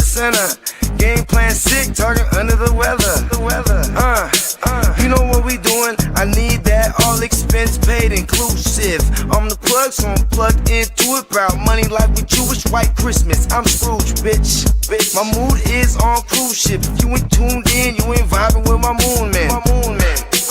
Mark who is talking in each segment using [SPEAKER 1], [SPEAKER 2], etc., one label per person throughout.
[SPEAKER 1] center. Game plan sick, target under the weather. You know what we doing? I need that all expense paid inclusive. I'm the plug, so I'm plugged into it. Proud money like with Jewish white Christmas. I'm Scrooge, bitch. My mood is on cruise ship. If you ain't tuned in, you ain't vibing with my moon man.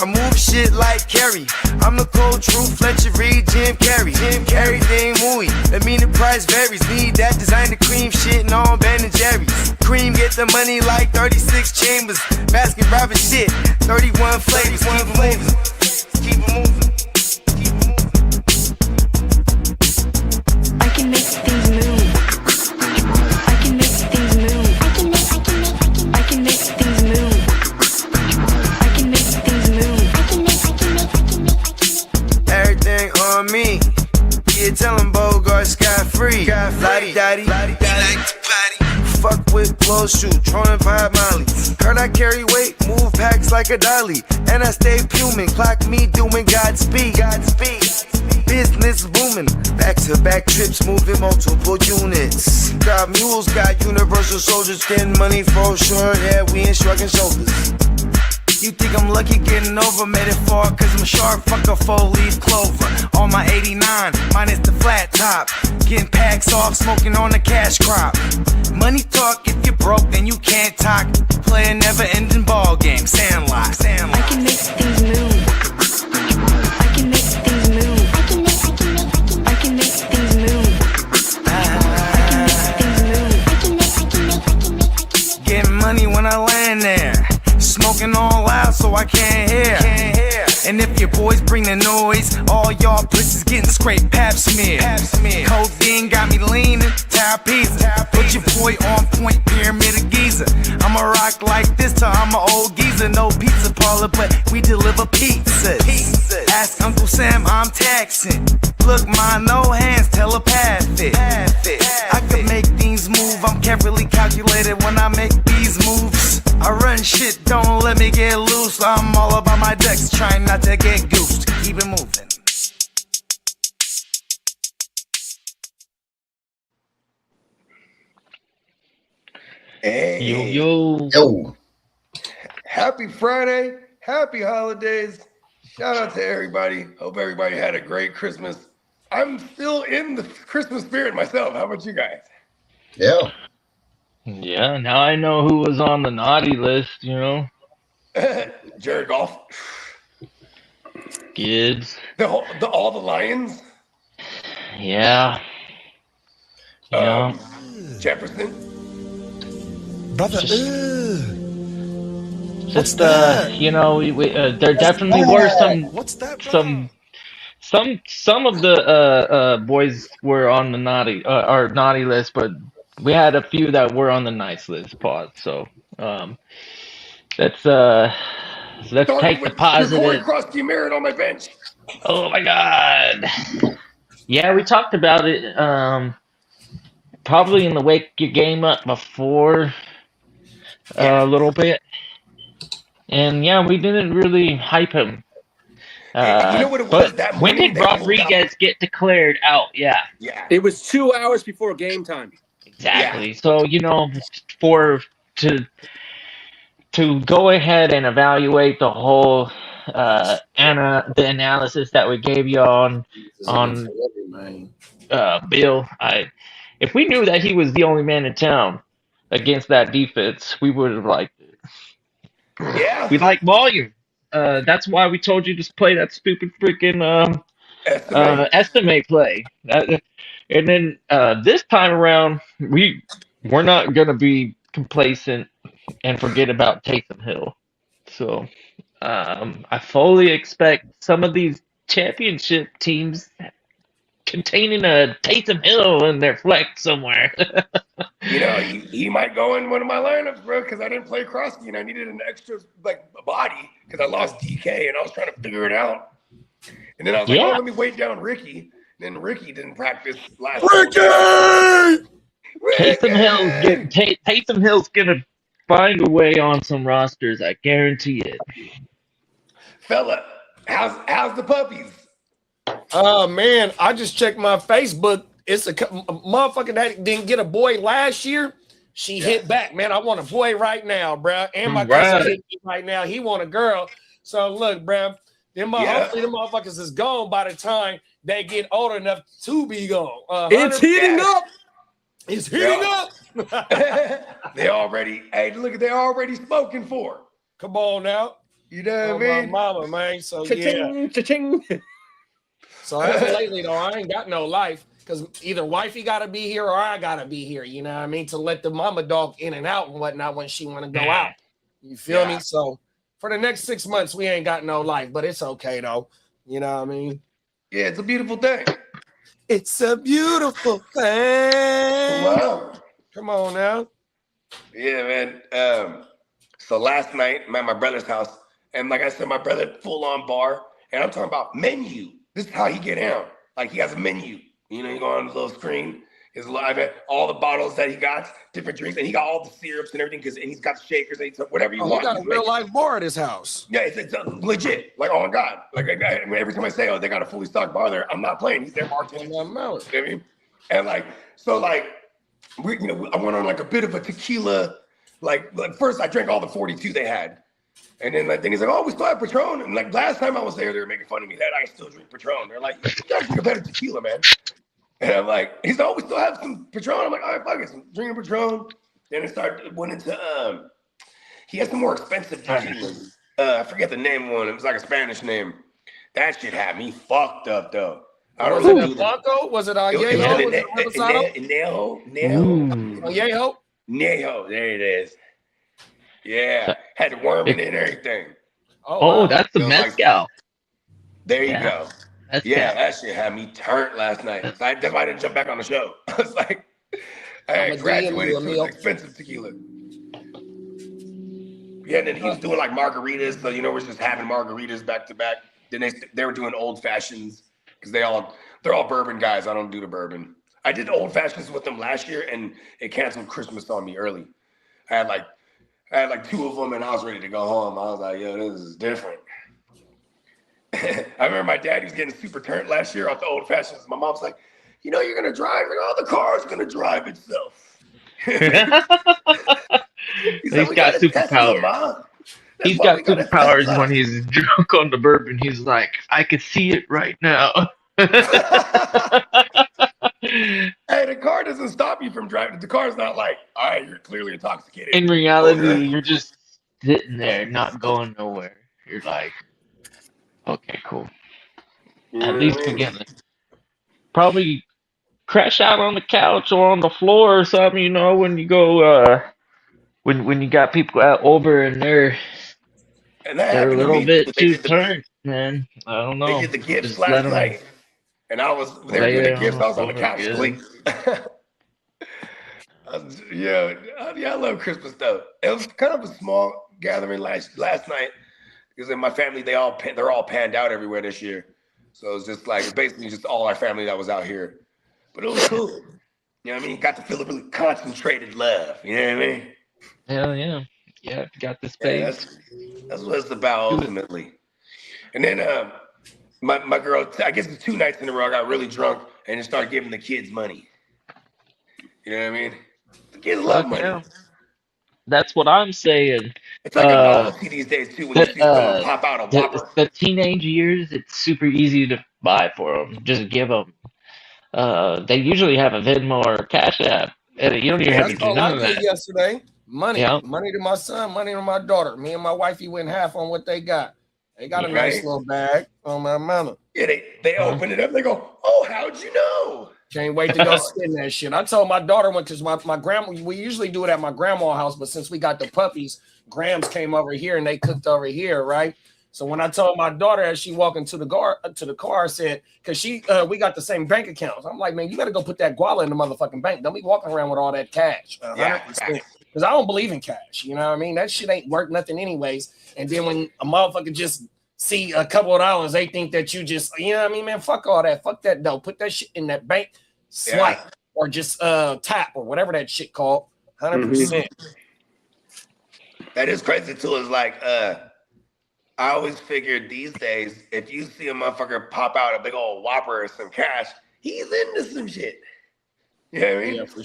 [SPEAKER 1] I move shit like Kerry. I'm the cold truth, Fletcher Reed, Jim Carrey. Everything movie, that mean the price varies. Need that designer cream shit and all Ben and Jerry's. Cream get the money like 36 chambers. Baskin Robbins shit, 31 flavors. Keep it moving.
[SPEAKER 2] I can make things move. I can make things move. I can make things move. I can make things move.
[SPEAKER 1] Everything on me. Yeah, tell him Bogart scot-free. Lottie-dottie. Fuck with clothes, shoot, trolling 5 Molly. Heard I carry weight, move packs like a dolly. And I stay fuming, clock me doing Godspeed. Business booming, back-to-back trips, moving multiple units. Got mules, got universal soldiers, getting money for sure. Yeah, we ain't shrugging shoulders. You think I'm lucky getting over, made it far cause I'm sharp, fuck a 4-leaf clover. On my 89, minus the flat top. Getting packs off, smoking on the cash crop. Money talk, if you're broke then you can't talk. Play a never ending ball game, Sandlot.
[SPEAKER 2] I can make things move. I can make things move. I can make things move. I can make things move.
[SPEAKER 1] Getting money when I land there. Smoking all loud so I can't hear. And if your boys bring the noise, all y'all pussies getting scraped pap smear. Codeine got me leaning, pizza. Put your boy on point, pyramid of Giza. I'ma rock like this till I'm an old geezer. No pizza parlor, but we deliver pizzas. Ask Uncle Sam, I'm taxing. Look, my no hands telepathic. I can make things move, I'm carefully calculated when I make these moves. I run shit, don't let me get loose. I'm all about my decks, trying not to get goosed. Keep it moving.
[SPEAKER 3] Hey.
[SPEAKER 4] Yo.
[SPEAKER 3] Happy Friday. Happy holidays. Shout out to everybody. Hope everybody had a great Christmas. I'm still in the Christmas spirit myself. How about you guys?
[SPEAKER 4] Yeah.
[SPEAKER 5] Yeah, now I know who was on the naughty list, you know.
[SPEAKER 3] Jared Goff.
[SPEAKER 5] Gibbs.
[SPEAKER 3] All the Lions.
[SPEAKER 5] Yeah.
[SPEAKER 3] Jefferson.
[SPEAKER 6] Brother,
[SPEAKER 5] just you know, there definitely were some of the boys were on the naughty or naughty list, but we had a few that were on the nice list, Pod. So let's take the positive.
[SPEAKER 3] Corey Krusty Merritt on my bench.
[SPEAKER 5] Oh my God! Yeah, we talked about it. Probably in the wake your game up before a little bit, and yeah, we didn't really hype him.
[SPEAKER 3] You know what it was?
[SPEAKER 5] But when did Rodriguez get declared out? Yeah.
[SPEAKER 6] It was 2 hours before game time.
[SPEAKER 5] Exactly. Yeah. So, you know, to go ahead and evaluate the whole the analysis that we gave you on Bill, if we knew that he was the only man in town against that defense, we would have liked it.
[SPEAKER 3] Yeah.
[SPEAKER 5] We like volume. That's why we told you to play that stupid freaking estimate play. And then this time around, we're not gonna be complacent and forget about Taysom Hill. So I fully expect some of these championship teams containing a Taysom Hill in their flex somewhere.
[SPEAKER 3] You know, he might go in one of my lineups, bro, because I didn't play Krusty and I needed an extra body because I lost DK and I was trying to figure it out. And then I was like, oh, let me wait down Ricky. And then Ricky didn't practice last week.
[SPEAKER 5] Taysom Hill's gonna find a way on some rosters. I guarantee it.
[SPEAKER 3] Fella, how's the puppies?
[SPEAKER 7] Oh man, I just checked my Facebook. It's a motherfucker that didn't get a boy last year. She hit back, man. I want a boy right now, bro. And my
[SPEAKER 5] Right.
[SPEAKER 7] cousin hit me right now. He want a girl. So look, bro. Hopefully, the motherfuckers is gone by the time they get old enough to be gone.
[SPEAKER 6] It's heating up.
[SPEAKER 7] It's heating up.
[SPEAKER 3] They already, hey, look, they're already spoken for.
[SPEAKER 7] Come on now.
[SPEAKER 3] You know what I
[SPEAKER 7] My
[SPEAKER 3] mean?
[SPEAKER 7] mama, man. So
[SPEAKER 6] Cha-ching, cha-ching.
[SPEAKER 7] So as of lately, though, I ain't got no life because either wifey got to be here or I got to be here. You know what I mean? To let the mama dog in and out and whatnot when she want to go out. You feel me? So for the next 6 months, we ain't got no life, but it's okay though. You know what I mean?
[SPEAKER 3] Yeah, it's a beautiful thing.
[SPEAKER 7] It's a beautiful thing.
[SPEAKER 3] Wow.
[SPEAKER 7] Come on now.
[SPEAKER 3] Yeah, man. So last night, I'm at my brother's house, and like I said, my brother full on bar, and I'm talking about menu. This is how he get down. Like he has a menu. You know, you go on his little screen, his live, all the bottles that he got, different drinks, and he got all the syrups and everything, and he's got the shakers, and whatever you want.
[SPEAKER 7] He got a real life bar at his house.
[SPEAKER 3] Yeah, it's legit. Like, oh my God. Like every time I say, oh, they got a fully stocked bar there, I'm not playing. He's there bartending. You know what I mean? And like, so like, I went on like a bit of a tequila. Like first I drank all the 42 they had. And then he's like, oh, we still have Patron. And like last time I was there, they were making fun of me that I still drink Patron. They're like, you gotta drink a better tequila, man. And I'm like, he's like, oh, we still have some Patron. I'm like, all right, fuck it. So I'm drinking Patron. Then it went into, he had some more expensive tequilas. I forget the name one. It was like a Spanish name. That shit had me fucked up though.
[SPEAKER 7] Was it a Blanco? Was it Añejo?
[SPEAKER 3] Añejo, there it is. Yeah, had the worm in it and everything.
[SPEAKER 5] Oh, that's the mezcal.
[SPEAKER 3] There you go. That shit had me turned last night. So that's why I didn't jump back on the show. I was like, I had graduated to expensive tequila. Yeah, and then he was doing like margaritas. So, we're just having margaritas back to back. Then they were doing old fashions because they're all bourbon guys. I don't do the bourbon. I did old fashions with them last year, and it canceled Christmas on me early. I had like 2 of them, and I was ready to go home. I was like, yo, this is different. I remember my dad, he was getting super turned last year off the old fashions. My mom's like, you're going to drive? Like, oh, the car's going to drive itself.
[SPEAKER 5] He's got superpowers. He's got superpowers when he's drunk on the bourbon. He's like, I could see it right now.
[SPEAKER 3] Hey, the car doesn't stop you from driving. The car's not like, all right, you're clearly intoxicated.
[SPEAKER 5] In reality, you're just sitting there, not going nowhere. You're like, okay, cool. At least together. Probably crash out on the couch or on the floor or something, when you go, when you got people out over and they're a little bit too turned, man. I don't know.
[SPEAKER 3] They did the gifts last night. And they were doing the gifts. I was on the couch asleep. I love Christmas though. It was kind of a small gathering last night because in my family they're all panned out everywhere this year. So it's just like basically just all our family that was out here. But it was cool. You know what I mean? Got to feel a really concentrated love. You know what I mean?
[SPEAKER 5] Hell yeah. Yeah, got the space.
[SPEAKER 3] That's what it's about ultimately. And then my girl, I guess it's 2 nights in a row, I got really drunk and just started giving the kids money. You know what I mean? The kids love money. Yeah.
[SPEAKER 5] That's what I'm saying.
[SPEAKER 3] It's like a novelty these days too when you see someone pop out a Whopper.
[SPEAKER 5] The teenage years, it's super easy to buy for them. Just give them. They usually have a Venmo or a Cash App. And you don't even have to do none of that.
[SPEAKER 7] Yesterday, money to my son, money to my daughter. Me and my wifey went half on what they got. They got a nice little bag on my mama.
[SPEAKER 3] Yeah, they open it up. They go, oh, how'd you know?
[SPEAKER 7] Can't wait to go spend that shit. I told my daughter because my grandma, we usually do it at my grandma's house, but since we got the puppies, Grams came over here and they cooked over here, right? So when I told my daughter as she walked into the car, I said, because we got the same bank accounts. I'm like, man, you better go put that guala in the motherfucking bank. Don't be walking around with all that cash. 100%. Because I don't believe in cash. You know what I mean? That shit ain't worth nothing anyways. And then when a motherfucker just see a couple of dollars, they think that you just, you know what I mean, man? Fuck all that. Fuck that dough. Put that shit in that bank, swipe, or just tap or whatever that shit called. 100%.
[SPEAKER 3] That is crazy too. It's like I always figured these days, if you see a motherfucker pop out a big old Whopper or some cash, he's into some shit. You know what I mean?
[SPEAKER 7] Yeah, for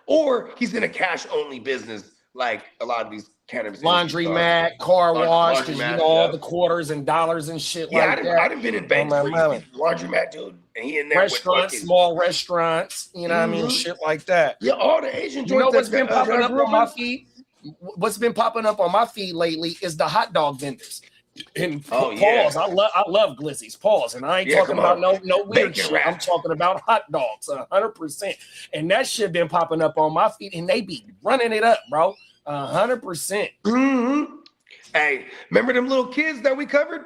[SPEAKER 3] Or he's in a cash only business like a lot of these cannabis
[SPEAKER 7] laundromat, car wash, because
[SPEAKER 3] laundromat,
[SPEAKER 7] all the quarters and dollars and shit like that.
[SPEAKER 3] I done been in banks where he's laundromat dude, and he in there
[SPEAKER 7] restaurants,
[SPEAKER 3] with
[SPEAKER 7] small restaurants, you know what I mean? Shit like that.
[SPEAKER 3] Yeah, all the Asian joints.
[SPEAKER 7] You know what's been popping up on my
[SPEAKER 3] feed?
[SPEAKER 7] feed? What's been popping up on my feed lately is the hot dog vendors. And pause.
[SPEAKER 3] Yeah.
[SPEAKER 7] I love glizzies. Pause. And I ain't talking about no weird
[SPEAKER 3] Bacon
[SPEAKER 7] shit.
[SPEAKER 3] wrap.
[SPEAKER 7] I'm talking about hot dogs, 100%. And that shit been popping up on my feed, and they be running it up, bro. 100%.
[SPEAKER 3] Hey, remember them little kids that we covered?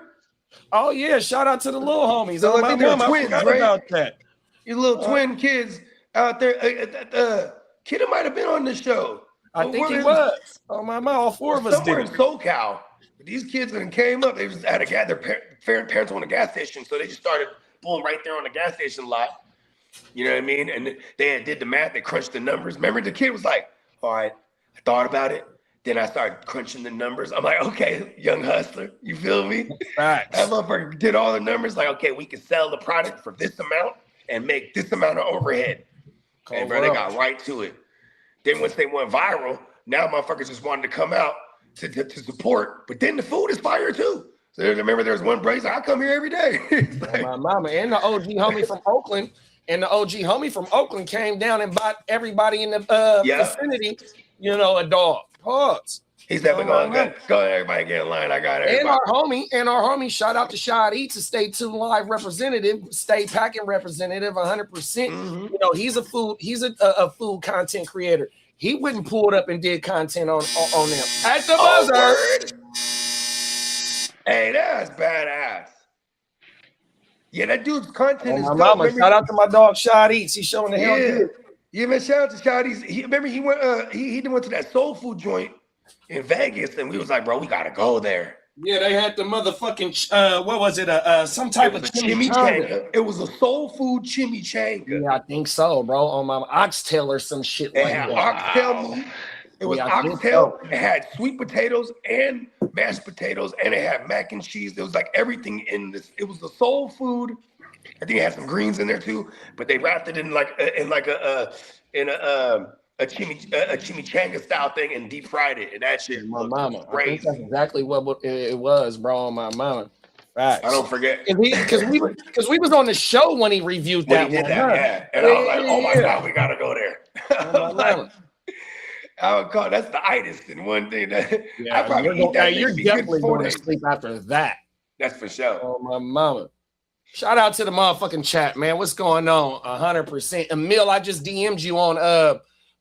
[SPEAKER 7] Oh yeah, shout out to the little homies.
[SPEAKER 3] So I think they're twins, right?
[SPEAKER 7] About that.
[SPEAKER 3] These little twin kids out there. Kid might have been on the show.
[SPEAKER 7] I think he was. Oh my, all four of us did.
[SPEAKER 3] Somewhere in SoCal. These kids that came up, they just had their parents on a gas station, so they just started pulling right there on the gas station lot. You know what I mean? And they did the math, they crunched the numbers. Remember, the kid was like, all right, I thought about it. Then I started crunching the numbers. I'm like, okay, young hustler, you feel me?
[SPEAKER 7] Facts.
[SPEAKER 3] That motherfucker did all the numbers, like, okay, we can sell the product for this amount and make this amount of overhead. And bro, they got right to it. Then once they went viral, now motherfuckers just wanted to come out to support, but then the food is fire too. So remember, there was one brace. I come here every day.
[SPEAKER 7] Like, my mama and the OG homie from Oakland, came down and bought everybody in the vicinity, a dog. Pause.
[SPEAKER 3] He said, "We're going go everybody get in line. I got everybody."
[SPEAKER 7] And our homie, shout out to Shad Eats, a Stay Tuned Live representative, Stay Packing representative, 100%. He's a food content creator. He wouldn't pull it up and did content on them. At the buzzer.
[SPEAKER 3] Hey, that's badass. Yeah, that dude's content is dope.
[SPEAKER 7] Mama, shout out to my dog Shad Eats. He's showing the hell good.
[SPEAKER 3] Yeah, man, shout out to Shad Eats. Remember he went to that soul food joint in Vegas, and we was like, bro, we gotta go there.
[SPEAKER 7] Yeah, they had the motherfucking what was it? Some type of chimichanga.
[SPEAKER 3] It was a soul food chimichanga.
[SPEAKER 7] Yeah, I think so, bro. On my oxtail or some shit like that.
[SPEAKER 3] Oxtail meat. It was oxtail. It had sweet potatoes and mashed potatoes, and it had mac and cheese. It was like everything in this. It was the soul food. I think it had some greens in there too, but they wrapped it in a chimichanga style thing and deep fried it, and that shit
[SPEAKER 7] my mama.
[SPEAKER 3] Crazy.
[SPEAKER 7] I think that's exactly what it was, bro. On my mama. Facts.
[SPEAKER 3] I don't forget
[SPEAKER 7] because we was on the show when he reviewed that.
[SPEAKER 3] Yeah. And I was like, oh my god, we gotta go there. I would call that's the itis and one thing that I probably eat that.
[SPEAKER 7] You're definitely going to sleep after that.
[SPEAKER 3] That's for sure.
[SPEAKER 7] Oh my mama. Shout out to the motherfucking chat, man. What's going on? 100%. Emil, I just DM'd you on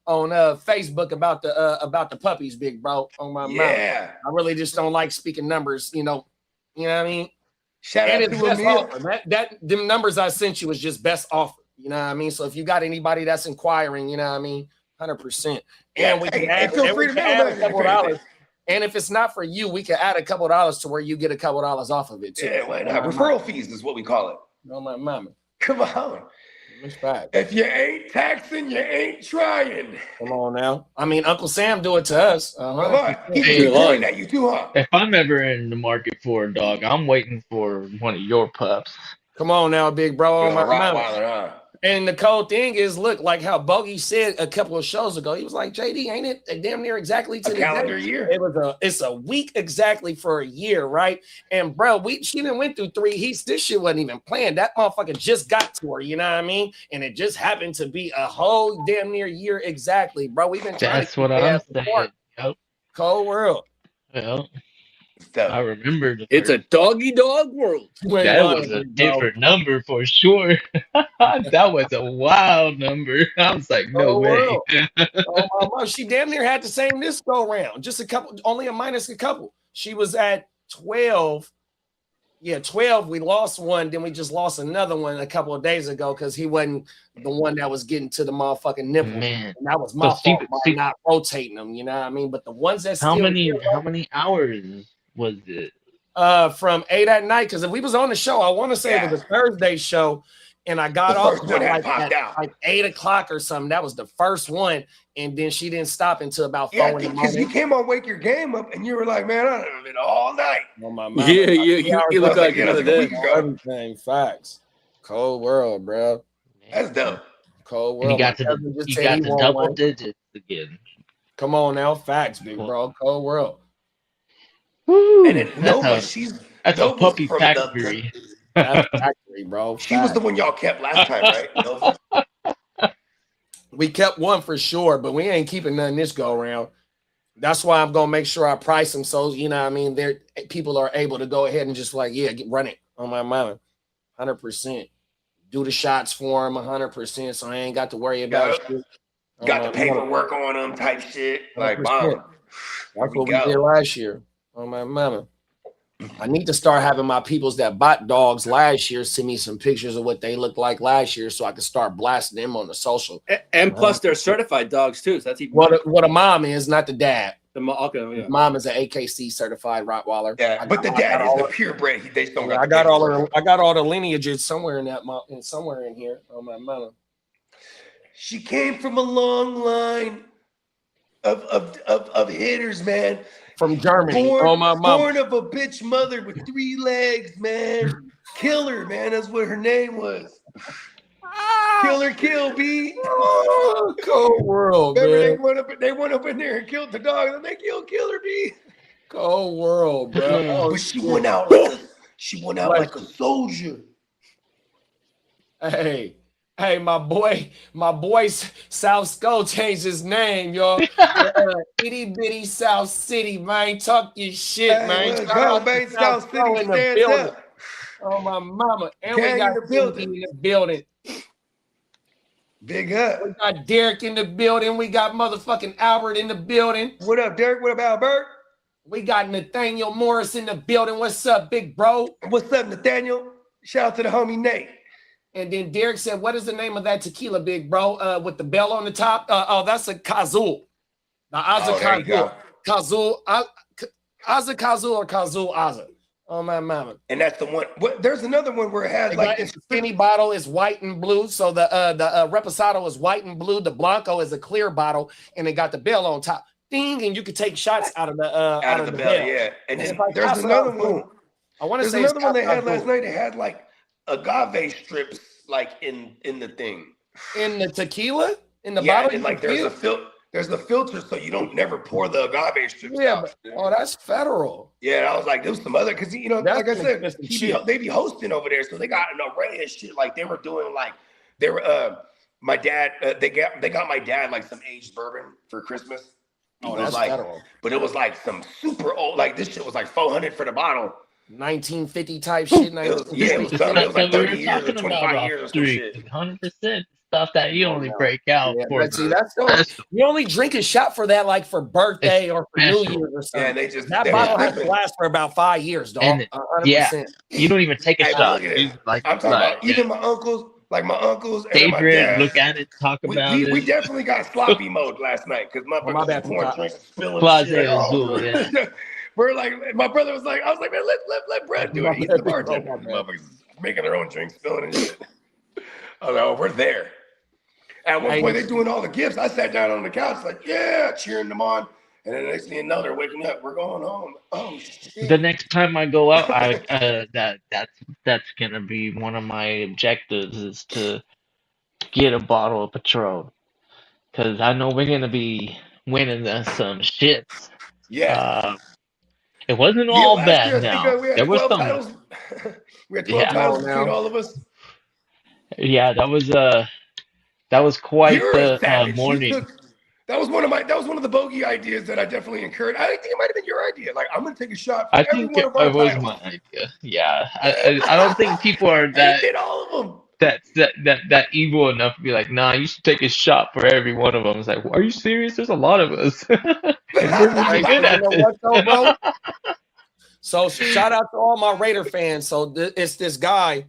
[SPEAKER 7] Facebook about the puppies, big bro. On my mouth. I really just don't like speaking numbers, you know what I mean?
[SPEAKER 3] Shout out to
[SPEAKER 7] best offer. Them numbers I sent you is just best offer. You know what I mean? So if you got anybody that's inquiring, you know what I mean? 100%. And we can add a couple dollars. And if it's not for you, we can add a couple dollars to where you get a couple dollars off of it too.
[SPEAKER 3] Yeah, why not? Referral fees is what we call it.
[SPEAKER 7] No, my mama.
[SPEAKER 3] Come on. If you ain't taxing, you ain't trying.
[SPEAKER 7] Come on now. I mean, Uncle Sam do it to us.
[SPEAKER 3] Come on. He's doing that. You too, huh?
[SPEAKER 5] If I'm ever in the market for a dog, I'm waiting for one of your pups.
[SPEAKER 7] Come on now, big bro.
[SPEAKER 3] On my mama.
[SPEAKER 7] And the cold thing is, look, like how Bogey said a couple of shows ago, he was like, JD, ain't it damn near exactly to
[SPEAKER 3] the calendar year?
[SPEAKER 7] It's a week exactly for a year, right? And bro, she done went through 3 heats. This shit wasn't even planned. That motherfucker just got to her, you know what I mean? And it just happened to be a whole damn near year exactly, bro. We've been trying
[SPEAKER 5] That's what I'm saying. Yep.
[SPEAKER 7] Cold world.
[SPEAKER 5] Yep. I remember
[SPEAKER 6] it's a doggy dog world.
[SPEAKER 5] That was a different number for sure. That was a wild number. I was like, no way.
[SPEAKER 7] She damn near had the same this go round. Just a couple, only a minus a couple. She was at 12. Yeah, 12. We lost one. Then we just lost another one a couple of days ago because he wasn't the one that was getting to the motherfucking nipple.
[SPEAKER 5] Man.
[SPEAKER 7] And that was my fault by not rotating them. You know what I mean? But the ones that
[SPEAKER 5] how many hours was it?
[SPEAKER 7] From 8 at night, because if we was on the show, I want to say it was a Thursday show, and I got off like 8 o'clock or something. That was the first one, and then she didn't stop until about 4 in the morning.
[SPEAKER 3] Because you came on Wake Your Game Up, and you were like, man, I've been all night.
[SPEAKER 6] You look like another day.
[SPEAKER 7] Everything, facts. Cold world, bro.
[SPEAKER 3] That's dope.
[SPEAKER 7] Cold
[SPEAKER 5] And he
[SPEAKER 7] world. My
[SPEAKER 5] got to
[SPEAKER 7] cousin just
[SPEAKER 5] he
[SPEAKER 7] said
[SPEAKER 5] got
[SPEAKER 7] he
[SPEAKER 5] to
[SPEAKER 7] want
[SPEAKER 5] double
[SPEAKER 7] one.
[SPEAKER 5] digits again.
[SPEAKER 7] Come on now, facts, big bro. Cold world.
[SPEAKER 5] Woo!
[SPEAKER 3] And then Nova,
[SPEAKER 5] That's a
[SPEAKER 3] Nova's
[SPEAKER 5] puppy
[SPEAKER 3] from
[SPEAKER 5] factory.
[SPEAKER 7] That's factory, bro.
[SPEAKER 3] She was the one y'all kept last time, right? Nova.
[SPEAKER 7] We kept one for sure, but we ain't keeping none this go around. That's why I'm gonna make sure I price them so you know what I mean. There, people are able to go ahead and just like run it on my mind, 100%. Do the shots for them 100%, so I ain't got to worry about shit.
[SPEAKER 3] Got the paperwork on them type shit. Like,
[SPEAKER 7] 100%.
[SPEAKER 3] bomb.
[SPEAKER 7] That's what we did last year on my mama. I need to start having my peoples that bought dogs last year send me some pictures of what they looked like last year so I can start blasting them on the social.
[SPEAKER 6] And plus, they're certified dogs too. So that's even
[SPEAKER 7] what a mom is, not the dad.
[SPEAKER 6] Okay, yeah.
[SPEAKER 7] Mom is an AKC certified Rottweiler.
[SPEAKER 3] Yeah, but the dad is the purebred. They still got.
[SPEAKER 7] I got all the lineages somewhere in that somewhere in here on my mother.
[SPEAKER 3] She came from a long line of hitters, man.
[SPEAKER 7] From Germany.
[SPEAKER 3] Born
[SPEAKER 7] my mom.
[SPEAKER 3] Born of a bitch mother with 3 legs, man. Killer, man. That's what her name was. Killer Kill, B.
[SPEAKER 7] Oh, cold world,
[SPEAKER 3] Remember,
[SPEAKER 7] man.
[SPEAKER 3] they went up in there and killed the dog, and they killed Killer B.
[SPEAKER 7] Cold world, bro.
[SPEAKER 3] But she went out like a soldier.
[SPEAKER 7] Hey, my boy South Skull changed his name, y'all. Itty bitty South City, man. Talk your shit, man.
[SPEAKER 3] Go, man. South City stands up.
[SPEAKER 7] Oh, my mama. And
[SPEAKER 3] Gang
[SPEAKER 7] we got
[SPEAKER 3] in the building.
[SPEAKER 7] in the building.
[SPEAKER 3] Big up.
[SPEAKER 7] We got Derek in the building. We got motherfucking Albert in the building.
[SPEAKER 3] What up, Derek? What up, Albert?
[SPEAKER 7] We got Nathaniel Morris in the building. What's up, big bro?
[SPEAKER 3] What's up, Nathaniel? Shout out to the homie Nate.
[SPEAKER 7] And then Derek said, what is the name of that tequila, big bro? With the bell on the top? That's a Kazul. Now, Azza Kazul. Azza Kazul or Kazul Azza. Oh, my mama.
[SPEAKER 3] And that's the one. There's another one where it has
[SPEAKER 7] it's a skinny bottle. It's white and blue. So the Reposado is white and blue. The Blanco is a clear bottle. And it got the bell on top. Ding. And you could take shots out of the out of the bell.
[SPEAKER 3] Yeah. And then there's another one.
[SPEAKER 7] I want to say
[SPEAKER 3] another one they had last night. They had like agave strips like in the thing.
[SPEAKER 7] In the tequila? In the
[SPEAKER 3] bottle?
[SPEAKER 7] And
[SPEAKER 3] like there's the filter so you don't never pour the agave strips out.
[SPEAKER 7] That's federal.
[SPEAKER 3] Yeah, I was like, there was some other because like I said, they be hosting over there, so they got an array of shit. Like they were doing my dad they got my dad like some aged bourbon for Christmas.
[SPEAKER 7] That's federal.
[SPEAKER 3] But it was like some super old, like this shit was like $400 for the bottle.
[SPEAKER 7] 1950 type shit.
[SPEAKER 3] It was like 30 years or 25 years or some shit.
[SPEAKER 5] 100% stuff that you only break out for.
[SPEAKER 7] But see, you only drink a shot for that, like for birthday or for New Year's or something.
[SPEAKER 3] Yeah,
[SPEAKER 7] that bottle has to last for about 5 years, dog.
[SPEAKER 5] 100%. You don't even take a shot.
[SPEAKER 3] I'm talking about even my uncles. Like my uncles and my dad.
[SPEAKER 5] Look at it, talk about it.
[SPEAKER 3] We definitely got sloppy mode last night because my pouring drinks spilling shit. We're like, my brother was like, I was like, man, let Brad do it. He's the bartender. Motherfuckers making their own drinks, spilling and shit. I was like, oh, we're there. At one point, they're doing all the gifts. I sat down on the couch, like, yeah, cheering them on. And then next thing you know, they're waking up. We're going home. Oh shit!
[SPEAKER 5] The next time I go out, that's gonna be one of my objectives is to get a bottle of Patron, because I know we're gonna be winning some shits.
[SPEAKER 3] Yeah.
[SPEAKER 5] It wasn't all bad. Now there was some.
[SPEAKER 3] Titles. We had 12 titles between all of us.
[SPEAKER 5] Yeah, that was quite the morning.
[SPEAKER 3] That was one of the bogey ideas that I definitely incurred. I think it might have been your idea. Like, I'm gonna take a shot for every one of our titles.
[SPEAKER 5] It was my idea. Yeah, I don't think people are that.
[SPEAKER 3] Did all of them.
[SPEAKER 5] That evil enough to be like, nah, you should take a shot for every one of them. It's like, are you serious? There's a lot of us.
[SPEAKER 7] So shout out to all my Raider fans. So it's this guy.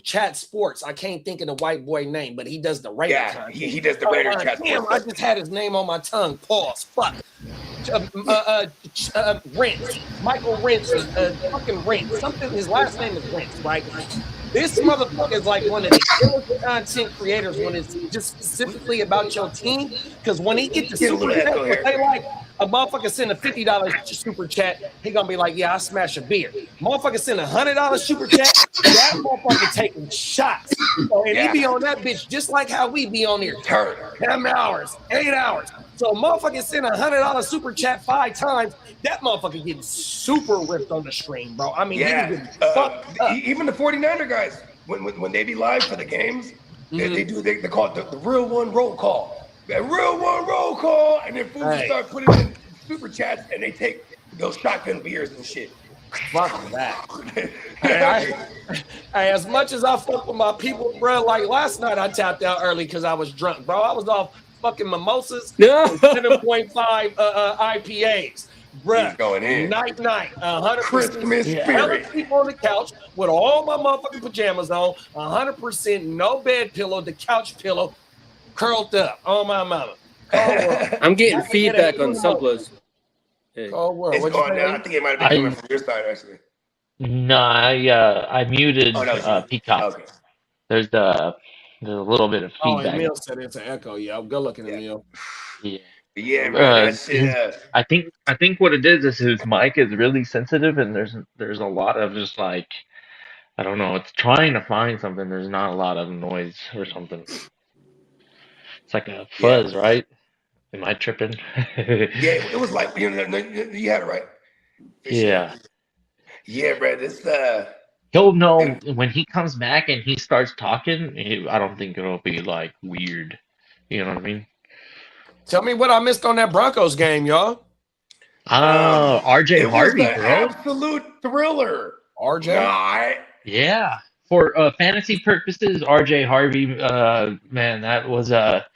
[SPEAKER 7] Chat Sports. I can't think of the white boy name, but he does the Raider.
[SPEAKER 3] Yeah, he does the Raider Chat Sports.
[SPEAKER 7] I just had his name on my tongue. Pause. Fuck. Rentz. Michael Rentz. Fucking Rentz. Something. His last name is Rentz, right? This motherfucker is like one of the illest content creators when it's just specifically about your team. Because when he gets the super they like, A motherfucker send a $50 super chat, he gonna be like, yeah, I smash a beer. Motherfucker send $100 super chat, that motherfucker taking shots. So, and he be on that bitch just like how we be on here. 10 hours, 8 hours. So motherfucker send $100 super chat 5 times, that motherfucker getting super ripped on the stream, bro. I mean,
[SPEAKER 3] even the 49er guys, when they be live for the games, they call it the real one roll call. That real one roll call, and then fools start putting in super chats, and they take those shotgun beers and shit.
[SPEAKER 7] Fuck that. As much as I fuck with my people, bro, like last night I tapped out early because I was drunk, bro. I was off fucking mimosas, 7.5 IPAs. Bruh,
[SPEAKER 3] he's going in.
[SPEAKER 7] Night, 100%
[SPEAKER 3] Christmas spirit.
[SPEAKER 7] Sleep on the couch with all my motherfucking pajamas on, 100% no bed pillow, the couch pillow, curled up on my mama.
[SPEAKER 6] I'm getting feedback on Sublas. Hey.
[SPEAKER 7] Cold world.
[SPEAKER 3] It's going down. I think it might have been coming from your side, actually.
[SPEAKER 5] No, I muted Peacock.
[SPEAKER 3] Okay.
[SPEAKER 5] There's a little bit of feedback.
[SPEAKER 7] Emil said it's an echo. Yeah, good looking, Emil.
[SPEAKER 3] Yeah, man.
[SPEAKER 5] I think what it is his mic is really sensitive, and there's a lot of just like, I don't know, it's trying to find something. There's not a lot of noise or something. It's like a fuzz, right? Am I tripping?
[SPEAKER 3] It was like, you had it right. Yeah, bro. This
[SPEAKER 5] he'll know when he comes back and he starts talking. I don't think it'll be like weird. You know what I mean?
[SPEAKER 7] Tell me what I missed on that Broncos game, y'all.
[SPEAKER 5] RJ Harvey,
[SPEAKER 3] was
[SPEAKER 5] bro.
[SPEAKER 3] Absolute thriller.
[SPEAKER 7] RJ?
[SPEAKER 5] Yeah. For fantasy purposes, RJ Harvey, man, that was a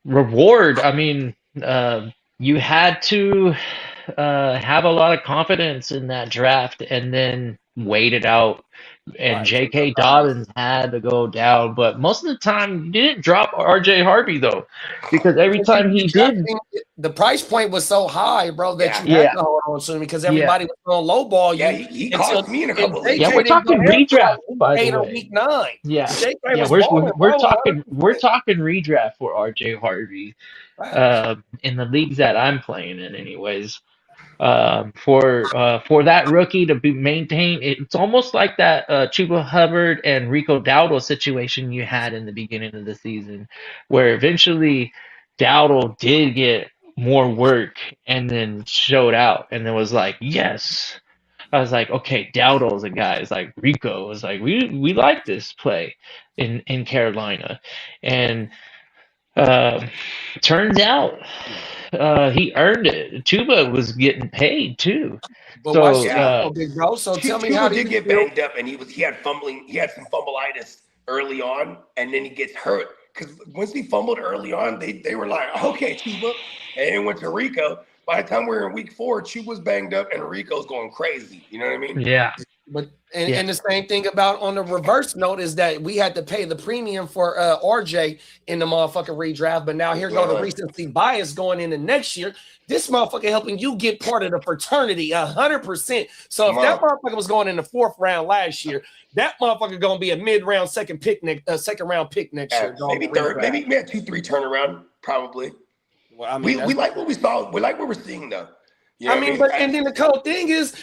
[SPEAKER 5] reward. I mean, you had to have a lot of confidence in that draft and then wait it out. And J.K. Dobbins had to go down, but most of the time you didn't drop R.J. Harvey though, because every time he did,
[SPEAKER 7] the price point was so high, bro, that you had to hold on to him because everybody was on low ball.
[SPEAKER 3] Yeah, he cost me in a couple of weeks.
[SPEAKER 5] Yeah, we're talking redraft, by the way.
[SPEAKER 7] Week 9.
[SPEAKER 5] Yeah, we're talking redraft for R.J. Harvey, in the leagues that I'm playing in, anyways. For that rookie to be maintained, it's almost like that Chuba Hubbard and Rico Dowdle situation you had in the beginning of the season, where eventually Dowdle did get more work and then showed out, and it was like, yes. I was like, okay, Dowdle's a guy. It's like Rico was like, we like this play in Carolina, and turns out he earned it. Tuba was getting paid too.
[SPEAKER 7] But big bro. So tell me how
[SPEAKER 3] did get banged up, and he had fumbling. He had some fumbleitis early on, and then he gets hurt because once he fumbled early on, they were like, okay, Tuba, and it went to Rico. By the time we were in week 4, Chuba's banged up, and Rico's going crazy. You know what I mean?
[SPEAKER 5] Yeah.
[SPEAKER 7] But and the same thing about on the reverse note is that we had to pay the premium for RJ in the motherfucking redraft, but now here go the recency bias going into next year. This motherfucker helping you get part of the fraternity 100%. So if that motherfucker was going in the 4th round last year, that motherfucker gonna be a mid-round second round pick next year.
[SPEAKER 3] Maybe third, maybe a 2-3 turnaround, probably. Well, I mean, we like what we saw. We like what we're seeing though. You know
[SPEAKER 7] and then the cold thing is,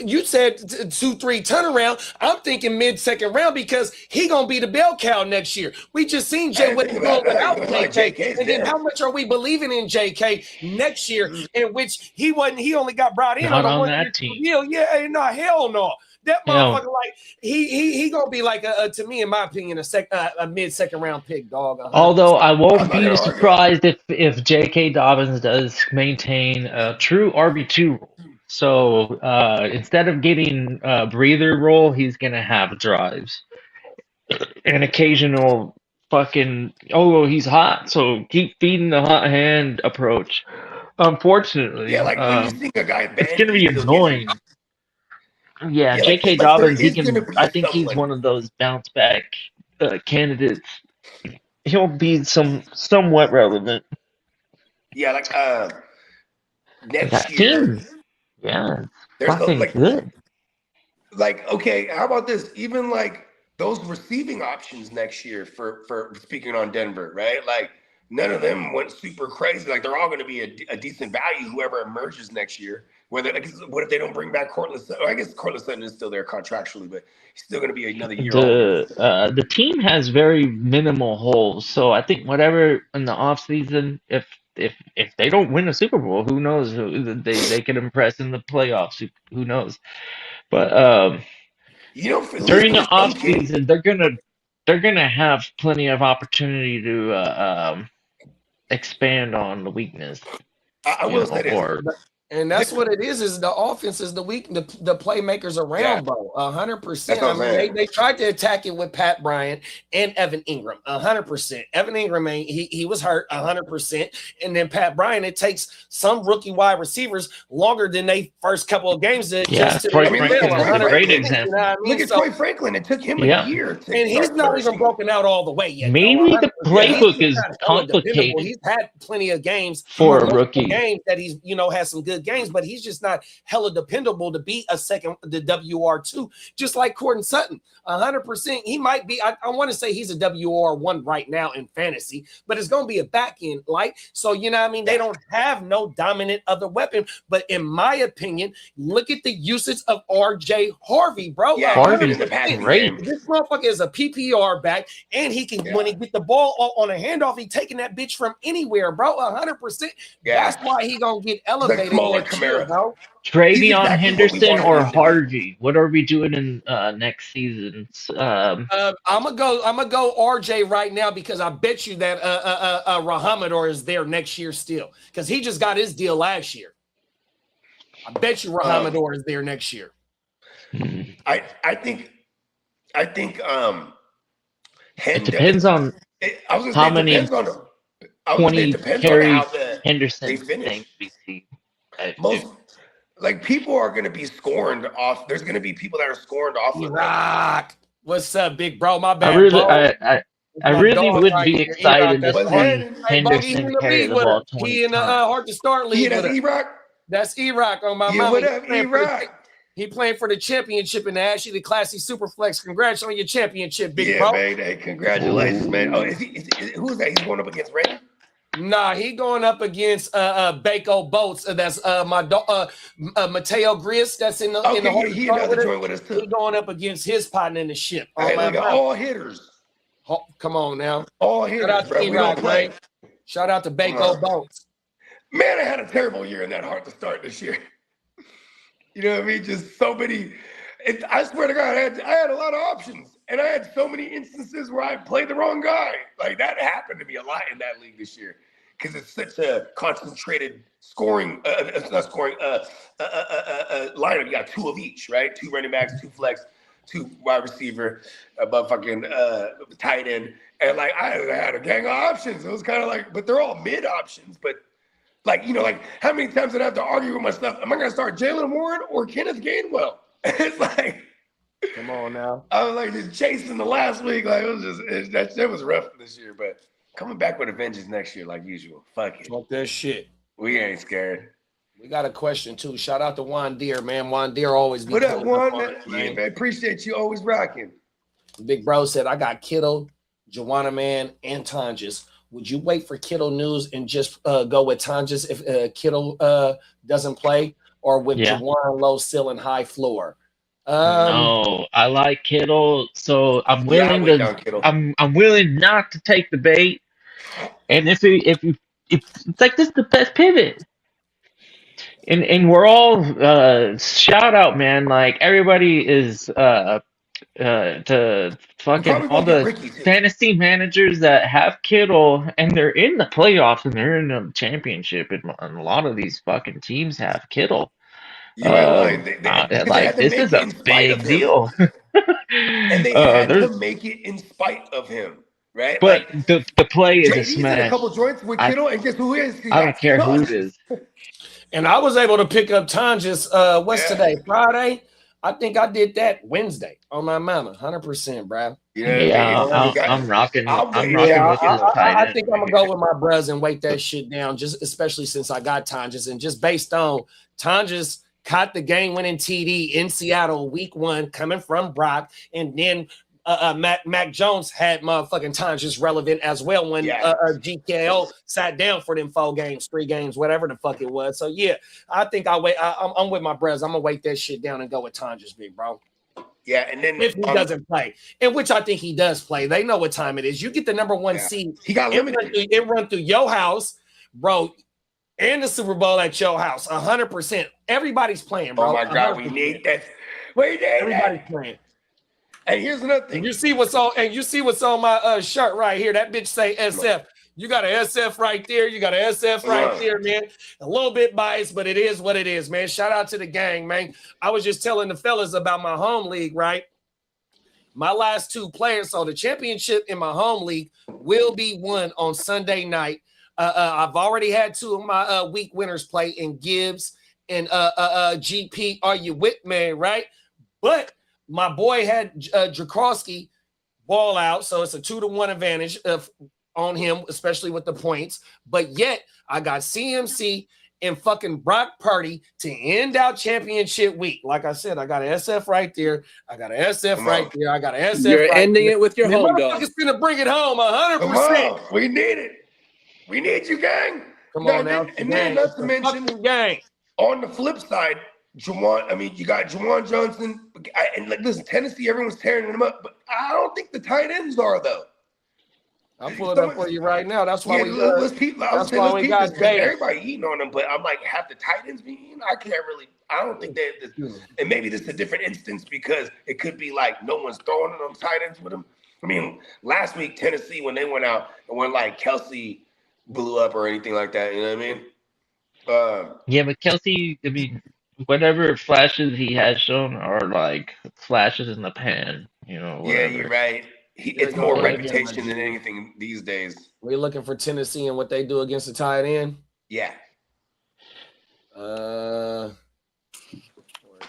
[SPEAKER 7] you said 2-3 turnaround. I'm thinking mid-second round because he gonna be the bell cow next year. We just seen Jay what he's doing without JK, and then how much are we believing in JK next year? In which he only got brought in
[SPEAKER 5] on
[SPEAKER 7] a
[SPEAKER 5] that team.
[SPEAKER 7] deal. Yeah, no, hell no. That motherfucker, like he gonna be like to me, in my opinion, a mid-second round pick, dog.
[SPEAKER 5] Although I won't be surprised if J.K. Dobbins does maintain a true RB2 role. So instead of getting a breather role, he's gonna have drives, an occasional fucking he's hot, so keep feeding the hot hand approach. Unfortunately,
[SPEAKER 3] like when you see a guy,
[SPEAKER 5] it's gonna be annoying. Yeah, J.K. Dobbins, I think he's one of those bounce back candidates. He'll be somewhat relevant.
[SPEAKER 3] Yeah, like next year.
[SPEAKER 5] Yeah,
[SPEAKER 3] there's
[SPEAKER 5] fucking good.
[SPEAKER 3] Like, okay, how about this? Even like those receiving options next year for speaking on Denver, right? Like none of them went super crazy. Like they're all going to be a decent value. Whoever emerges next year. Whether like, what if they don't bring back Cortland Sutton? I guess Cortland Sutton is still there contractually, but he's still going to be another year older.
[SPEAKER 5] The team has very minimal holes, so I think whatever in the offseason, if they don't win a Super Bowl, who knows? They could impress in the playoffs. Who knows? But during the offseason, they're gonna have plenty of opportunity to expand on the weakness.
[SPEAKER 3] I will say this.
[SPEAKER 7] And that's what it is the offense is the weak, the playmakers around, bro. 100%. I mean, they tried to attack it with Pat Bryant and Evan Ingram, 100%. Evan Ingram, he was hurt 100%. And then Pat Bryant, it takes some rookie wide receivers longer than they first couple of games to adjust to
[SPEAKER 5] Troy Franklin's a great example.
[SPEAKER 7] You know what I mean?
[SPEAKER 3] Look at Troy Franklin. It took him a year.
[SPEAKER 7] And he's not even broken out all the way yet.
[SPEAKER 5] Maybe the playbook is complicated.
[SPEAKER 7] He's had plenty of games
[SPEAKER 5] for a rookie.
[SPEAKER 7] Games that he's, has some good games, but he's just not hella dependable to be the WR2, just like Cortland Sutton. 100%. He might be, I want to say he's a WR1 right now in fantasy, but it's going to be a back end light. So, they don't have no dominant other weapon. But in my opinion, look at the usage of RJ Harvey, bro.
[SPEAKER 5] Yeah, Harvey's great.
[SPEAKER 7] This motherfucker is a PPR back, and he can, when he get the ball on a handoff, he taking that bitch from anywhere, bro. 100%. That's why he going to get elevated.
[SPEAKER 5] Travion Henderson or Harvey? What are we doing in next season?
[SPEAKER 7] I'm gonna go RJ right now because I bet you that Rahamador is there next year still because he just got his deal last year. I bet you Rahamador is there next year.
[SPEAKER 3] I think it
[SPEAKER 5] depends on how many 20 carries Henderson thinks we see.
[SPEAKER 3] Like people are going to be scorned off. There's going to be people that are scorned off.
[SPEAKER 7] Rock. What's up, big bro? My bad.
[SPEAKER 5] I really would be excited to see Henderson carry the ball 20
[SPEAKER 7] He in the hard to start league.
[SPEAKER 3] That's E-Rock.
[SPEAKER 7] That's E-Rock on my mama.
[SPEAKER 3] What up, E-Rock?
[SPEAKER 7] He playing for the championship in the Ashley, the Classy Superflex. Congrats on your championship, big bro.
[SPEAKER 3] Yeah, man. Hey, congratulations, man. Oh, who's that? He's going up against Ray?
[SPEAKER 7] Nah, he going up against Bako Boats. That's Mateo Gris. That's in the
[SPEAKER 3] he another joint with us too.
[SPEAKER 7] He going up against his partner in the ship.
[SPEAKER 3] Hey, look at all hitters.
[SPEAKER 7] Oh, come on now.
[SPEAKER 3] All hitters. Shout out to
[SPEAKER 7] E-Rock, right? Shout out to Bako Boats.
[SPEAKER 3] Man, I had a terrible year in that hard to start this year. You know what I mean? Just so many. I swear to God, I had a lot of options. And I had so many instances where I played the wrong guy. Like that happened to me a lot in that league this year because it's such a concentrated scoring, lineup. You got two of each, right? 2 running backs, 2 flex, 2 wide receiver, a motherfucking tight end. And like I had a gang of options. It was kind of like, but they're all mid options. But like, like how many times did I have to argue with myself? Am I going to start Jalen Warren or Kenneth Gainwell? It's like,
[SPEAKER 7] come on now.
[SPEAKER 3] I was like just chasing the last week. Like it was just that was rough this year, but coming back with a vengeance next year, like usual. Fuck it.
[SPEAKER 7] Fuck that shit.
[SPEAKER 3] We ain't scared.
[SPEAKER 7] We got a question too. Shout out to Juan Deere, man. Juan Deere always be.
[SPEAKER 3] What up, Juan? Yeah, man. Appreciate you always rocking.
[SPEAKER 7] Big bro said, I got Kittle, Joanna Man, and Tonjes. Would you wait for Kittle news and just go with Tonjes if Kittle doesn't play, or with Juwan low ceiling, high floor?
[SPEAKER 5] No, I like Kittle, so I'm willing I'm willing not to take the bait. And if it's like this is the best pivot. And we're all shout out, man. Like everybody is to fucking all the fantasy managers that have Kittle and they're in the playoffs and they're in the championship, and a lot of these fucking teams have Kittle. This is a big deal.
[SPEAKER 3] And they had to make it in spite of him, right?
[SPEAKER 5] But like, the play is a smash.
[SPEAKER 3] A couple joints with Kittle, and guess who is?
[SPEAKER 5] I don't care who it is.
[SPEAKER 7] And I was able to pick up Tonjes. What's today? Friday. I think I did that Wednesday on my mama, 100%, bro.
[SPEAKER 5] I'm rocking.
[SPEAKER 7] I think I'm gonna go with my bros and weight that shit down, just especially since I got Tonjes, and just based on Tonjes caught the game-winning TD in Seattle week 1 coming from Brock, and then Mac Jones had motherfucking times just relevant as well when GKO sat down for them 4 games, 3 games, whatever the fuck it was. So yeah, I think I'm with my brothers. I'm gonna weight that shit down and go with Tonjes, big bro.
[SPEAKER 3] Yeah, and then
[SPEAKER 7] if he doesn't play, in which I think he does play, they know what time it is. You get the number 1 seed.
[SPEAKER 3] He got limited.
[SPEAKER 7] It run through your house, bro, and the Super Bowl at your house. 100%. Everybody's playing, bro.
[SPEAKER 3] Oh my God,
[SPEAKER 7] 100%.
[SPEAKER 3] we need that. We need
[SPEAKER 7] Everybody's playing.
[SPEAKER 3] And here's another thing.
[SPEAKER 7] And you see what's on my shirt right here. That bitch say SF. You got an SF right there. You got an SF right there, man. A little bit biased, but it is what it is, man. Shout out to the gang, man. I was just telling the fellas about my home league, right? My last 2 players. So the championship in my home league will be won on Sunday night. I've already had 2 of my week winners play in Gibbs and GP. Are you with me, right? But my boy had Drakowski ball out, so it's a 2-1 advantage on him, especially with the points. But yet, I got CMC and fucking Brock Purdy to end out championship week. Like I said, I got an SF right there. I got an SF right there. I got an SF.
[SPEAKER 6] You're
[SPEAKER 7] right
[SPEAKER 6] ending
[SPEAKER 7] there.
[SPEAKER 6] it with your home dog.
[SPEAKER 7] Motherfuckers gonna bring it home 100%.
[SPEAKER 3] We need it. We need you, gang.
[SPEAKER 7] Come on now.
[SPEAKER 3] And then not to mention,
[SPEAKER 7] gang.
[SPEAKER 3] On the flip side, you got Juwan Johnson, and like listen, Tennessee, everyone's tearing them up, but I don't think the tight ends are though.
[SPEAKER 7] I'll pull it up for you right now. That's why we
[SPEAKER 3] got everybody eating on them, but I'm like, have the tight ends be eating? I don't think that, and maybe this is a different instance because it could be like no one's throwing it on tight ends with them. I mean, last week, Tennessee, when they went out and when like Kelsey blew up or anything like that, you know what I mean?
[SPEAKER 5] Yeah, but Kelsey, I mean, whatever flashes he has shown are like flashes in the pan, you know. Whatever.
[SPEAKER 3] Yeah, you're right. It's more reputation than anything these days.
[SPEAKER 7] We're looking for Tennessee and what they do against the tight end.
[SPEAKER 3] Yeah.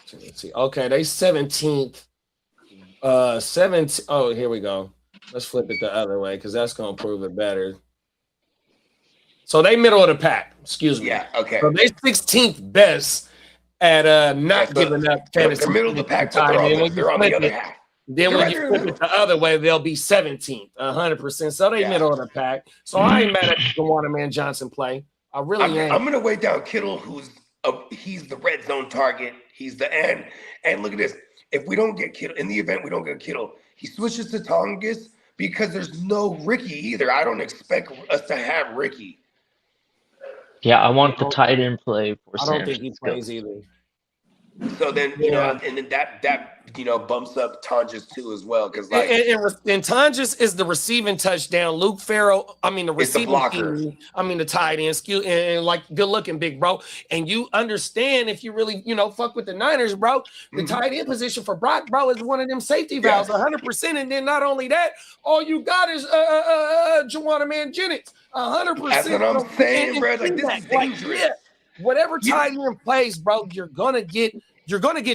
[SPEAKER 7] Tennessee. Okay, they 17th. 17. Oh, here we go. Let's flip it the other way because that's gonna prove it better. So they middle of the pack. Excuse me.
[SPEAKER 3] Yeah. Okay.
[SPEAKER 7] So they 16th best at not giving up fantasy.
[SPEAKER 3] They're middle of the pack. They're on the other half.
[SPEAKER 7] Then when you flip it the other way, they'll be 17th, 100%. So they middle of the pack. So I ain't mad at Juwan Johnson play. I really ain't.
[SPEAKER 3] I'm gonna weigh down Kittle, he's the red zone target. He's the end. And look at this. If we don't get Kittle, in the event we don't get Kittle, he switches to Tongas because there's no Ricky either. I don't expect us to have Ricky.
[SPEAKER 5] Yeah, I want the tight end play for San
[SPEAKER 7] I don't think he plays either.
[SPEAKER 3] So then, you know, and then that bumps up Tonjes too as well. Because like
[SPEAKER 7] and Tonjes is the receiving touchdown. Luke Farrell, the receiving
[SPEAKER 3] blocker.
[SPEAKER 7] the tight end, and like good looking big bro. And you understand if you really, fuck with the Niners, bro, the tight end position for Brock, bro, is one of them safety valves, 100%. And then not only that, all you got is Juwan Jennings, 100%.
[SPEAKER 3] That's what I'm saying, bro. Like this is dangerous.
[SPEAKER 7] Whatever tight end plays, bro, you're gonna get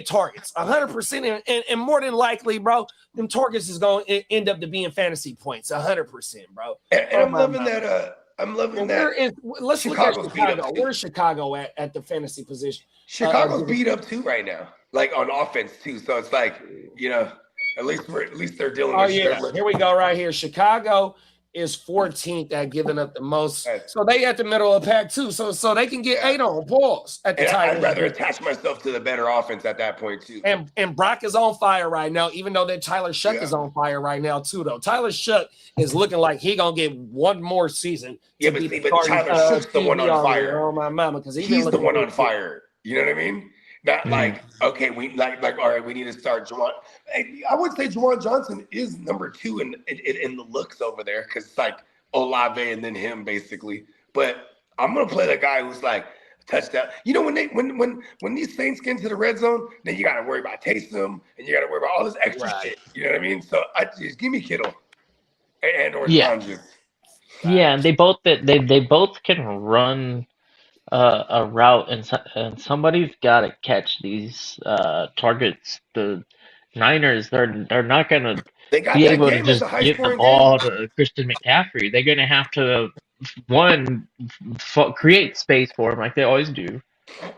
[SPEAKER 7] targets 100%, and more than likely, bro, them targets is going to end up to being fantasy points 100%, bro.
[SPEAKER 3] And I'm loving that. I'm loving that.
[SPEAKER 7] Let's look at Chicago. Where's Chicago at the fantasy position?
[SPEAKER 3] Chicago's beat up too right now, like on offense too. So it's like at least they're dealing.
[SPEAKER 7] Oh yeah, here we go right here. Chicago is 14th at giving up the most. So they at the middle of the pack too. So they can get 8 on balls at the time.
[SPEAKER 3] I'd rather attach myself to the better offense at that point too.
[SPEAKER 7] And Brock is on fire right now, even though that Tyler Shuck is on fire right now too, though. Tyler Shuck is looking like he gonna get one more season.
[SPEAKER 3] Yeah, but Tyler Shuck's the one on fire.
[SPEAKER 7] Oh my mama, because
[SPEAKER 3] he's the one on fire. You know what I mean? Not like, okay, we like all right, we need to start Juwan. I would say Juwan Johnson is number 2 in the looks over there because it's like Olave and then him basically. But I'm gonna play the guy who's like touchdown. When these Saints get into the red zone, then you gotta worry about Taysom and you gotta worry about all this extra shit. You know what I mean? So I just give me Kittle or Tonjes.
[SPEAKER 5] Yeah, and they both can run a route, and somebody's got to catch these targets. The Niners, they're not gonna be able to just give the ball to Christian McCaffrey. They're gonna have to create space for him like they always do.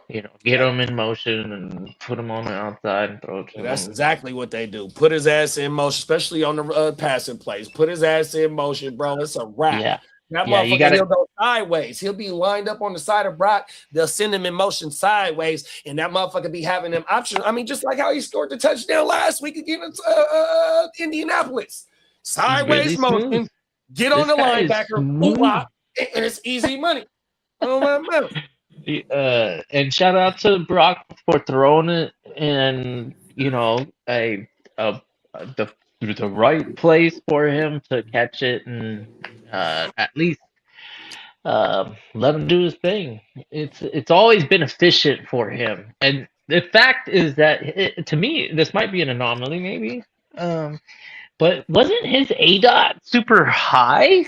[SPEAKER 5] Get him in motion and put him on the outside and throw it to
[SPEAKER 7] That's
[SPEAKER 5] him.
[SPEAKER 7] exactly what they do. Put his ass in motion, especially on the passing plays. Put his ass in motion, bro. It's a wrap.
[SPEAKER 5] Yeah.
[SPEAKER 7] That
[SPEAKER 5] Yeah, you
[SPEAKER 7] motherfucker,
[SPEAKER 5] gotta-
[SPEAKER 7] he'll go sideways. He'll be lined up on the side of Brock. They'll send him in motion sideways, and that motherfucker be having them options. I mean, just like how he scored the touchdown last week against Indianapolis. Sideways
[SPEAKER 5] really
[SPEAKER 7] motion.
[SPEAKER 5] smooth.
[SPEAKER 7] Get on
[SPEAKER 5] This
[SPEAKER 7] the
[SPEAKER 5] guy is
[SPEAKER 7] linebacker,
[SPEAKER 5] smooth.
[SPEAKER 7] hoop, and it's easy money. Oh my man.
[SPEAKER 5] And shout out to Brock for throwing it in, the right place for him to catch it and at least let him do his thing. It's always been efficient for him, and the fact is that to me this might be an anomaly, maybe. But wasn't his ADOT super high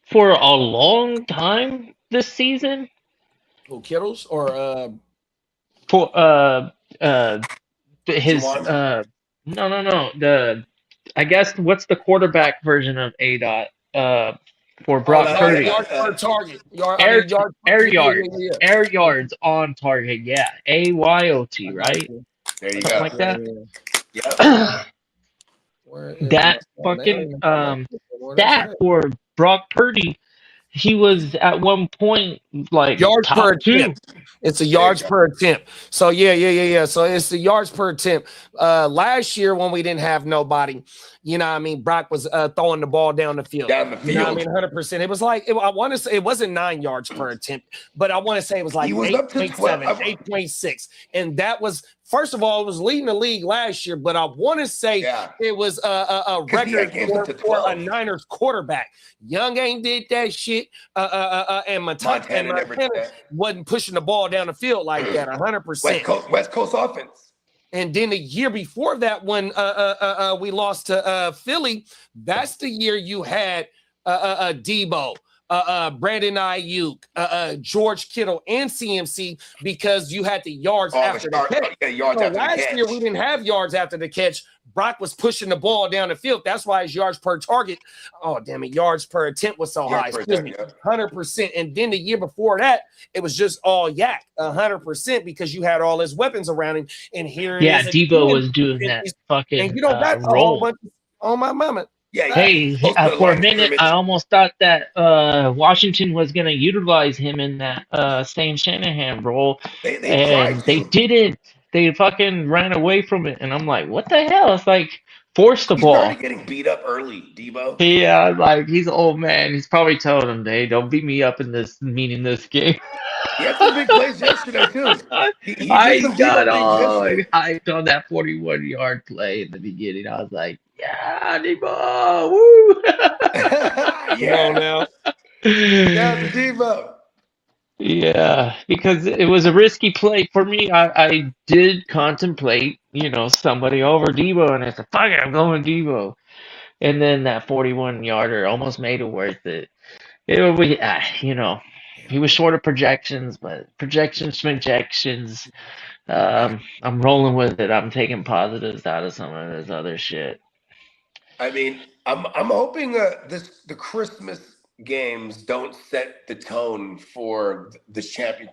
[SPEAKER 5] for a long time this season?
[SPEAKER 7] Who, Kittles or
[SPEAKER 5] For his
[SPEAKER 3] Juwan?
[SPEAKER 5] no, I guess what's the quarterback version of ADOT for Brock
[SPEAKER 3] no,
[SPEAKER 5] Purdy?
[SPEAKER 7] yards per target.
[SPEAKER 5] Air air yards on target, yeah. AYOT, right?
[SPEAKER 3] There you
[SPEAKER 5] Something
[SPEAKER 3] go.
[SPEAKER 5] like that.
[SPEAKER 3] Yep.
[SPEAKER 5] That fucking stat for Brock Purdy, he was at one point like
[SPEAKER 7] yards
[SPEAKER 5] top
[SPEAKER 7] per
[SPEAKER 5] 2.
[SPEAKER 7] attempt. It's a yards per attempt. So yeah. So it's the yards per attempt. Last year when we didn't have nobody, Brock was throwing the ball down the field.
[SPEAKER 3] Down the field.
[SPEAKER 7] You know what I mean? 100%. It was like I want to say it wasn't 9 yards per attempt, but I want to say it was like
[SPEAKER 3] He was up to
[SPEAKER 7] 8.7,
[SPEAKER 3] 12.
[SPEAKER 7] 8.6, and that was. First of all, it was leading the league last year, but I want to say it was a record for a Niners quarterback. Young ain't did that shit, and Montana wasn't pushing the ball down the field like that, 100%.
[SPEAKER 3] West Coast offense.
[SPEAKER 7] And then the year before that, when we lost to Philly, that's the year you had Debo. Brandon Ayuk, George Kittle, and CMC because you had the yards after the catch. Last year we didn't have yards after the catch. Brock was pushing the ball down the field. That's why his yards per target, yards per attempt was so high. 100%. And then the year before that, it was just all yak, 100% because you had all his weapons around him. And here it is.
[SPEAKER 5] Debo was doing that fucking
[SPEAKER 7] and you don't got a whole bunch on my mama.
[SPEAKER 5] Hey, for a minute, I almost thought that Washington was going to utilize him in that Stan Shanahan role, and they didn't. They fucking ran away from it, and I'm like, what the hell? It's like, force the ball.
[SPEAKER 3] He's getting beat up early, Debo.
[SPEAKER 5] Yeah, like, he's an old man. He's probably telling him, hey, don't beat me up in this game.
[SPEAKER 3] He had some big plays yesterday, too.
[SPEAKER 5] I got all hyped on that 41-yard play in the beginning. I was like, yeah, Debo, woo!
[SPEAKER 7] Yeah, now.
[SPEAKER 3] Yeah, Debo.
[SPEAKER 5] Yeah, because it was a risky play for me. I did contemplate, somebody over Debo, and I said, fuck it, I'm going Debo. And then that 41-yarder almost made it worth it. He was short of projections, but projections. I'm rolling with it. I'm taking positives out of some of this other shit.
[SPEAKER 3] I mean, I'm hoping the Christmas games don't set the tone for the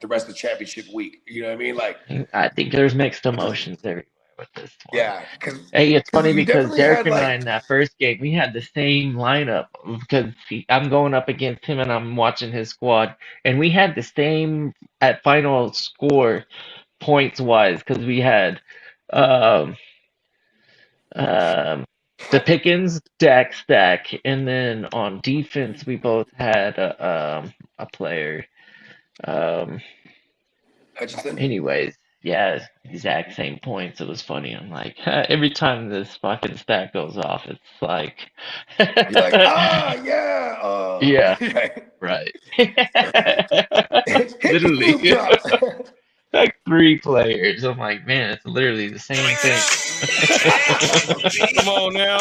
[SPEAKER 3] rest of the championship week. You know what I mean? Like,
[SPEAKER 5] I think there's mixed emotions everywhere with this one.
[SPEAKER 3] Yeah.
[SPEAKER 5] Hey, it's funny because Derek and I in that first game, we had the same lineup because I'm going up against him and I'm watching his squad, and we had the same at final score points wise because we had the Pickens Dak stack, and then on defense we both had a player.
[SPEAKER 3] Hutchinson.
[SPEAKER 5] Anyways, yeah, exact same points. It was funny. I'm like, every time this fucking stack goes off, it's like,
[SPEAKER 3] you're like, yeah,
[SPEAKER 5] yeah, right. Literally, like 3 players. I'm like, man, it's literally the same thing.
[SPEAKER 7] Come on now.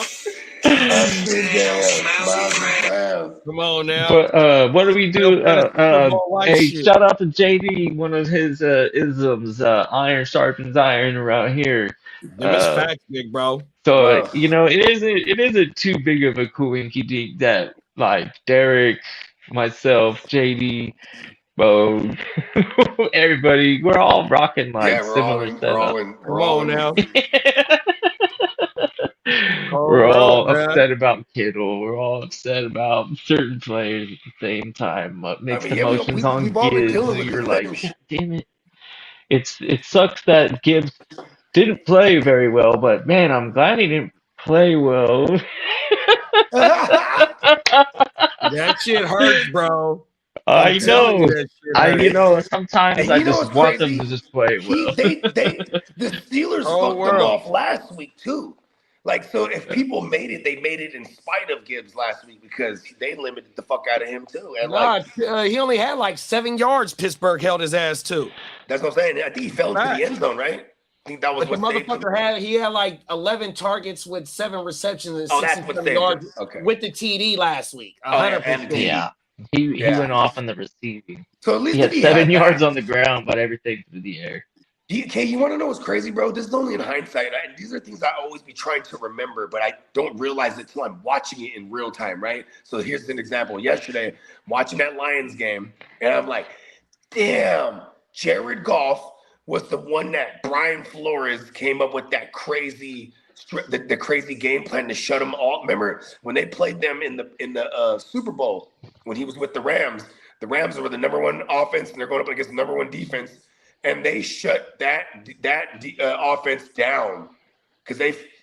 [SPEAKER 7] Come on now.
[SPEAKER 5] But what do we do? Hey, shout out to JD. One of his isms, iron sharpens iron around here.
[SPEAKER 7] That's facts, big bro.
[SPEAKER 5] So it isn't too big of a coinky dink that like Derek, myself, JD, Bo, everybody, we're all rocking
[SPEAKER 3] Yeah,
[SPEAKER 5] like
[SPEAKER 3] we're all
[SPEAKER 5] similar
[SPEAKER 3] in. We're all
[SPEAKER 5] setup.
[SPEAKER 3] in.
[SPEAKER 7] Come
[SPEAKER 3] We're all
[SPEAKER 7] on
[SPEAKER 3] in
[SPEAKER 7] now.
[SPEAKER 3] receiver.
[SPEAKER 7] Cold
[SPEAKER 5] We're
[SPEAKER 7] world,
[SPEAKER 5] all
[SPEAKER 7] man.
[SPEAKER 5] upset about Kittle. We're all upset about certain players at the same time.
[SPEAKER 3] I
[SPEAKER 5] Mixed
[SPEAKER 3] mean, yeah,
[SPEAKER 5] emotions
[SPEAKER 3] we've
[SPEAKER 5] on
[SPEAKER 3] all been
[SPEAKER 5] Gibbs.
[SPEAKER 3] dealing with
[SPEAKER 5] You're
[SPEAKER 3] the
[SPEAKER 5] like,
[SPEAKER 3] same
[SPEAKER 5] God
[SPEAKER 3] shit.
[SPEAKER 5] damn it. It sucks that Gibbs didn't play very well, but man, I'm glad he didn't play well.
[SPEAKER 7] That shit hurts, bro. I'm
[SPEAKER 5] I
[SPEAKER 7] telling you
[SPEAKER 5] know.
[SPEAKER 7] that shit hurts.
[SPEAKER 5] Sometimes
[SPEAKER 3] And
[SPEAKER 5] I
[SPEAKER 3] you know
[SPEAKER 5] just
[SPEAKER 3] what's
[SPEAKER 5] want them to
[SPEAKER 3] crazy?
[SPEAKER 5] just play well.
[SPEAKER 3] The Steelers
[SPEAKER 7] Cold
[SPEAKER 3] fucked them
[SPEAKER 7] world.
[SPEAKER 3] off last week too. Like, so if people made it, they made it in spite of Gibbs last week because they limited the fuck out of him too. And like,
[SPEAKER 7] Nah, he only had like 7 yards. Pittsburgh held his ass to.
[SPEAKER 3] that's what I'm saying. I think he fell into the end zone, right? I think that was
[SPEAKER 7] But the
[SPEAKER 3] what saved him.
[SPEAKER 7] motherfucker he had like 11 targets with 7 receptions and
[SPEAKER 3] Oh, that's what
[SPEAKER 7] 67
[SPEAKER 3] saved
[SPEAKER 7] yards
[SPEAKER 3] him. Okay.
[SPEAKER 7] with the TD last week.
[SPEAKER 3] Oh yeah,
[SPEAKER 7] 100%.
[SPEAKER 3] and the TD.
[SPEAKER 5] Yeah. He
[SPEAKER 3] Yeah.
[SPEAKER 5] went off on the receiving.
[SPEAKER 3] So at
[SPEAKER 5] He
[SPEAKER 3] least if
[SPEAKER 5] had
[SPEAKER 3] he
[SPEAKER 5] 7
[SPEAKER 3] had
[SPEAKER 5] yards
[SPEAKER 3] that.
[SPEAKER 5] on the ground, but everything through the air.
[SPEAKER 3] Okay, you want to know what's crazy, bro? This is only in hindsight. These are things I always be trying to remember, but I don't realize it till I'm watching it in real time, right? So here's an example. Yesterday, watching that Lions game, and I'm like, damn, Jared Goff was the one that Brian Flores came up with that crazy, the crazy game plan to shut them all. Remember when they played them in the Super Bowl when he was with the Rams? The Rams were the number one offense, and they're going up against the number one defense. And they shut that offense down because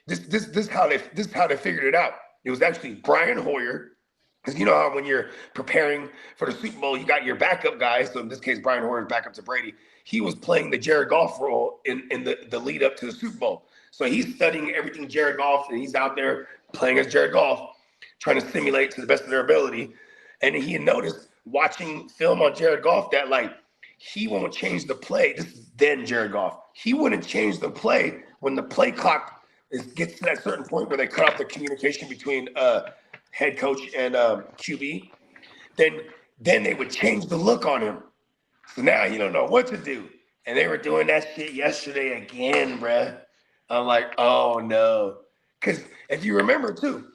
[SPEAKER 3] this is how they figured it out. It was actually Brian Hoyer, because you know how when you're preparing for the Super Bowl, you got your backup guy. So in this case, Brian Hoyer's backup to Brady. He was playing the Jared Goff role in the lead up to the Super Bowl. So he's studying everything Jared Goff, and he's out there playing as Jared Goff, trying to simulate to the best of their ability. And he had noticed watching film on Jared Goff that like, he won't change the play. This is then Jared Goff. He wouldn't change the play when the play clock gets to that certain point where they cut off the communication between head coach and QB. Then they would change the look on him. So now you don't know what to do. And they were doing that shit yesterday again, bruh. I'm like, oh no. Because if you remember too,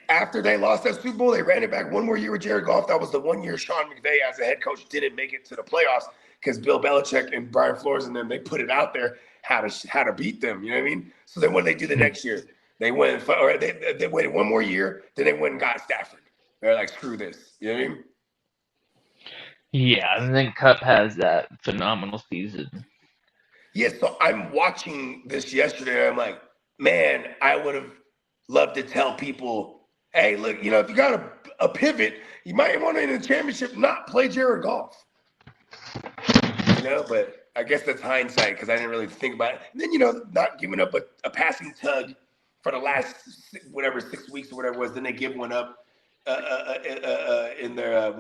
[SPEAKER 3] after they lost that Super Bowl, they ran it back one more year with Jared Goff. That was the 1 year Sean McVay as a head coach didn't make it to the playoffs because Bill Belichick and Brian Flores and them, they put it out there how to beat them. You know what I mean? So then what did they do the next year? They went, or they waited 1 more year, then they went and got Stafford. They're like, screw this. You know what I mean?
[SPEAKER 5] Yeah, and then Cup has that phenomenal season.
[SPEAKER 3] Yeah, so I'm watching this yesterday. And I'm like, man, I would have loved to tell people, hey, look, you know, if you got a pivot, you might want to in the championship not play Jared Goff. You know, but I guess that's hindsight because I didn't really think about it. And then, you know, not giving up a passing tug for the last 6 weeks or whatever it was. Then they give one up in their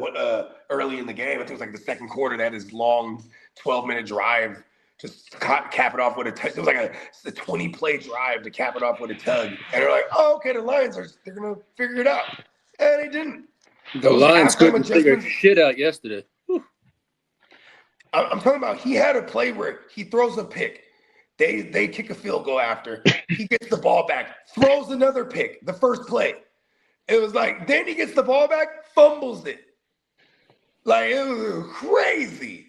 [SPEAKER 3] early in the game. I think it was like the second quarter. They had this long 12-minute drive. Just cap it off with a tug. It was like a 20-play drive to cap it off with a tug. And they're like, oh, okay, the Lions they're going to figure it out. And they didn't.
[SPEAKER 6] The Lions couldn't figure shit out yesterday. Whew.
[SPEAKER 3] I'm talking about he had a play where he throws a pick. They kick a field goal after. He gets the ball back, throws another pick, the first play. It was like, then he gets the ball back, fumbles it. Like, it was crazy.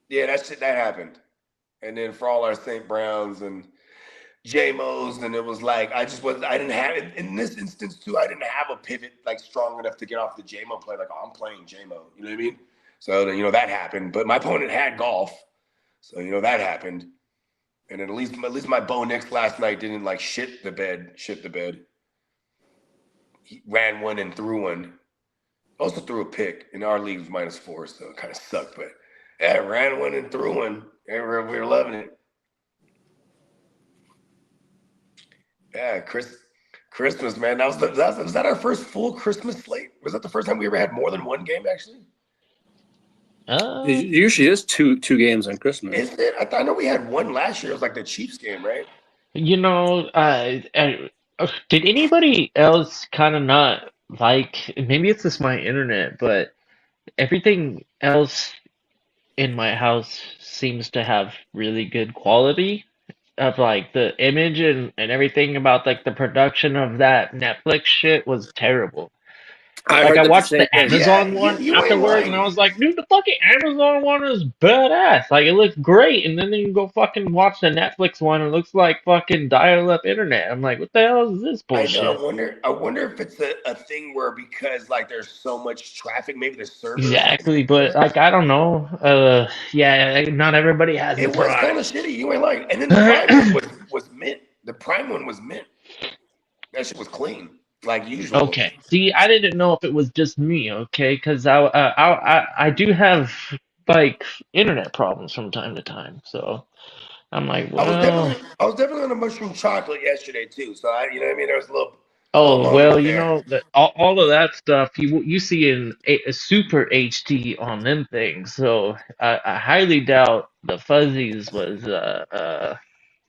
[SPEAKER 3] Yeah, that happened. And then for all our St. Browns and J-Mo's, and it was like, I didn't have it. In this instance, too, I didn't have a pivot, like, strong enough to get off the J-Mo play. Like, oh, I'm playing J-Mo. You know what I mean? So, you know, that happened. But my opponent had golf. So, you know, that happened. And then at least my Bo Nix last night didn't, like, shit the bed. He ran one and threw one. Also threw a pick. In our league, it was -4, so it kind of sucked, but yeah, ran one and threw one. We were loving it. Yeah, Christmas, man. Was that our first full Christmas slate? Was that the first time we ever had more than one game, actually?
[SPEAKER 6] It usually is two games on Christmas.
[SPEAKER 3] Is it? I know we had one last year. It was like the Chiefs game, right?
[SPEAKER 5] You know, did anybody else kind of not like, maybe it's just my internet, but everything else in my house seems to have really good quality of like the image and everything about like the production of that Netflix shit was terrible.
[SPEAKER 6] I
[SPEAKER 5] Like
[SPEAKER 6] heard
[SPEAKER 5] I
[SPEAKER 6] the
[SPEAKER 5] watched
[SPEAKER 6] same
[SPEAKER 5] the
[SPEAKER 6] thing.
[SPEAKER 5] Amazon
[SPEAKER 3] Yeah,
[SPEAKER 5] one
[SPEAKER 3] you ain't
[SPEAKER 5] afterwards, and I
[SPEAKER 3] lying.
[SPEAKER 5] was like, dude, the fucking Amazon one is badass. Like it looks great, and then you go fucking watch the Netflix one, and it looks like fucking dial-up internet. I'm like, what the hell is this
[SPEAKER 3] I know.
[SPEAKER 5] bullshit?
[SPEAKER 3] I wonder if it's a thing where because like there's so much traffic, maybe the servers are
[SPEAKER 5] Exactly, but
[SPEAKER 3] better.
[SPEAKER 5] like I don't know. Yeah, not everybody has the
[SPEAKER 3] It was kind
[SPEAKER 5] Prime.
[SPEAKER 3] of shitty. You ain't lying. And then the Prime one was mint. The Prime one was mint. That shit was clean, like usual.
[SPEAKER 5] Okay. See, I didn't know if it was just me, okay? Because I do have like internet problems from time to time. So I'm like, well,
[SPEAKER 3] I was definitely on a mushroom chocolate yesterday too. So I, you know what I mean. There was a little
[SPEAKER 5] oh
[SPEAKER 3] moment
[SPEAKER 5] well, you
[SPEAKER 3] there.
[SPEAKER 5] know that all of that stuff you see in a super HD on them things. So I highly doubt the fuzzies was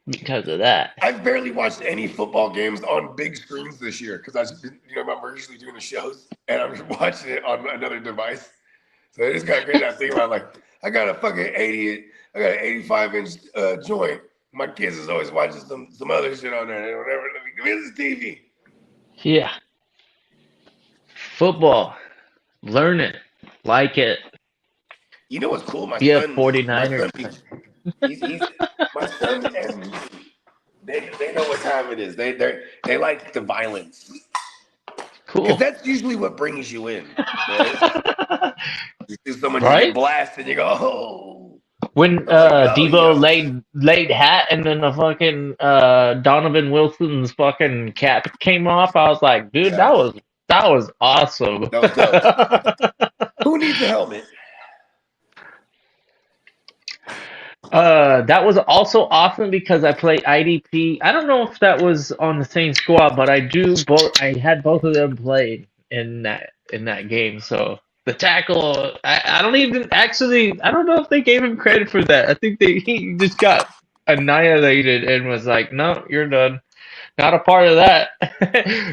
[SPEAKER 5] because of that.
[SPEAKER 3] I've barely watched any football games on big screens this year because I'm usually doing the shows and I'm watching it on another device. So it just got great. I think about like I got a fucking 80, I got an 85-inch joint. My kids is always watching some other shit on there. They don't ever let me give me this TV.
[SPEAKER 5] Yeah, football, learn it, like it.
[SPEAKER 3] You know what's cool?
[SPEAKER 5] Be a
[SPEAKER 3] My
[SPEAKER 5] 49er.
[SPEAKER 3] son, he's my son and me. They know what time it is. They like the violence because
[SPEAKER 5] Cool.
[SPEAKER 3] that's usually what brings you in. Right? You see someone just get
[SPEAKER 5] Right?
[SPEAKER 3] blasted, you go, oh.
[SPEAKER 5] When
[SPEAKER 3] I'm like, oh,
[SPEAKER 5] Debo
[SPEAKER 3] yo.
[SPEAKER 5] laid hat and then the fucking Donovan Wilson's fucking cap came off, I was like, dude,
[SPEAKER 3] Yeah,
[SPEAKER 5] that was awesome.
[SPEAKER 3] that was dope. Who needs a helmet?
[SPEAKER 5] That was also awesome because I played IDP. I don't know if that was on the same squad, but I had both of them played in that game. So the tackle, I don't even actually. I don't know if they gave him credit for that. I think he just got annihilated and was like, "No, you're done. Not a part of that.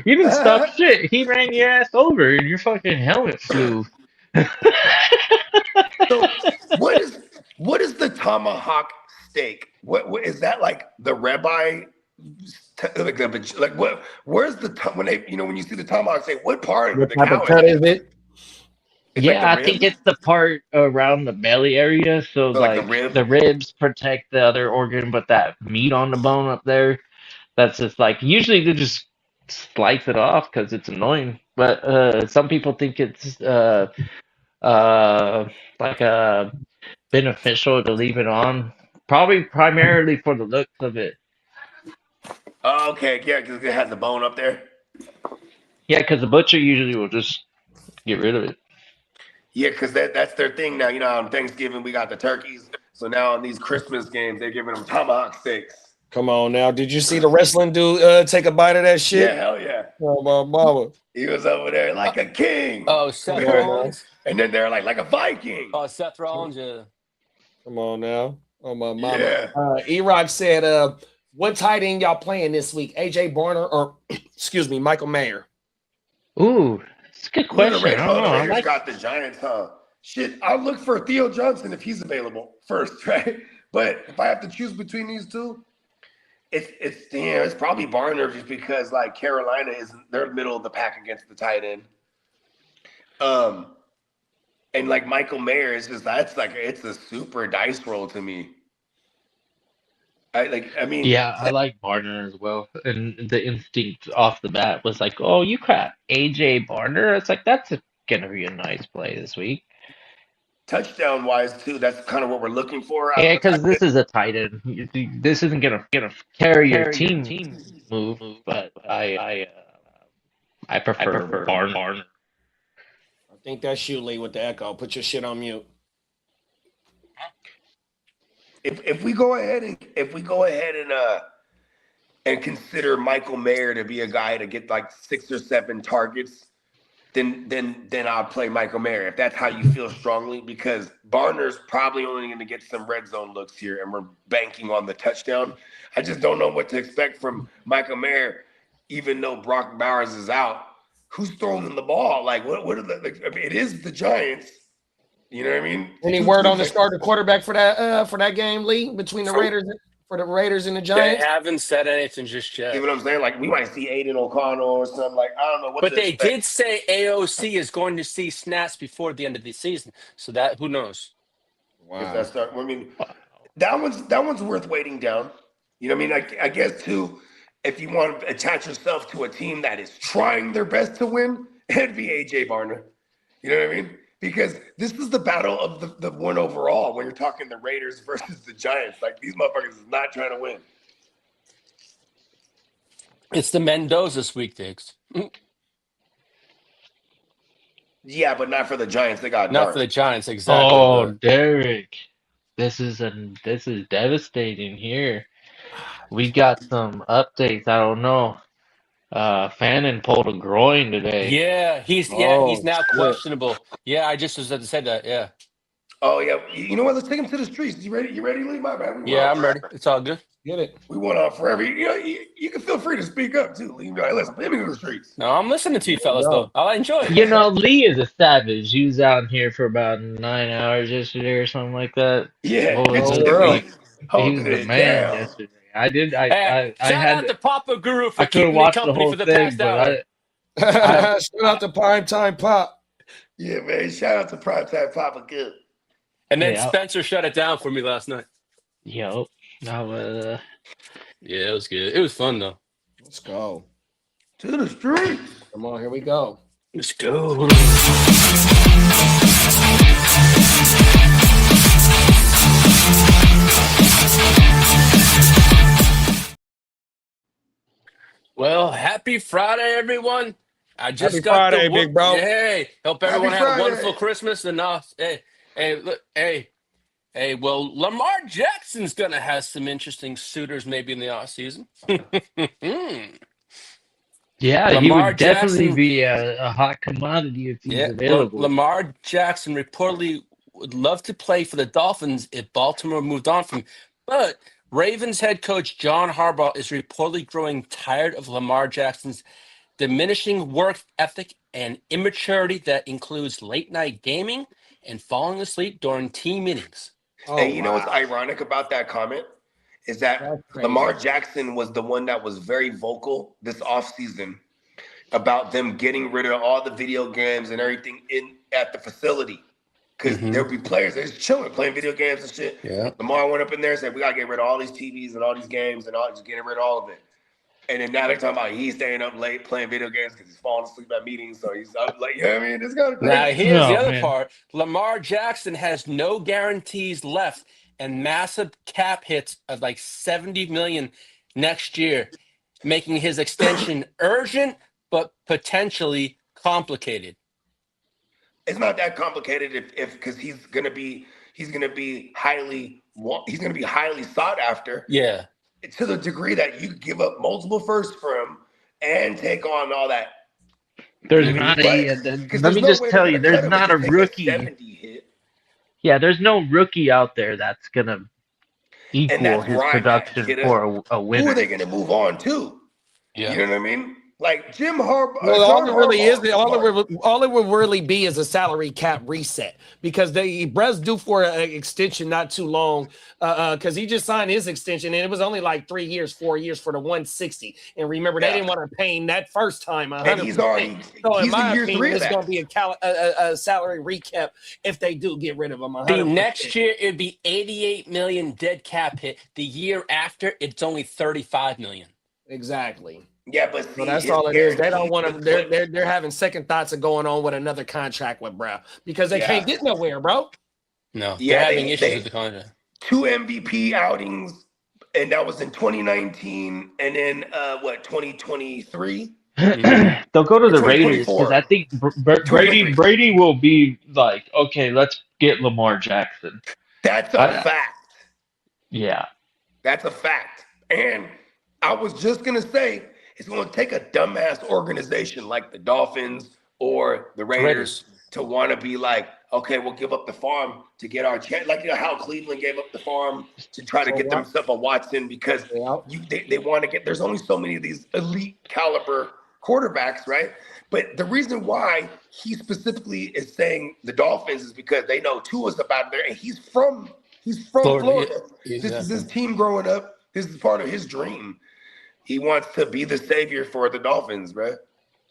[SPEAKER 5] You didn't stop shit. He ran your ass over, and your fucking helmet flew."
[SPEAKER 3] So what is the tomahawk steak? What is that like the ribeye? Like what? Where's the when they when you see the tomahawk steak? What part of
[SPEAKER 7] What
[SPEAKER 3] the
[SPEAKER 7] type of
[SPEAKER 3] cow is
[SPEAKER 7] cut
[SPEAKER 3] it?
[SPEAKER 7] is it?
[SPEAKER 3] It's like the
[SPEAKER 5] Yeah, I think
[SPEAKER 3] rib.
[SPEAKER 5] it's the part around the belly area. So
[SPEAKER 3] So like the
[SPEAKER 5] like
[SPEAKER 3] rib.
[SPEAKER 5] the ribs protect the other organ, but that meat on the bone up there, that's just like usually they just slice it off because it's annoying. But some people think it's uh like beneficial to leave it on. Probably primarily for the looks of it.
[SPEAKER 3] Oh, okay, yeah, because it has the bone up there.
[SPEAKER 5] Yeah, because the butcher usually will just get rid of it.
[SPEAKER 3] Yeah, because that's their thing now. You know, on Thanksgiving we got the turkeys. So now on these Christmas games, they're giving them tomahawk steaks.
[SPEAKER 7] Come on now. Did you see the wrestling dude take a bite of that
[SPEAKER 3] Yeah,
[SPEAKER 7] shit?
[SPEAKER 3] hell yeah.
[SPEAKER 7] Oh, my mama.
[SPEAKER 3] He was over there like a king.
[SPEAKER 6] Oh, Seth
[SPEAKER 7] Come on,
[SPEAKER 6] Rollins.
[SPEAKER 3] And then they're like a Viking.
[SPEAKER 6] Oh, Seth Rollins. Yeah.
[SPEAKER 7] Come on now. Oh, my mama.
[SPEAKER 3] Yeah.
[SPEAKER 7] E-Rock said, what tight end y'all playing this week? AJ Barner or, excuse me, Michael Mayer?
[SPEAKER 5] Ooh, it's a good question. I don't know.
[SPEAKER 3] The
[SPEAKER 5] I
[SPEAKER 3] Raiders
[SPEAKER 5] like.
[SPEAKER 3] got the Giants, huh? Shit, I'll look for Theo Johnson if he's available first, right? But if I have to choose between these two, it's probably Barner just because like Carolina they're middle of the pack against the tight end. And like Michael Mayer is just it's a super dice roll to me.
[SPEAKER 5] Yeah, I like Barner as well. And the instinct off the bat was like, oh, you caught AJ Barner? It's like, gonna be a nice play this week.
[SPEAKER 3] Touchdown wise too, that's kind of what we're looking for.
[SPEAKER 5] Yeah, because this is a tight end. This isn't gonna carry your team move, but I prefer Barner.
[SPEAKER 7] I think that's you, Lee, with the echo. Put your shit on mute.
[SPEAKER 3] If we go ahead and consider Michael Mayer to be a guy to get like 6 or 7 targets, then I'll play Michael Mayer if that's how you feel strongly, because Barner's probably only going to get some red zone looks here, and we're banking on the touchdown. I just don't know what to expect from Michael Mayer, even though Brock Bowers is out. Who's throwing them the ball? Like what are it is the Giants. You know what I mean?
[SPEAKER 7] Any word on the starting quarterback for that game, Lee, between the Raiders? for the Raiders and the
[SPEAKER 6] They
[SPEAKER 7] Giants?
[SPEAKER 6] haven't said anything just
[SPEAKER 3] You
[SPEAKER 6] yet.
[SPEAKER 3] know what I'm saying? Like we might see Aiden O'Connell or something. Like I don't know what.
[SPEAKER 6] But
[SPEAKER 3] to
[SPEAKER 6] they
[SPEAKER 3] expect.
[SPEAKER 6] did say AOC is going to see snaps before the end of the season. So that who knows?
[SPEAKER 3] If that's not, I mean, that one's worth waiting down. You know what I mean? I guess too, if you want to attach yourself to a team that is trying their best to win, it'd be AJ Barner. You know what I mean? Because this is the battle of the one overall when you're talking the Raiders versus the Giants. Like these motherfuckers is not trying to win.
[SPEAKER 6] It's the Mendoza's week, Diggs.
[SPEAKER 3] Yeah, but not for the Giants. They got
[SPEAKER 6] Not
[SPEAKER 3] dark.
[SPEAKER 6] for the Giants, exactly.
[SPEAKER 5] Oh,
[SPEAKER 6] but-
[SPEAKER 5] Derek, this is devastating here. We got some updates. I don't know. Fannin pulled a groin today.
[SPEAKER 6] Yeah, he's
[SPEAKER 7] Oh,
[SPEAKER 6] now
[SPEAKER 7] shit.
[SPEAKER 6] questionable. Yeah, I just was about to say that. Yeah.
[SPEAKER 3] Oh yeah. You know what? Let's take him to the streets. You ready? You ready to leave? My bad.
[SPEAKER 6] Yeah, I'm ready. It's all good.
[SPEAKER 7] Get it.
[SPEAKER 3] We went on forever. You know, you can feel free to speak up too. Leave me. Listen, leave me to the streets.
[SPEAKER 6] No, I'm listening to you fellas
[SPEAKER 7] go.
[SPEAKER 6] though. I enjoy it.
[SPEAKER 5] You know, Lee is a savage. He was out here for about 9 hours yesterday or something like that.
[SPEAKER 3] Yeah,
[SPEAKER 5] What was
[SPEAKER 3] bitches
[SPEAKER 5] it?
[SPEAKER 3] and
[SPEAKER 7] really?
[SPEAKER 3] me.
[SPEAKER 5] He
[SPEAKER 3] Holding
[SPEAKER 5] was the
[SPEAKER 3] it
[SPEAKER 5] man
[SPEAKER 3] down.
[SPEAKER 5] yesterday. I did.
[SPEAKER 6] Hey,
[SPEAKER 5] I
[SPEAKER 6] shout out
[SPEAKER 5] had.
[SPEAKER 6] to Papa Guru for
[SPEAKER 5] I couldn't
[SPEAKER 6] keeping me
[SPEAKER 5] watch the
[SPEAKER 6] company
[SPEAKER 5] whole
[SPEAKER 6] for the
[SPEAKER 5] thing,
[SPEAKER 6] past hour.
[SPEAKER 5] but
[SPEAKER 7] Shout out to Prime Time Pop.
[SPEAKER 3] Yeah, man. Shout out to Primetime Papa Good.
[SPEAKER 6] And then
[SPEAKER 5] Yeah.
[SPEAKER 6] Spencer shut it down for me last night.
[SPEAKER 5] Yo, that was.
[SPEAKER 6] Yeah, it was good. It was fun though.
[SPEAKER 7] Let's go.
[SPEAKER 3] To the streets.
[SPEAKER 7] Come on, here we go.
[SPEAKER 6] Let's go. Well, happy Friday, everyone. I just
[SPEAKER 7] Happy
[SPEAKER 6] got
[SPEAKER 7] Friday,
[SPEAKER 6] the
[SPEAKER 7] big bro.
[SPEAKER 6] Hey, hope
[SPEAKER 3] Happy
[SPEAKER 6] everyone had a
[SPEAKER 3] Friday.
[SPEAKER 6] wonderful Christmas. And look, hey, well, Lamar Jackson's gonna have some interesting suitors maybe in the off season.
[SPEAKER 5] Yeah, he
[SPEAKER 6] Lamar
[SPEAKER 5] would definitely
[SPEAKER 6] Jackson-
[SPEAKER 5] be a hot commodity if he's
[SPEAKER 6] Yeah,
[SPEAKER 5] available.
[SPEAKER 6] Lamar Jackson reportedly would love to play for the Dolphins if Baltimore moved on from him. But Ravens head coach John Harbaugh is reportedly growing tired of Lamar Jackson's diminishing work ethic and immaturity that includes late night gaming and falling asleep during team meetings.
[SPEAKER 3] And you know what's ironic about that comment is that
[SPEAKER 7] That's crazy.
[SPEAKER 3] Lamar Jackson was the one that was very vocal this offseason about them getting rid of all the video games and everything at the facility. Because
[SPEAKER 6] Mhm.
[SPEAKER 3] there'll be players that just chilling, playing video games and shit.
[SPEAKER 6] Yeah.
[SPEAKER 3] Lamar went up in there and said, we got to get rid of all these TVs and all these games and all, just getting rid of all of it. And then now they're talking about he's staying up late playing video games because he's falling asleep at meetings. So he's up late. You know what I mean? It's kind of crazy.
[SPEAKER 6] Now, here's
[SPEAKER 5] Oh,
[SPEAKER 6] the other
[SPEAKER 5] man.
[SPEAKER 6] part. Lamar Jackson has no guarantees left and massive cap hits of like $70 million next year, making his extension urgent but potentially complicated.
[SPEAKER 3] It's not that complicated if because he's gonna be highly sought after
[SPEAKER 6] Yeah.
[SPEAKER 3] to the degree that you give up multiple firsts for him and take on all that.
[SPEAKER 5] There's
[SPEAKER 3] I mean,
[SPEAKER 5] not
[SPEAKER 3] but-
[SPEAKER 5] a.
[SPEAKER 3] 'cause
[SPEAKER 5] Let
[SPEAKER 3] there's
[SPEAKER 5] me
[SPEAKER 3] no
[SPEAKER 5] just
[SPEAKER 3] way
[SPEAKER 5] tell
[SPEAKER 3] they're
[SPEAKER 5] you,
[SPEAKER 3] gonna cut
[SPEAKER 5] there's
[SPEAKER 3] him
[SPEAKER 5] not a
[SPEAKER 3] if he takes
[SPEAKER 5] rookie.
[SPEAKER 3] 70 hit.
[SPEAKER 5] Yeah, there's no rookie out there that's gonna equal
[SPEAKER 3] that's
[SPEAKER 5] his
[SPEAKER 3] right,
[SPEAKER 5] production
[SPEAKER 3] kiddo.
[SPEAKER 5] for a
[SPEAKER 3] Who
[SPEAKER 5] winner.
[SPEAKER 3] are they gonna move on to?
[SPEAKER 6] Yeah.
[SPEAKER 3] You know what I mean? Like Jim Harbaugh.
[SPEAKER 7] Well, all
[SPEAKER 3] John
[SPEAKER 7] it really
[SPEAKER 3] Harbaugh
[SPEAKER 7] is, all it would really be is a salary cap reset because Brett's due for an extension not too long because he just signed his extension and it was only like 3 years, 4 years for the 160. And remember, they didn't want to pay him that first time.
[SPEAKER 3] and he's already
[SPEAKER 7] So in
[SPEAKER 3] he's
[SPEAKER 7] my
[SPEAKER 3] in year
[SPEAKER 7] opinion,
[SPEAKER 3] 3 of
[SPEAKER 7] it's
[SPEAKER 3] that.
[SPEAKER 7] going to be a salary recap if they do get rid of him.
[SPEAKER 6] The
[SPEAKER 7] 100%.
[SPEAKER 6] next year, it'd be $88 million dead cap hit. The year after, it's only $35 million.
[SPEAKER 7] Exactly.
[SPEAKER 3] Yeah, but
[SPEAKER 7] So
[SPEAKER 3] see,
[SPEAKER 7] that's
[SPEAKER 3] his
[SPEAKER 7] all it is. They don't
[SPEAKER 3] guarantee
[SPEAKER 7] want to.
[SPEAKER 3] was
[SPEAKER 7] They're having second thoughts of going on with another contract with Brown because they
[SPEAKER 3] Yeah.
[SPEAKER 7] can't get nowhere, bro.
[SPEAKER 6] No,
[SPEAKER 3] Yeah,
[SPEAKER 6] they're having
[SPEAKER 3] they-
[SPEAKER 6] issues
[SPEAKER 3] they-
[SPEAKER 6] with the contract.
[SPEAKER 3] 2 MVP outings, and that was in 2019, and then 2023.
[SPEAKER 5] They'll go to the Raiders
[SPEAKER 3] 2024.
[SPEAKER 5] because I think Brady will be like, okay, let's get Lamar Jackson.
[SPEAKER 3] That's a fact.
[SPEAKER 5] Yeah.
[SPEAKER 3] That's a fact. And I was just gonna say, it's gonna take a dumbass organization like the Dolphins or the Raiders to want to be like, okay, we'll give up the farm to get our chance. Like, you know how Cleveland gave up the farm to try to get themselves a Watson because they want to get. There's only so many of these elite caliber quarterbacks, right? But the reason why he specifically is saying the Dolphins is because they know Tua's about there, and he's from Florida.
[SPEAKER 6] Yeah,
[SPEAKER 3] This is his team growing up. This is part of his dream. He wants to be the savior for the Dolphins, bro.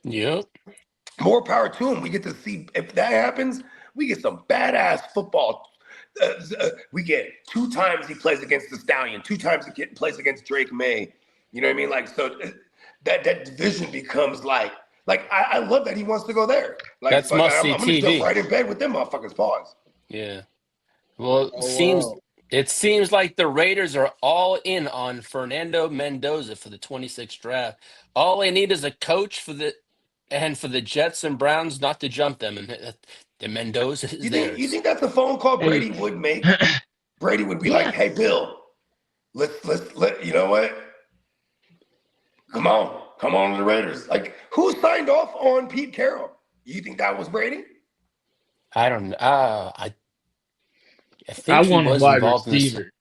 [SPEAKER 6] Yep.
[SPEAKER 3] More power to him. We get to see, if that happens, we get some badass football. We get 2 times he plays against the Stallion, 2 times he plays against Drake May. You know what I mean? Like, so that division becomes like I love that he wants to go there. Like,
[SPEAKER 6] That's must-see
[SPEAKER 3] I'm gonna
[SPEAKER 6] TV.
[SPEAKER 3] jump right in bed with them motherfuckers. Pause.
[SPEAKER 6] Yeah. Well, it seems like the Raiders are all in on Fernando Mendoza for the 26th draft. All they need is a coach for the Jets and Browns not to jump them, and the Mendoza is theirs.
[SPEAKER 3] You think that's a phone call Brady would make? Brady would be like, "Hey, Bill, let you know what? Come on to the Raiders." Like, who signed off on Pete Carroll? You think that was Brady?
[SPEAKER 6] I don't know. I think
[SPEAKER 5] I
[SPEAKER 6] he
[SPEAKER 5] want a
[SPEAKER 6] was
[SPEAKER 5] wide
[SPEAKER 6] involved in this.
[SPEAKER 5] receiver.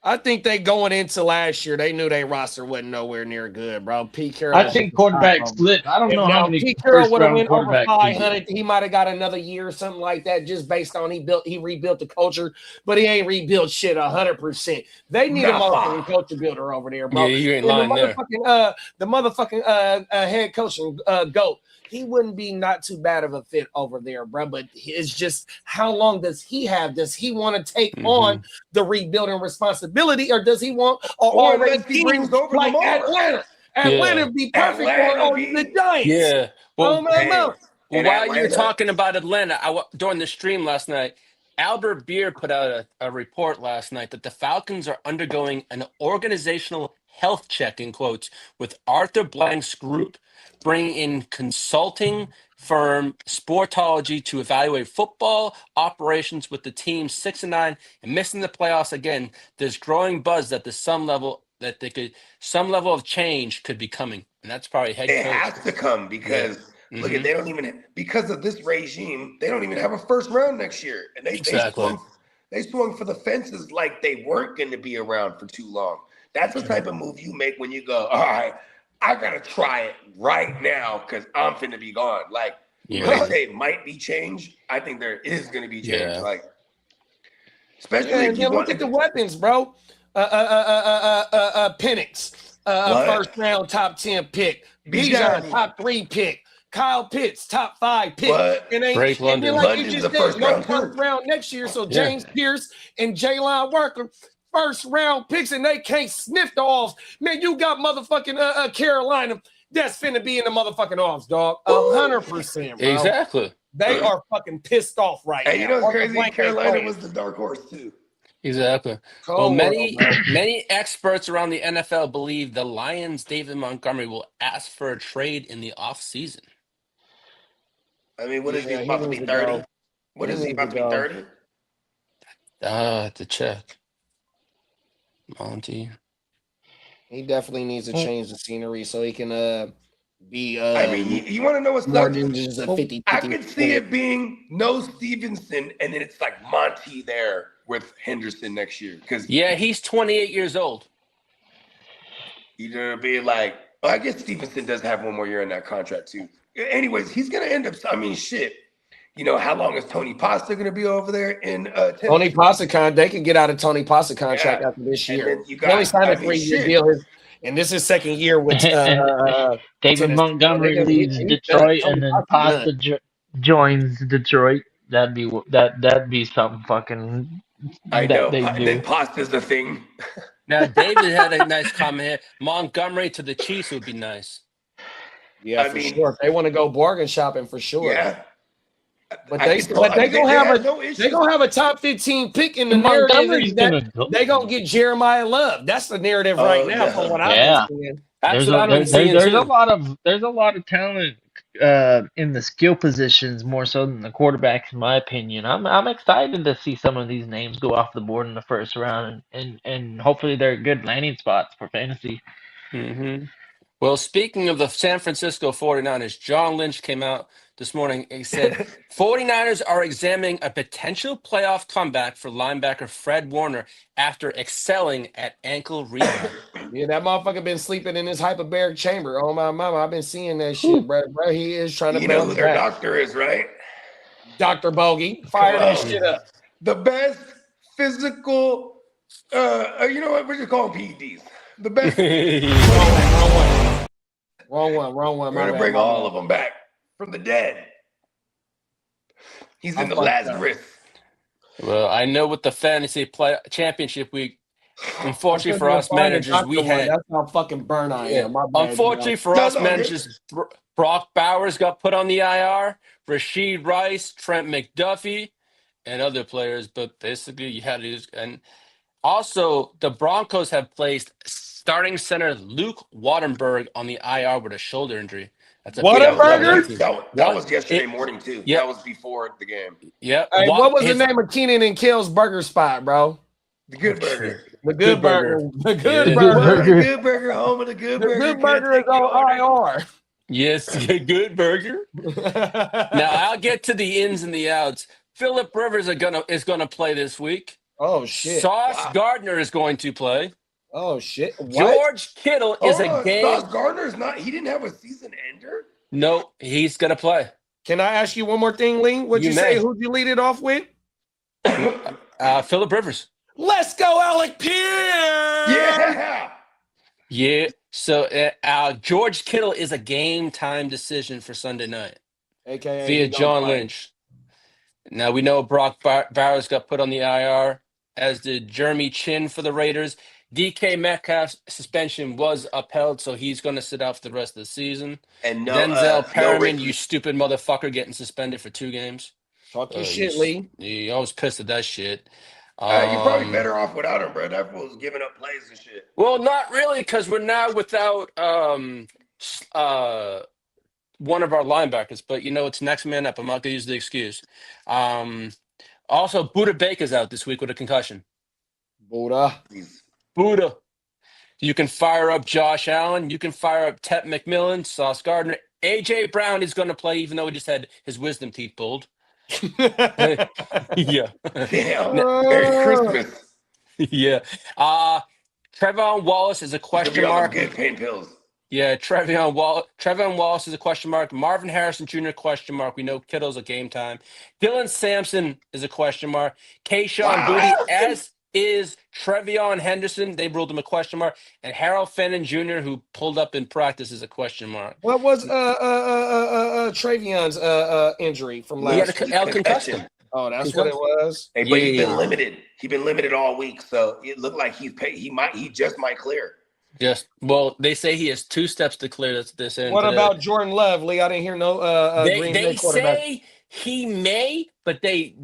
[SPEAKER 7] I think they going into last year, they knew their roster wasn't nowhere near good, bro. Pete Carroll.
[SPEAKER 5] I think quarterback slip. I don't know how many
[SPEAKER 7] Pete Carroll would have
[SPEAKER 5] first-round
[SPEAKER 7] went over
[SPEAKER 5] quarterbacks
[SPEAKER 7] 500. He might have got another year or something like that, just based on he rebuilt the culture, but he ain't rebuilt shit 100%. They need a motherfucking culture builder over there, bro.
[SPEAKER 6] Yeah, you ain't lying there.
[SPEAKER 7] The motherfucking head coach and GOAT. He wouldn't be not too bad of a fit over there, bro. But it's just, how long does he have? Does he want to take on the rebuilding responsibility, or does he want
[SPEAKER 3] Or unless he brings over
[SPEAKER 7] like
[SPEAKER 3] Lamar?
[SPEAKER 7] Atlanta? Atlanta would be perfect for the Giants.
[SPEAKER 6] Yeah. Well,
[SPEAKER 7] no.
[SPEAKER 6] Well, while you're talking about Atlanta, during the stream last night, Albert Beer put out a report last night that the Falcons are undergoing an organizational health check, in quotes, with Arthur Blank's group, bringing in consulting firm Sportology to evaluate football operations with the team 6-9 and missing the playoffs again. There's growing buzz that some level of change could be coming, and that's probably head coach.
[SPEAKER 3] It has to come because look at, they don't even, because of this regime, they don't even have a first round next year, and they swung for the fences like they weren't going to be around for too long. That's the type of move you make when you go, all right, I gotta try it right now because I'm finna be gone. Like, when they say it might be change, I think there is gonna be change.
[SPEAKER 6] Yeah.
[SPEAKER 3] Like, especially if you
[SPEAKER 7] look at the weapons, bro. Penix, first round top 10 pick. Bijan, top 3 pick. Kyle Pitts, top 5 pick. And
[SPEAKER 6] Drake London.
[SPEAKER 7] Like you
[SPEAKER 3] London's
[SPEAKER 7] just
[SPEAKER 3] the
[SPEAKER 7] said,
[SPEAKER 3] first
[SPEAKER 7] round next year. So James Pierce and Jalen Walker, first round picks, and they can't sniff the offs. Man, you got motherfucking Carolina that's finna be in the motherfucking offs, dog. 100%, bro.
[SPEAKER 6] Exactly.
[SPEAKER 7] They are fucking pissed off right now.
[SPEAKER 3] And you know what's crazy? Carolina was the dark horse too.
[SPEAKER 6] Exactly. Well, many experts around the NFL believe the Lions' David Montgomery will ask for a trade in the offseason.
[SPEAKER 3] I mean, what is he about to be 30? What is he about to be 30?
[SPEAKER 6] To check. Monty.
[SPEAKER 7] He definitely needs to change the scenery so he can be.
[SPEAKER 3] I mean, you want to know what's
[SPEAKER 7] more
[SPEAKER 3] nuts?
[SPEAKER 7] than just a 50.
[SPEAKER 3] I could see it being no Stevenson, and then it's like Monty there with Henderson next year. Because
[SPEAKER 6] he's 28 years old.
[SPEAKER 3] Either be like, well, I guess Stevenson does have one more year in that contract too. Anyways, he's gonna end up. I mean, shit. You know, how long is Tony Pasta going to be over there in Tennessee?
[SPEAKER 7] Tony Pasta they can get out of Tony Pasta contract after this year. He only signed a 3-year deal, and this is second year with
[SPEAKER 5] David Montgomery leaves Detroit, and then Pasta joins Detroit. That'd be something fucking.
[SPEAKER 3] I know.
[SPEAKER 5] They
[SPEAKER 3] Then Pasta's the thing.
[SPEAKER 6] Now, David had a nice comment here. Montgomery to the Chiefs would be nice.
[SPEAKER 7] Yeah, for sure. If they want to go bargain shopping, for sure.
[SPEAKER 3] Yeah.
[SPEAKER 7] But they gonna have a top 15 pick in the narrative. They gonna get Jeremiah Love. That's the narrative right now, from what I've been seeing.
[SPEAKER 5] There's a lot of talent in the skill positions more so than the quarterbacks, in my opinion. I'm excited to see some of these names go off the board in the first round, and hopefully they're good landing spots for fantasy.
[SPEAKER 6] Mm-hmm. Well, speaking of the San Francisco 49ers, John Lynch came out this morning. He said 49ers are examining a potential playoff comeback for linebacker Fred Warner after excelling at ankle rehab.
[SPEAKER 7] Yeah, that motherfucker been sleeping in his hyperbaric chamber. Oh, my mama. I've been seeing that shit, bro. He is trying to
[SPEAKER 3] know who their doctor is, right?
[SPEAKER 7] Dr. Bogey. Fire that shit up.
[SPEAKER 3] The best physical You know what? We're just calling PEDs. The best.
[SPEAKER 7] Wrong one.
[SPEAKER 3] We're gonna bring all of them back from the dead. He's in the Lazarus.
[SPEAKER 6] Well, I know with the fantasy championship week, unfortunately for us managers, we had.
[SPEAKER 7] That's how fucking burn I am. My bad,
[SPEAKER 6] unfortunately for us managers, Brock Bowers got put on the IR, Rashid Rice, Trent McDuffie, and other players. But basically, you had to use. And also, the Broncos have placed starting center Luke Wattenberg on the IR with a shoulder injury. That's a
[SPEAKER 7] Whataburger?
[SPEAKER 3] That was yesterday morning too. That was before the game.
[SPEAKER 6] Yeah.
[SPEAKER 7] Hey, what was the name of Keenan and Kale's burger spot, bro?
[SPEAKER 3] The Good Burger.
[SPEAKER 7] The Good Burger. The Good
[SPEAKER 3] Burger. The Good Burger. Home of the Good Burger.
[SPEAKER 7] The Good Burger is on IR.
[SPEAKER 6] Yes, the Good Burger. Now I'll get to the ins and the outs. Phillip Rivers is gonna play this week.
[SPEAKER 7] Oh shit.
[SPEAKER 6] Sauce Gardner is going to play.
[SPEAKER 7] Oh shit! What?
[SPEAKER 6] George Kittle is a game.
[SPEAKER 3] Sauce Gardner's not. He didn't have a season ender.
[SPEAKER 6] No, he's gonna play.
[SPEAKER 7] Can I ask you one more thing, Lee? What'd you say? Who'd you lead it off with?
[SPEAKER 6] Phillip Rivers.
[SPEAKER 7] Let's go, Alec Pierce.
[SPEAKER 3] Yeah.
[SPEAKER 6] Yeah. So George Kittle is a game time decision for Sunday night,
[SPEAKER 7] AKA
[SPEAKER 6] via John Lynch. Now we know Brock Bowers got put on the IR, as did Jeremy Chin for the Raiders. DK Metcalf's suspension was upheld, so he's going to sit out for the rest of the season.
[SPEAKER 3] And
[SPEAKER 6] Denzel Perriman, you stupid motherfucker, getting suspended for 2 games.
[SPEAKER 7] Talk your shit, Lee.
[SPEAKER 6] I was pissed at that shit.
[SPEAKER 3] You're probably better off without him, bro. That fool's giving up plays and shit.
[SPEAKER 6] Well, not really, because we're now without one of our linebackers. But, it's next man up. I'm not going to use the excuse. Also, Buda Baker's out this week with a concussion.
[SPEAKER 7] Buda.
[SPEAKER 6] You can fire up Josh Allen. You can fire up Tep McMillan, Sauce Gardner. A.J. Brown is going to play, even though he just had his wisdom teeth pulled. Yeah.
[SPEAKER 3] Damn. Merry Christmas.
[SPEAKER 6] Yeah. Trevon Wallace is a question mark.
[SPEAKER 3] Good pain pills.
[SPEAKER 6] Yeah, Trevon Wallace is a question mark. Marvin Harrison Jr. question mark. We know Kittle's a game time. Dylan Sampson is a question mark. Kayshawn Booty, as is Trevion Henderson. They ruled him a question mark. And Harold Fenton Jr., who pulled up in practice, is a question mark.
[SPEAKER 7] What was Travion's injury from last week?
[SPEAKER 6] He had a concussion.
[SPEAKER 7] Oh, that's what it was.
[SPEAKER 3] Hey, but he's been limited. He's been limited all week, so it looked like he just might clear.
[SPEAKER 6] Yes. Well, they say he has 2 steps to clear this end.
[SPEAKER 7] What about Jordan Love, Lee? I didn't hear no Green Bay quarterback.
[SPEAKER 6] They say he may, but they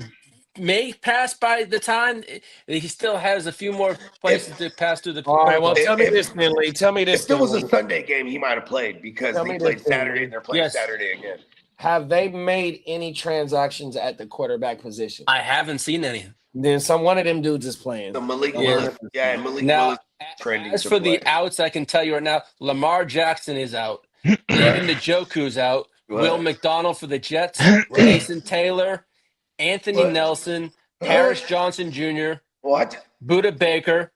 [SPEAKER 6] may pass by the time. He still has a few more places to pass through the.
[SPEAKER 7] All right, well, tell me this, then, Lee. Tell me this.
[SPEAKER 3] If it was a Sunday game, he might have played because they played Saturday and they're playing Saturday again.
[SPEAKER 7] Have they made any transactions at the quarterback position?
[SPEAKER 6] I haven't seen any.
[SPEAKER 7] Then one of them dudes is playing.
[SPEAKER 3] The Malik Willis. Yeah, Malik Willis trending.
[SPEAKER 6] As for the outs, I can tell you right now, Lamar Jackson is out. Even Njoku's out. Will McDonald for the Jets. Jason Taylor. Anthony Nelson, Harris Johnson Jr., Buda Baker,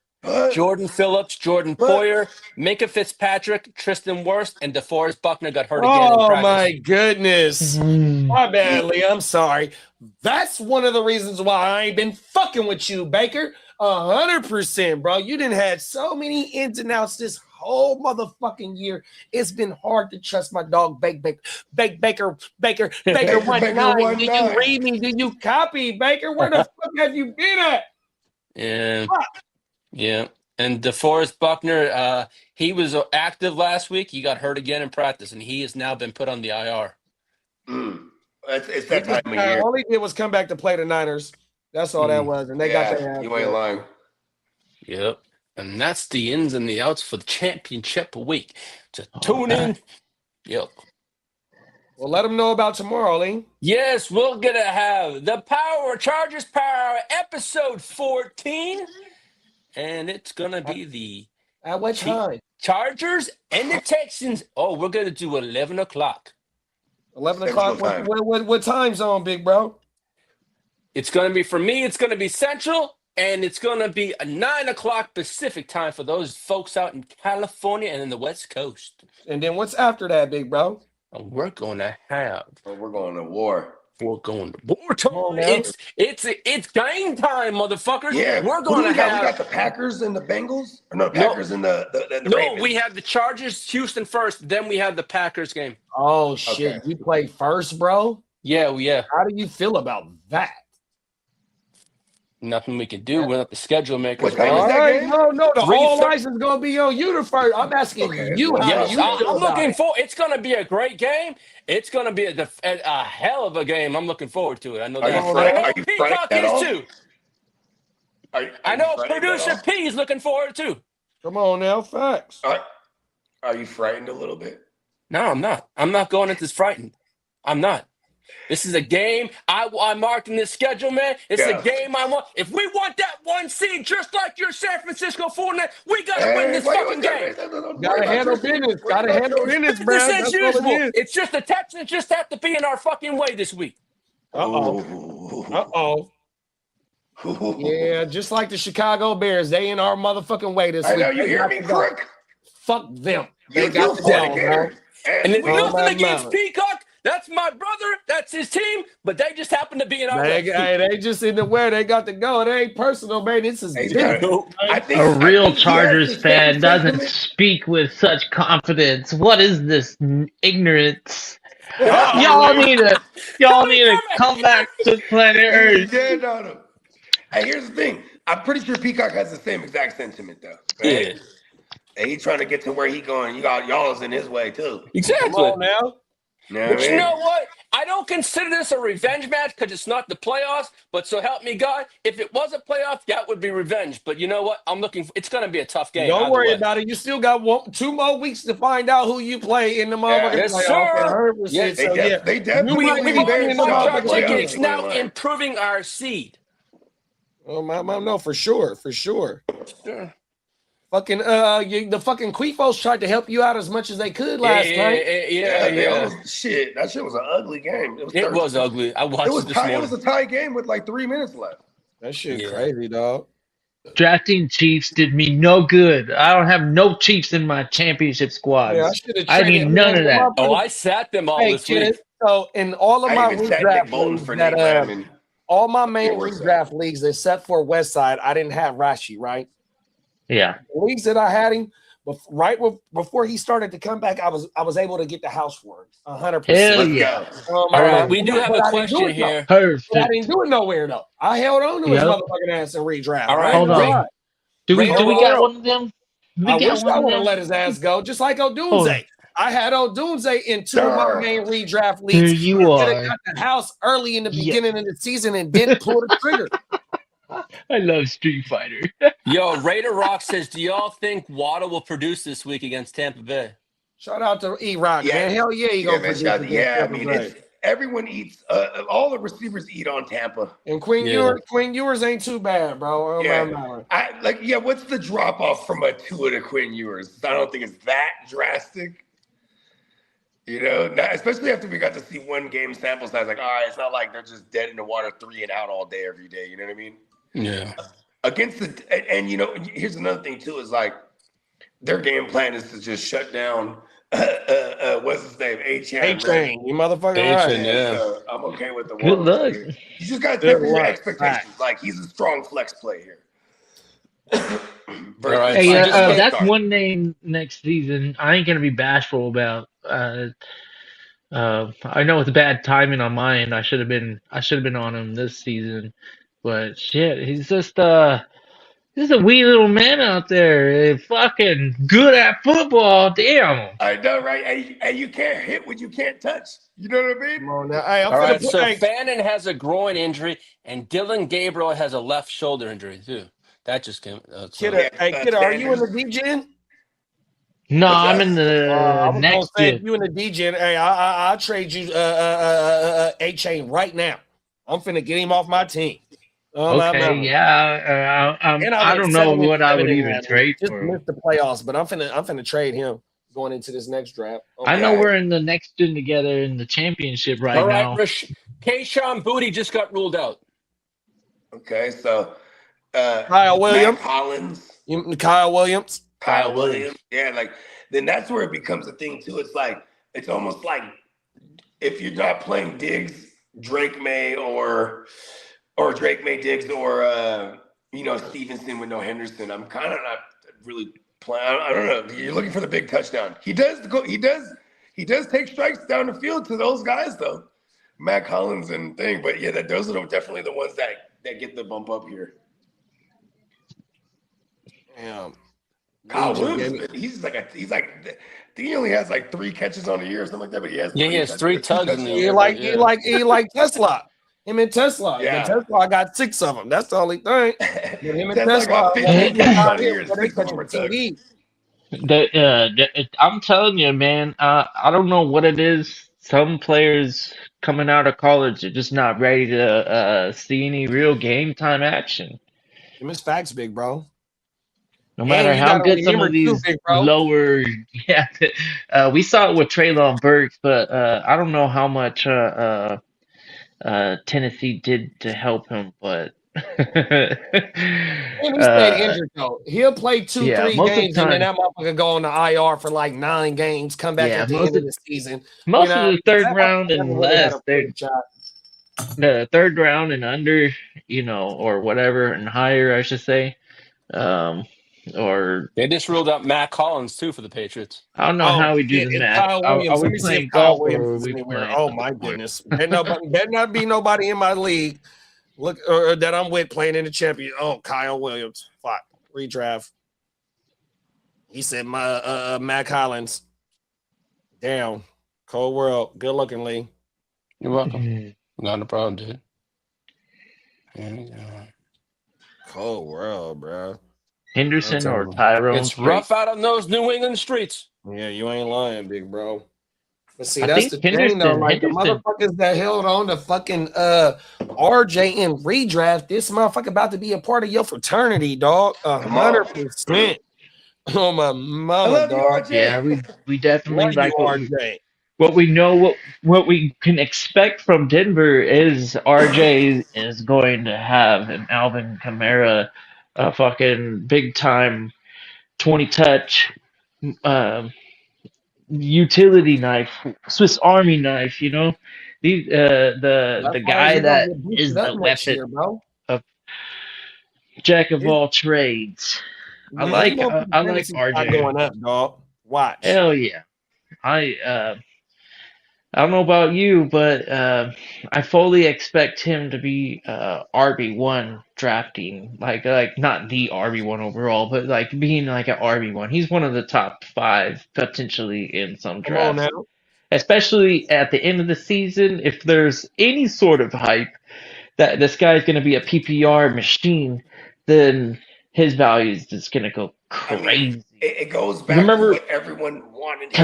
[SPEAKER 6] Jordan Phillips, Jordan Poyer, Minka Fitzpatrick, Tristan Wirfs, and DeForest Buckner got hurt again in practice.
[SPEAKER 7] Oh, my goodness. My bad, Lee. I'm sorry. That's one of the reasons why I ain't been fucking with you, Baker. 100%, bro. You done had so many ins and outs this whole motherfucking year. It's been hard to trust my dog, Baker 19. Did you read me? Did you copy, Baker? Where the fuck have you been at?
[SPEAKER 6] Yeah. Yeah. And DeForest Buckner, he was active last week. He got hurt again in practice, and he has now been put on the IR.
[SPEAKER 3] It's that time of year.
[SPEAKER 7] All he did was come back to play the Niners. That's all that was. And they got their
[SPEAKER 3] you ain't lying.
[SPEAKER 6] Yep. And that's the ins and the outs for the championship week. To tune in. Yep.
[SPEAKER 7] Well, let them know about tomorrow, Lee.
[SPEAKER 6] Yes, we're going to have the Chargers Power episode 14. And it's going to be the
[SPEAKER 7] at what time?
[SPEAKER 6] Chargers and the Texans. Oh, we're going to do 11 o'clock.
[SPEAKER 7] 11 o'clock? What time zone, big bro?
[SPEAKER 6] It's going to be, for me, it's going to be Central. And it's going to be a 9 o'clock Pacific time for those folks out in California and in the West Coast.
[SPEAKER 7] And then what's after that, big bro?
[SPEAKER 6] We're going to have.
[SPEAKER 3] We're going to war.
[SPEAKER 6] We're going to war time.
[SPEAKER 7] on now.
[SPEAKER 6] It's game time, motherfuckers.
[SPEAKER 3] Yeah,
[SPEAKER 6] We're
[SPEAKER 3] who
[SPEAKER 6] going
[SPEAKER 3] do
[SPEAKER 6] to
[SPEAKER 3] we got?
[SPEAKER 6] have.
[SPEAKER 3] We got the Packers and the Bengals. Or no, Packers and the
[SPEAKER 6] No,
[SPEAKER 3] Ravens.
[SPEAKER 6] we have the Chargers, Houston first. Then we have the Packers game.
[SPEAKER 7] Oh shit!
[SPEAKER 3] Okay.
[SPEAKER 7] You play first, bro.
[SPEAKER 6] Yeah.
[SPEAKER 7] How do you feel about that?
[SPEAKER 6] Nothing we can do. We're not the schedule makers.
[SPEAKER 3] What time
[SPEAKER 6] baby.
[SPEAKER 3] is that
[SPEAKER 7] All right,
[SPEAKER 3] game?
[SPEAKER 7] no, the
[SPEAKER 6] 3:30.
[SPEAKER 7] all eyes is gonna be on you the first. I'm asking
[SPEAKER 3] Okay,
[SPEAKER 7] you
[SPEAKER 3] that's
[SPEAKER 7] how
[SPEAKER 3] what
[SPEAKER 6] Yes,
[SPEAKER 7] you feel
[SPEAKER 6] I'm
[SPEAKER 7] about
[SPEAKER 6] looking
[SPEAKER 7] it.
[SPEAKER 6] for. It's going to be a great game. It's going to be a hell of a game. I'm looking forward to it. I know
[SPEAKER 3] Are
[SPEAKER 6] that.
[SPEAKER 3] you
[SPEAKER 7] frightened-
[SPEAKER 6] I know
[SPEAKER 3] are you
[SPEAKER 6] Peacock
[SPEAKER 3] frightened at
[SPEAKER 6] is
[SPEAKER 3] all?
[SPEAKER 6] too.
[SPEAKER 3] Are
[SPEAKER 6] I
[SPEAKER 3] you
[SPEAKER 6] know
[SPEAKER 3] frightened at
[SPEAKER 6] producer
[SPEAKER 3] all?
[SPEAKER 6] P is looking forward too.
[SPEAKER 7] Come on now, facts.
[SPEAKER 3] Are you frightened a little bit?
[SPEAKER 6] No, I'm not. I'm not going into this frightened. I'm not. This is a game I marked in this schedule, man. It's
[SPEAKER 3] Yeah.
[SPEAKER 6] a game I want. If we want that one seed, just like your San Francisco 49ers, we got to win this fucking game.
[SPEAKER 7] Gotta handle business. Gotta handle business, bro.
[SPEAKER 6] Business as
[SPEAKER 7] That's all
[SPEAKER 6] usual.
[SPEAKER 7] it is.
[SPEAKER 6] It's just the Texans just have to be in our fucking way this week.
[SPEAKER 7] Uh-oh. Yeah, just like the Chicago Bears, they in our motherfucking way this
[SPEAKER 3] I
[SPEAKER 7] week.
[SPEAKER 3] know you
[SPEAKER 7] They
[SPEAKER 3] hear
[SPEAKER 7] got
[SPEAKER 3] me,
[SPEAKER 7] to go.
[SPEAKER 3] Crook.
[SPEAKER 7] Fuck them. They
[SPEAKER 3] You
[SPEAKER 7] got to
[SPEAKER 3] feel
[SPEAKER 7] go, bro.
[SPEAKER 3] fornicator.
[SPEAKER 6] And it's
[SPEAKER 7] Oh,
[SPEAKER 6] nothing
[SPEAKER 7] my
[SPEAKER 6] against
[SPEAKER 7] mama.
[SPEAKER 6] Peacock. That's my brother. That's his team. But they just happen to be in our way.
[SPEAKER 7] They just in the where they got to go. It ain't personal, man. This is
[SPEAKER 3] Hey,
[SPEAKER 7] business.
[SPEAKER 3] I think
[SPEAKER 5] A real
[SPEAKER 3] I think he has
[SPEAKER 5] Chargers
[SPEAKER 3] the
[SPEAKER 5] fan
[SPEAKER 3] same
[SPEAKER 5] doesn't
[SPEAKER 3] sentiment.
[SPEAKER 5] speak with such confidence. What is this ignorance?
[SPEAKER 7] Uh-oh.
[SPEAKER 5] Y'all need to come back to planet
[SPEAKER 3] He's
[SPEAKER 5] Earth.
[SPEAKER 3] dead on him. Hey, here's the thing. I'm pretty sure Peacock has the same exact sentiment, though.
[SPEAKER 6] Yeah,
[SPEAKER 3] Right? And he's trying to get to where he going. y'all is in his way too.
[SPEAKER 7] Come
[SPEAKER 6] exactly.
[SPEAKER 7] on now.
[SPEAKER 3] You know what
[SPEAKER 6] But
[SPEAKER 3] I
[SPEAKER 6] you
[SPEAKER 3] mean?
[SPEAKER 6] know what? I don't consider this a revenge match because it's not the playoffs. But so help me God, if it was a playoff, that would be revenge. But you know what? I'm looking. It's going to be a tough game.
[SPEAKER 7] Don't
[SPEAKER 6] either
[SPEAKER 7] worry
[SPEAKER 6] way.
[SPEAKER 7] about it. You still got 2 more weeks to find out who you play in the motherfucking
[SPEAKER 6] Yes,
[SPEAKER 7] playoff.
[SPEAKER 6] sir.
[SPEAKER 7] 100%.
[SPEAKER 6] Yes,
[SPEAKER 3] They,
[SPEAKER 7] So,
[SPEAKER 3] def-
[SPEAKER 7] yeah.
[SPEAKER 3] they definitely
[SPEAKER 7] might
[SPEAKER 6] We've
[SPEAKER 7] be
[SPEAKER 6] already
[SPEAKER 7] in the
[SPEAKER 6] bumped our
[SPEAKER 7] motherfucking
[SPEAKER 6] ticket. It's
[SPEAKER 7] playoffs.
[SPEAKER 6] now improving our seed.
[SPEAKER 7] Oh, no, for sure.
[SPEAKER 6] Sure.
[SPEAKER 7] Fucking the fucking Quifos tried to help you out as much as they could last night.
[SPEAKER 6] Yeah.
[SPEAKER 3] Shit, that shit was an ugly game.
[SPEAKER 6] It was ugly. I watched
[SPEAKER 3] It was
[SPEAKER 6] this
[SPEAKER 3] tie, it
[SPEAKER 6] morning.
[SPEAKER 3] was a tie game with like 3 minutes left.
[SPEAKER 7] That shit
[SPEAKER 6] Yeah.
[SPEAKER 7] crazy, dog.
[SPEAKER 5] Drafting Chiefs did me no good. I don't have no Chiefs in my championship squads.
[SPEAKER 7] Yeah, I should have.
[SPEAKER 5] I need none of that.
[SPEAKER 6] Oh, I sat them all
[SPEAKER 7] Hey,
[SPEAKER 6] this
[SPEAKER 7] kid.
[SPEAKER 6] week.
[SPEAKER 7] So in all of
[SPEAKER 3] I
[SPEAKER 7] my
[SPEAKER 3] even sat Nick
[SPEAKER 7] redraft
[SPEAKER 3] Bolton
[SPEAKER 7] leagues
[SPEAKER 3] for
[SPEAKER 7] that
[SPEAKER 3] Nate Lamb.
[SPEAKER 7] all my main
[SPEAKER 3] West Side.
[SPEAKER 7] redraft leagues, except for West Side, I didn't have Rashi, right?
[SPEAKER 5] Yeah.
[SPEAKER 7] The leagues that I had him, before he started to come back, I was able to get the house for him 100%.
[SPEAKER 5] Hell
[SPEAKER 3] Let's
[SPEAKER 5] yeah.
[SPEAKER 3] go.
[SPEAKER 6] All right, we do
[SPEAKER 7] but
[SPEAKER 6] have a
[SPEAKER 7] I didn't
[SPEAKER 6] question
[SPEAKER 7] do it,
[SPEAKER 6] here.
[SPEAKER 7] But I
[SPEAKER 5] Perfect.
[SPEAKER 7] didn't do it nowhere though. I held on to his
[SPEAKER 5] Yep.
[SPEAKER 7] motherfucking ass in redraft.
[SPEAKER 6] All right,
[SPEAKER 5] Hold on.
[SPEAKER 7] Right.
[SPEAKER 5] Do we
[SPEAKER 7] Hold
[SPEAKER 5] got
[SPEAKER 7] on.
[SPEAKER 5] one of them? Do we
[SPEAKER 7] I
[SPEAKER 5] got
[SPEAKER 7] wish
[SPEAKER 5] one
[SPEAKER 7] I
[SPEAKER 5] of
[SPEAKER 7] would have
[SPEAKER 5] them?
[SPEAKER 7] let his ass go, just like Odunze.
[SPEAKER 5] Oh.
[SPEAKER 7] I had Odunze in 2 of my main redraft leagues.
[SPEAKER 5] Here you
[SPEAKER 7] He coulda
[SPEAKER 5] are.
[SPEAKER 7] got the house early in the
[SPEAKER 5] Yeah.
[SPEAKER 7] beginning of the season and didn't pull the trigger.
[SPEAKER 5] I love Street Fighter.
[SPEAKER 6] Yo, Raider Rock says, do y'all think Waddle will produce this week against Tampa Bay?
[SPEAKER 7] Shout out to E-Rock,
[SPEAKER 3] Yeah.
[SPEAKER 7] man. Hell yeah, he
[SPEAKER 3] Yeah,
[SPEAKER 7] gonna
[SPEAKER 3] man,
[SPEAKER 7] produce
[SPEAKER 3] Scott,
[SPEAKER 7] against
[SPEAKER 3] yeah, I
[SPEAKER 7] Tampa
[SPEAKER 3] mean,
[SPEAKER 7] Bay.
[SPEAKER 3] everyone eats. All the receivers eat on Tampa.
[SPEAKER 7] And Quinn
[SPEAKER 6] Yeah.
[SPEAKER 7] Ewers ain't too bad, bro. Oh,
[SPEAKER 3] Yeah.
[SPEAKER 7] my.
[SPEAKER 3] What's the drop off from a Tua to Quinn Ewers? I don't think it's that drastic. You know, especially after we got to see one game sample size. Like, all right, it's not like they're just dead in the water 3 and out all day every day. You know what I mean?
[SPEAKER 6] Yeah.
[SPEAKER 3] Against the and you know, here's another thing too is like their game plan is to just shut down. What's his name?
[SPEAKER 7] A-Chain, you motherfucker.
[SPEAKER 6] A-Chain,
[SPEAKER 7] Right.
[SPEAKER 6] yeah.
[SPEAKER 3] So I'm okay with the
[SPEAKER 5] Good
[SPEAKER 3] one.
[SPEAKER 5] luck.
[SPEAKER 3] You just gotta
[SPEAKER 7] Good
[SPEAKER 3] temper your
[SPEAKER 7] luck.
[SPEAKER 3] expectations. Like he's a strong flex play here.
[SPEAKER 6] right.
[SPEAKER 5] Hey,
[SPEAKER 6] So just
[SPEAKER 5] that's
[SPEAKER 3] start.
[SPEAKER 5] one name next season I ain't gonna be bashful about. I know it's bad timing on my end. I should have been on him this season, but shit, he's just a wee little man out there, fucking good at football. Damn.
[SPEAKER 3] I know, right? And you can't hit what you can't touch. You know what I mean?
[SPEAKER 7] Come on now. Hey, I'm
[SPEAKER 6] All
[SPEAKER 7] finna
[SPEAKER 6] right,
[SPEAKER 7] put-
[SPEAKER 6] so
[SPEAKER 7] hey,
[SPEAKER 6] Fannin has a groin injury, and Dylan Gabriel has a left shoulder injury too. That just came.
[SPEAKER 7] Kidder,
[SPEAKER 3] Yeah,
[SPEAKER 7] Kidder, are you in the
[SPEAKER 3] Sanders.
[SPEAKER 7] DGen?
[SPEAKER 5] No,
[SPEAKER 3] What's
[SPEAKER 5] I'm
[SPEAKER 3] that?
[SPEAKER 5] in
[SPEAKER 7] I
[SPEAKER 5] the
[SPEAKER 7] was
[SPEAKER 5] next
[SPEAKER 7] gonna say
[SPEAKER 5] gen.
[SPEAKER 7] you in the DGen. Hey, I'll trade you A-Chain right now. I'm finna get him off my team. Oh, my
[SPEAKER 5] Okay,
[SPEAKER 7] mama.
[SPEAKER 5] yeah.
[SPEAKER 7] And
[SPEAKER 5] I
[SPEAKER 7] went
[SPEAKER 5] don't know
[SPEAKER 7] 7-7
[SPEAKER 5] what I would
[SPEAKER 7] in
[SPEAKER 5] even
[SPEAKER 7] that.
[SPEAKER 5] trade
[SPEAKER 7] Just
[SPEAKER 5] for.
[SPEAKER 7] missed the playoffs, but I'm finna trade him going into this next draft.
[SPEAKER 5] I know
[SPEAKER 3] Okay.
[SPEAKER 5] we're in the next gen together in the championship right
[SPEAKER 6] All right,
[SPEAKER 5] now.
[SPEAKER 6] Kayshawn Booty just got ruled out.
[SPEAKER 3] Okay, so
[SPEAKER 7] Kyle Williams.
[SPEAKER 3] Matt Collins,
[SPEAKER 7] Kyle Williams.
[SPEAKER 3] Kyle Williams. Yeah, like then that's where it becomes a thing too. It's like it's almost like if you're not playing Diggs, Drake May or Drake May Diggs or Stevenson with no Henderson. I'm kind of not really playing. I don't know. You're looking for the big touchdown. He does go. He does take strikes down the field to those guys though, Matt Collins and thing. But yeah, those are definitely the ones that get the bump up here.
[SPEAKER 7] Yeah.
[SPEAKER 3] Kyle Williams, he's like he only has like 3 catches on the year or something like that. But he has
[SPEAKER 6] 3 tugs in the year.
[SPEAKER 7] He like Tesla. Him and Tesla.
[SPEAKER 3] Yeah.
[SPEAKER 7] But Tesla got 6 of them. That's the only thing. But him and
[SPEAKER 3] Tesla got 15 catches on the year.
[SPEAKER 7] they catch TV.
[SPEAKER 5] I'm telling you, man. I don't know what it is. Some players coming out of college are just not ready to see any real game time action.
[SPEAKER 7] Him is facts, big bro.
[SPEAKER 5] No matter how good some of these lower, we saw it with Treylon Burks, but I don't know how much Tennessee did to help him, but
[SPEAKER 7] And he stayed injured though. He'll play 2-3 games and then that motherfucker go on the IR for like 9 games, come back at the end of the season.
[SPEAKER 5] Most of the third round and less, the third round and under, or whatever, and higher, I should say. Or
[SPEAKER 6] they just ruled out Matt Collins too for the Patriots.
[SPEAKER 5] I don't know how we do the math. Are we playing golf or are we playing?
[SPEAKER 7] Oh my goodness! Better not be nobody in my league. Look, or that I'm with playing in the champion. Oh, Kyle Williams, fuck, redraft. He said my Matt Collins. Damn, cold world. Good looking, Lee.
[SPEAKER 6] You're welcome. Not a problem, dude.
[SPEAKER 7] Cold world, bro.
[SPEAKER 5] Henderson or Tyrone?
[SPEAKER 6] It's rough out on those New England streets.
[SPEAKER 7] Yeah, you ain't lying, big bro. But see,
[SPEAKER 5] I
[SPEAKER 7] that's
[SPEAKER 5] think
[SPEAKER 7] the thing, though. Like the motherfuckers that held on to fucking RJ in redraft, this motherfucker about to be a part of your fraternity, dog. 100%. Oh my mama, dog.
[SPEAKER 5] Yeah, we definitely like RJ. What we know, what we can expect from Denver is RJ is going to have an Alvin Kamara, a fucking big time 20 touch utility knife, Swiss Army knife, the guy that is the weapon of jack of all trades. I like RJ
[SPEAKER 7] going up, dog. Watch.
[SPEAKER 5] Hell yeah. I don't know about you, but I fully expect him to be RB1 drafting, like not the RB1 overall, but like being like an RB1. He's one of the top 5 potentially in some drafts, especially at the end of the season. If there's any sort of hype that this guy's going to be a PPR machine, then his value is just going to go crazy.
[SPEAKER 3] I mean, it goes back to what everyone wanted.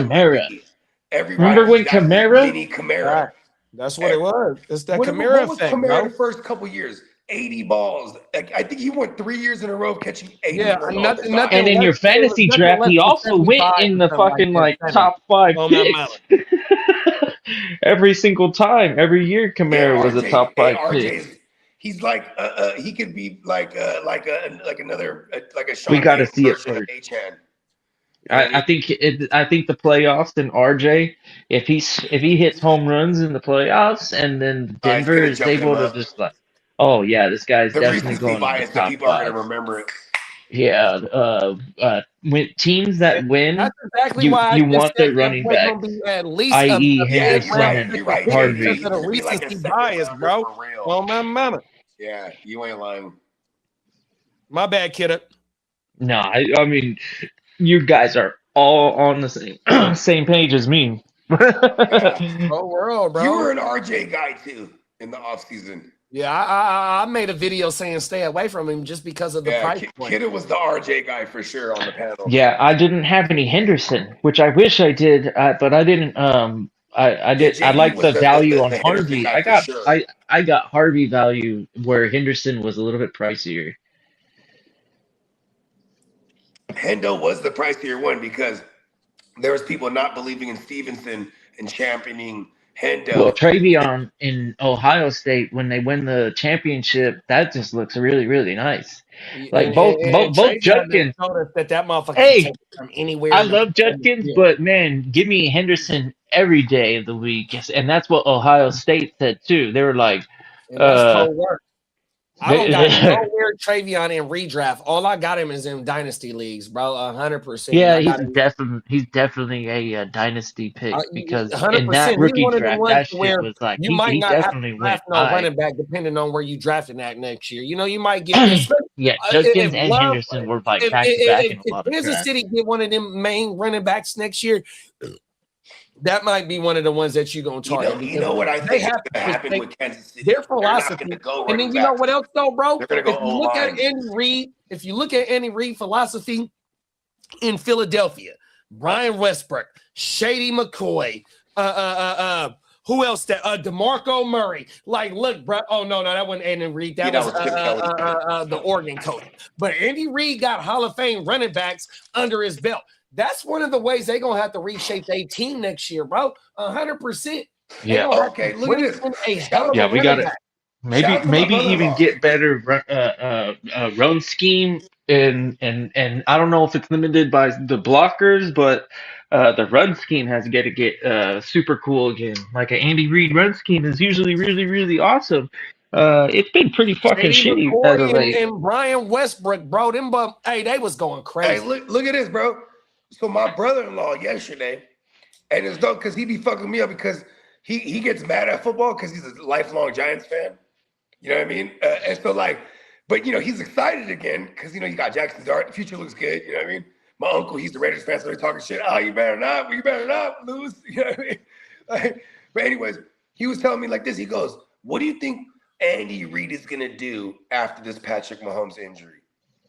[SPEAKER 5] Remember when
[SPEAKER 3] Kamara? Mini Kamara.
[SPEAKER 7] That's what it was. It's that Kamara effect,
[SPEAKER 3] Kamara
[SPEAKER 7] bro.
[SPEAKER 3] The first couple years, 80 balls. I think he went 3 years in a row catching 80 balls.
[SPEAKER 7] Nothing,
[SPEAKER 5] and in your fantasy draft, he also went in the fucking top 5 picks. Every single time, every year, Kamara was a top 5 pick.
[SPEAKER 3] He's like he could be like another like a Sean
[SPEAKER 5] we got to see it
[SPEAKER 3] first.
[SPEAKER 5] I think the playoffs and RJ, if he hits home runs in the playoffs and then Denver is able to just like, oh yeah, this guy's definitely going to the top 5.
[SPEAKER 3] People are going to remember it.
[SPEAKER 5] Yeah, when teams that win,
[SPEAKER 7] that's exactly
[SPEAKER 5] you
[SPEAKER 7] want
[SPEAKER 5] their running back, i.e. Henderson and Harvey.
[SPEAKER 7] Because of the recency bias, bro. Oh my mama.
[SPEAKER 3] Yeah, you ain't lying.
[SPEAKER 7] My bad, kiddo.
[SPEAKER 5] No, I mean, you guys are all on the same page as me.
[SPEAKER 7] Oh, world, bro.
[SPEAKER 3] You were an RJ guy too in the offseason.
[SPEAKER 7] Yeah, I made a video saying stay away from him just because of the price point.
[SPEAKER 3] Kiddo was the RJ guy for sure on the panel.
[SPEAKER 5] Yeah, I didn't have any Henderson, which I wish I did, but I didn't. I did. I like the value on Harvey. I got Harvey value where Henderson was a little bit pricier.
[SPEAKER 3] Hendo was the pricier one because there was people not believing in Stevenson and championing
[SPEAKER 5] Well,
[SPEAKER 3] Hendo.
[SPEAKER 5] Travion in Ohio State when they win the championship, that just looks really, really nice.
[SPEAKER 7] And,
[SPEAKER 5] Like
[SPEAKER 7] and
[SPEAKER 5] both
[SPEAKER 7] Travion done
[SPEAKER 5] Judkins.
[SPEAKER 7] told us that motherfucker can take
[SPEAKER 5] Hey,
[SPEAKER 7] it from anywhere
[SPEAKER 5] I
[SPEAKER 7] in the
[SPEAKER 5] love Judkins,
[SPEAKER 7] field.
[SPEAKER 5] but man, give me Henderson every day of the week. Yes, and that's what Ohio State said too. They were like,
[SPEAKER 7] And that's
[SPEAKER 5] uh,
[SPEAKER 7] cold work. I don't got
[SPEAKER 5] they,
[SPEAKER 7] nowhere Travion in redraft. All I got him is in dynasty leagues, bro. 100%. And
[SPEAKER 5] yeah,
[SPEAKER 7] I got him
[SPEAKER 5] he's definitely a dynasty pick because in that
[SPEAKER 7] 100%. He's
[SPEAKER 5] rookie
[SPEAKER 7] one of the
[SPEAKER 5] draft,
[SPEAKER 7] ones
[SPEAKER 5] that shit
[SPEAKER 7] where
[SPEAKER 5] was like
[SPEAKER 7] you might
[SPEAKER 5] he
[SPEAKER 7] not have to
[SPEAKER 5] definitely went
[SPEAKER 7] draft no
[SPEAKER 5] high.
[SPEAKER 7] running back depending on where you drafting that next year. You might get
[SPEAKER 5] Yeah,
[SPEAKER 7] if
[SPEAKER 5] Judkins and
[SPEAKER 7] Love,
[SPEAKER 5] Henderson were like back to back in a
[SPEAKER 7] if
[SPEAKER 5] lot of
[SPEAKER 7] Kansas
[SPEAKER 5] drafts.
[SPEAKER 7] City get one of them main running backs next year, that might be one of the ones that you're gonna target.
[SPEAKER 3] You know what I
[SPEAKER 7] They
[SPEAKER 3] think is
[SPEAKER 7] have
[SPEAKER 3] going to happen
[SPEAKER 7] to
[SPEAKER 3] with Kansas City?
[SPEAKER 7] their
[SPEAKER 3] They're not going
[SPEAKER 7] philosophy.
[SPEAKER 3] to go
[SPEAKER 7] And
[SPEAKER 3] running
[SPEAKER 7] then you know
[SPEAKER 3] back.
[SPEAKER 7] what else though, bro?
[SPEAKER 3] They're going to go
[SPEAKER 7] If you look at
[SPEAKER 3] O-line.
[SPEAKER 7] Andy Reid, if you look at Andy Reid philosophy in Philadelphia, Brian Westbrook, Shady McCoy, who else? That DeMarco Murray. Like, look, bro. Oh no, that wasn't Andy Reid. That was
[SPEAKER 3] Chip Kelly.
[SPEAKER 7] the Oregon coach. But Andy Reid got Hall of Fame running backs under his belt. That's one of the ways they're gonna have to reshape their team next year, bro. 100%.
[SPEAKER 5] Yeah.
[SPEAKER 3] Okay, look at this.
[SPEAKER 5] Yeah, we got it. Maybe even get better run scheme and I don't know if it's limited by the blockers, but the run scheme has got to get super cool again. Like an Andy Reid run scheme is usually really, really awesome. It's been pretty fucking
[SPEAKER 7] Shady
[SPEAKER 5] shitty as of
[SPEAKER 7] McCoy
[SPEAKER 5] late.
[SPEAKER 7] and Brian Westbrook, bro. Them, hey, they was going crazy.
[SPEAKER 3] Hey, look at this, bro. So my brother-in-law yesterday, and it's dope because he be fucking me up because he gets mad at football because he's a lifelong Giants fan. You know what I mean? And so like, but he's excited again because you got Jackson Dart. The future looks good. You know what I mean? My uncle, he's the Raiders fan, so they're talking shit. Oh, you better not lose. You know what I mean? Like, but anyways, he was telling me like this. He goes, "What do you think Andy Reid is gonna do after this Patrick Mahomes injury?"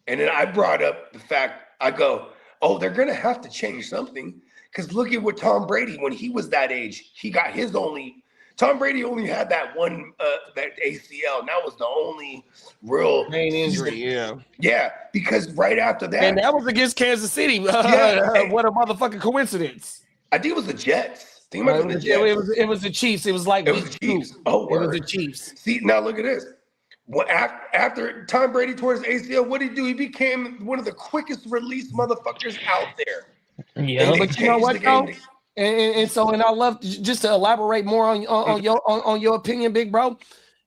[SPEAKER 3] And then I brought up the fact. I go, "Oh, they're gonna have to change something because look at what Tom Brady when he was that age. He got his only." Tom Brady only had that one, that ACL, and that was the only real
[SPEAKER 7] main injury.
[SPEAKER 3] Yeah, because right after that,
[SPEAKER 7] and that was against Kansas City. What a motherfucking coincidence!
[SPEAKER 3] I think it was the Jets.
[SPEAKER 7] It was the Chiefs. It was like
[SPEAKER 3] it was the Chiefs. Oh,
[SPEAKER 7] it was the Chiefs.
[SPEAKER 3] See, now look at this. Well, after Tom Brady tore his ACL, what did he do? He became one of the quickest release motherfuckers out there.
[SPEAKER 5] Yeah,
[SPEAKER 7] but you know what, though? And so I love just to elaborate more on your opinion, big bro.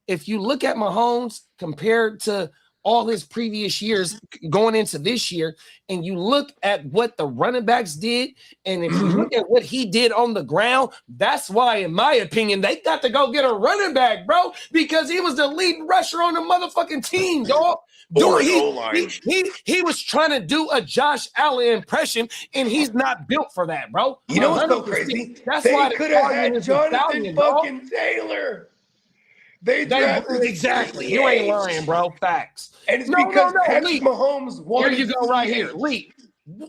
[SPEAKER 7] If you look at Mahomes compared to all his previous years going into this year, and you look at what the running backs did, and if you look at what he did on the ground, that's why, in my opinion, they got to go get a running back, bro, because he was the leading rusher on the motherfucking team, dog. Dude, he was trying to do a Josh Allen impression, and he's not built for that, bro.
[SPEAKER 3] You know what's so crazy?
[SPEAKER 7] That's
[SPEAKER 3] they
[SPEAKER 7] why
[SPEAKER 3] could have had Jonathan fucking Taylor. They drafted
[SPEAKER 7] exactly. You ain't lying, bro. Facts.
[SPEAKER 3] And it's because Patrick Mahomes wanted.
[SPEAKER 7] Here you go, right here, Lee.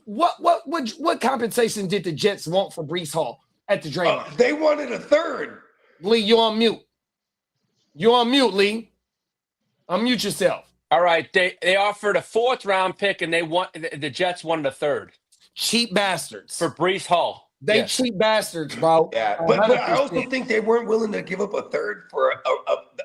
[SPEAKER 7] What compensation did the Jets want for Breece Hall at the draft?
[SPEAKER 3] They wanted a third.
[SPEAKER 7] Lee, you on mute. You on mute, Lee. Unmute yourself.
[SPEAKER 6] All right, they offered a 4th round pick, and the Jets wanted a 3rd.
[SPEAKER 7] Cheap bastards
[SPEAKER 6] for Breece Hall.
[SPEAKER 7] They cheap bastards, bro.
[SPEAKER 3] Yeah, but I also think they weren't willing to give up a 3rd for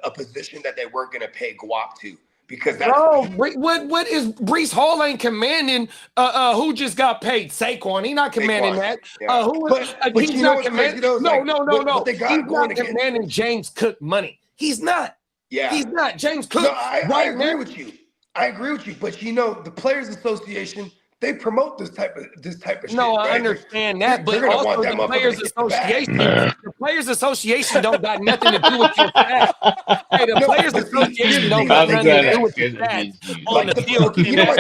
[SPEAKER 3] a position that they weren't going to pay guap to because that's
[SPEAKER 7] what is Breece Hall ain't commanding? Who just got paid? Saquon. He not commanding that.
[SPEAKER 3] Yeah.
[SPEAKER 7] He's not commanding. No.
[SPEAKER 3] They got
[SPEAKER 7] he's not commanding James Cook money. He's not.
[SPEAKER 3] Yeah,
[SPEAKER 7] he's not. James Cook.
[SPEAKER 3] No, I agree with you. But the Players Association, they promote this type of shit.
[SPEAKER 7] No, I understand that, but also the Players Association. The Players Association don't got nothing to do with your stats. Hey, the Players Association don't got nothing to do with your stats on the field.
[SPEAKER 3] You know what?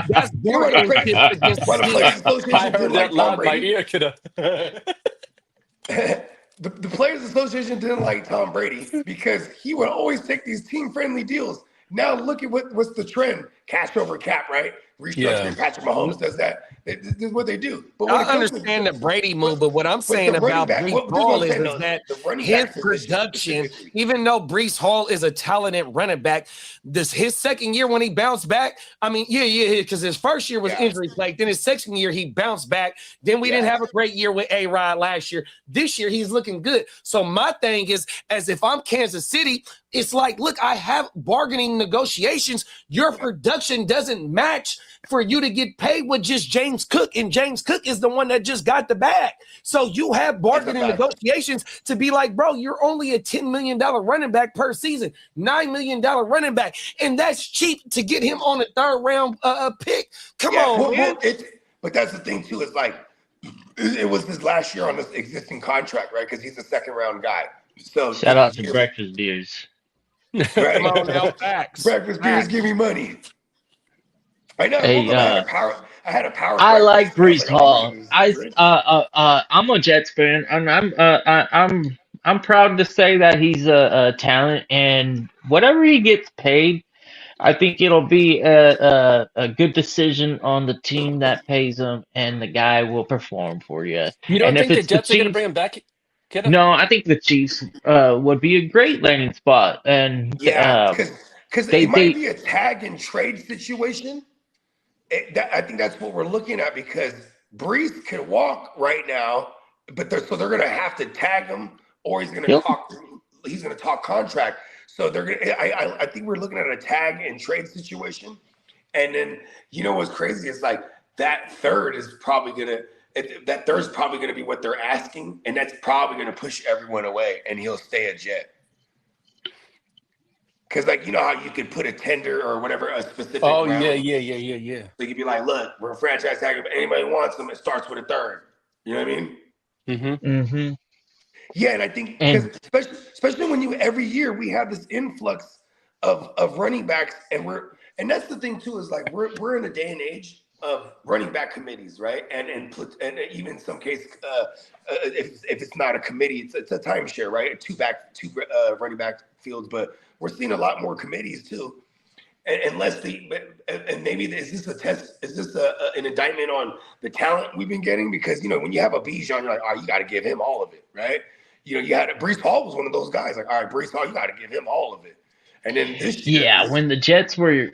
[SPEAKER 7] That's boring against
[SPEAKER 3] the Players Association.
[SPEAKER 6] I heard that loud. My ear could have.
[SPEAKER 3] The Players Association didn't like Tom Brady because he would always take these team-friendly deals. Now look at what's the trend. Cash over cap, right? Restructuring. Patrick Mahomes does that. This is what they do. But when
[SPEAKER 7] I understand the Brady move, but what I'm saying about Brees Hall is that his production, even though Brees Hall is a talented running back, his second year when he bounced back, I mean, because his first year was injury plagued. Then his second year he bounced back. Then we didn't have a great year with A-Rod last year. This year he's looking good. So my thing is, as if I'm Kansas City, it's like, look, I have bargaining negotiations. Your production doesn't match for you to get paid with just James Cook, and James Cook is the one that just got the bag. So you have bargaining negotiations to be like, bro, you're only a $10 million running back per season, $9 million running back, and that's cheap to get him on a third round pick. Come on, man.
[SPEAKER 3] But that's the thing too, is like, it was his last year on this existing contract, right? Because he's a second round guy. So
[SPEAKER 5] shout out to Breakfast Beers.
[SPEAKER 3] Right?
[SPEAKER 7] Come on now, facts.
[SPEAKER 3] Breakfast Beers, give me money. I know.
[SPEAKER 5] Hey,
[SPEAKER 3] I had a power.
[SPEAKER 5] I like Brees Hall. I'm a Jets fan, and I'm proud to say that he's a talent, and whatever he gets paid, I think it'll be a good decision on the team that pays him, and the guy will perform for you.
[SPEAKER 6] You don't
[SPEAKER 5] And
[SPEAKER 6] think
[SPEAKER 5] if
[SPEAKER 6] the
[SPEAKER 5] it's
[SPEAKER 6] Jets are going to
[SPEAKER 5] Chiefs,
[SPEAKER 6] bring him back?
[SPEAKER 5] no, I think the Chiefs would be a great landing spot, and
[SPEAKER 3] because it might be a tag and trade situation. I think that's what we're looking at, because Brees can walk right now, but they're going to have to tag him, or he's going to talk. He's going to talk contract. So they're going. I think we're looking at a tag and trade situation, and then what's crazy is like that third is probably going to. That third's probably going to be what they're asking, and that's probably going to push everyone away, and he'll stay a Jet. Because, like, you know how you could put a tender or whatever, a specific round.
[SPEAKER 6] Yeah.
[SPEAKER 3] So you could be like, look, we're a franchise tag, but anybody wants them, it starts with a third. You know what I mean?
[SPEAKER 5] Mm-hmm.
[SPEAKER 3] Yeah, and I think, especially when every year we have this influx of running backs, and that's the thing too, is like we're in a day and age of running back committees, right? And even in some cases, if it's not a committee, it's a timeshare, right? Two running back fields, but we're seeing a lot more committees too. And maybe is this a test? Is this an indictment on the talent we've been getting? Because when you have a Bijan, you're like, you got to give him all of it, right? You had Brees Hall was one of those guys. Like, all right, Brees Hall, you got to give him all of it. And then this year,
[SPEAKER 5] when the Jets were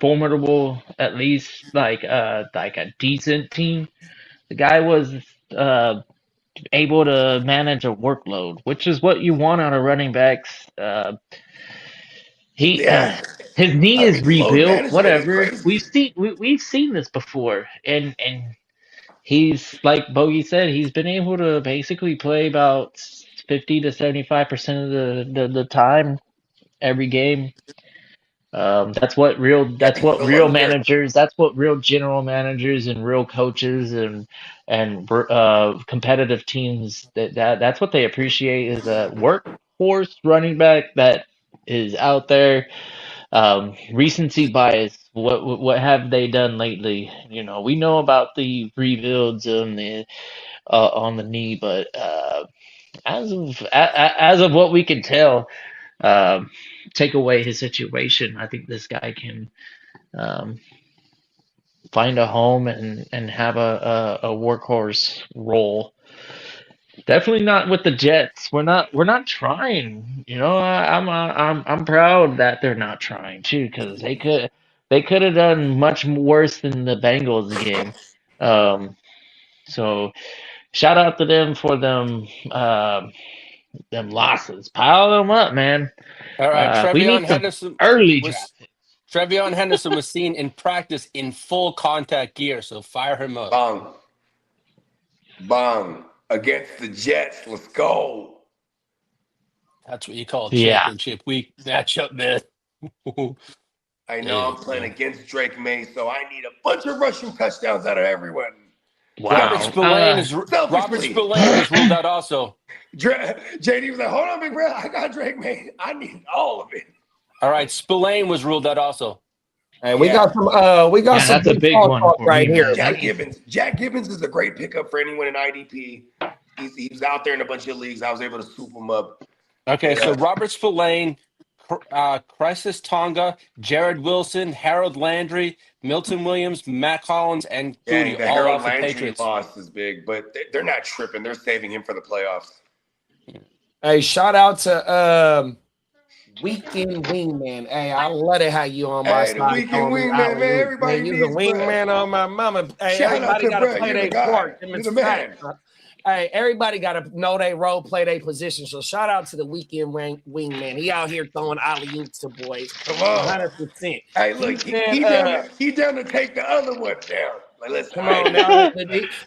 [SPEAKER 5] formidable, at least like a decent team, the guy was able to manage a workload, which is what you want out of running backs. His knee is rebuilt. Whatever, we've seen this before, and he's, like Bogey said, he's been able to basically play about 50 to 75% of the time every game. That's what real managers, that's what real general managers and real coaches and competitive teams, that's what they appreciate, is a workhorse running back that is out there. Recency bias. What have they done lately? We know about the rebuilds on the knee, but as of what we can tell, take away his situation, I think this guy can find a home and have a workhorse role. Definitely not with the Jets. We're not trying. I'm proud that they're not trying too, because they could have done much worse than the Bengals game. So shout out to them for them losses. Pile them up, man.
[SPEAKER 6] All right,
[SPEAKER 5] We need some early draft.
[SPEAKER 6] Trevion Henderson was seen in practice in full contact gear, so fire him up.
[SPEAKER 3] Bong. Against the Jets. Let's go.
[SPEAKER 6] That's what you call championship week matchup, man.
[SPEAKER 3] I know I'm playing against Drake May, so I need a bunch of rushing touchdowns out of everyone.
[SPEAKER 5] Wow.
[SPEAKER 6] Robert Spillane is ruled out also.
[SPEAKER 3] JD was like, hold on, big bro. I got Drake May. I need all of it.
[SPEAKER 6] All right, Spillane was ruled out also.
[SPEAKER 7] Hey, we got some
[SPEAKER 5] that's a big one
[SPEAKER 7] right here.
[SPEAKER 3] Jack Gibbons is a great pickup for anyone in IDP. He was out there in a bunch of leagues. I was able to swoop him up.
[SPEAKER 6] Okay, so Robert Spillane, Crisis Tonga, Jared Wilson, Harold Landry, Milton Williams, Matt Collins, and
[SPEAKER 3] Dang,
[SPEAKER 6] Goody
[SPEAKER 3] the
[SPEAKER 6] all
[SPEAKER 3] Harold
[SPEAKER 6] off the
[SPEAKER 3] Landry
[SPEAKER 6] Patriots.
[SPEAKER 3] loss is big, but they're not tripping. They're saving him for the playoffs.
[SPEAKER 7] Hey, shout out to Weekend Wingman. Hey, I love it how you on my
[SPEAKER 3] Hey, the
[SPEAKER 7] side.
[SPEAKER 3] Weekend Wingman, man. Everybody
[SPEAKER 7] you
[SPEAKER 3] needs
[SPEAKER 7] the wingman
[SPEAKER 3] Brad.
[SPEAKER 7] on my mama. Hey,
[SPEAKER 3] Shout out
[SPEAKER 7] everybody
[SPEAKER 3] to
[SPEAKER 7] got to
[SPEAKER 3] Brad.
[SPEAKER 7] play
[SPEAKER 3] You're the
[SPEAKER 7] their
[SPEAKER 3] guy.
[SPEAKER 7] part.
[SPEAKER 3] You're the man.
[SPEAKER 7] Hey, everybody got to know their role, play their position. So shout out to the Weekend Wingman. He out here throwing alley-oops to boys.
[SPEAKER 3] Come on.
[SPEAKER 7] 100%.
[SPEAKER 3] Hey, look, he down to take the other one down. Like, listen,
[SPEAKER 7] Come on now.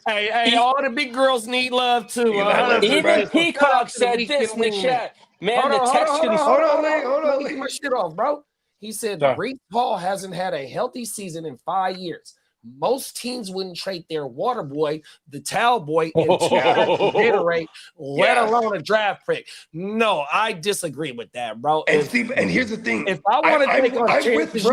[SPEAKER 7] Hey, all the big girls need love too.
[SPEAKER 6] Even Peacock said this in the chat. Man, the Texans.
[SPEAKER 7] Hold on. Get my shit off, bro. He said Breece Hall hasn't had a healthy season in 5 years. Most teams wouldn't trade their water boy, the towel boy, and Gatorade, let alone a draft pick. No, I disagree with that, bro.
[SPEAKER 3] And here's the thing:
[SPEAKER 7] if I want to take on chances,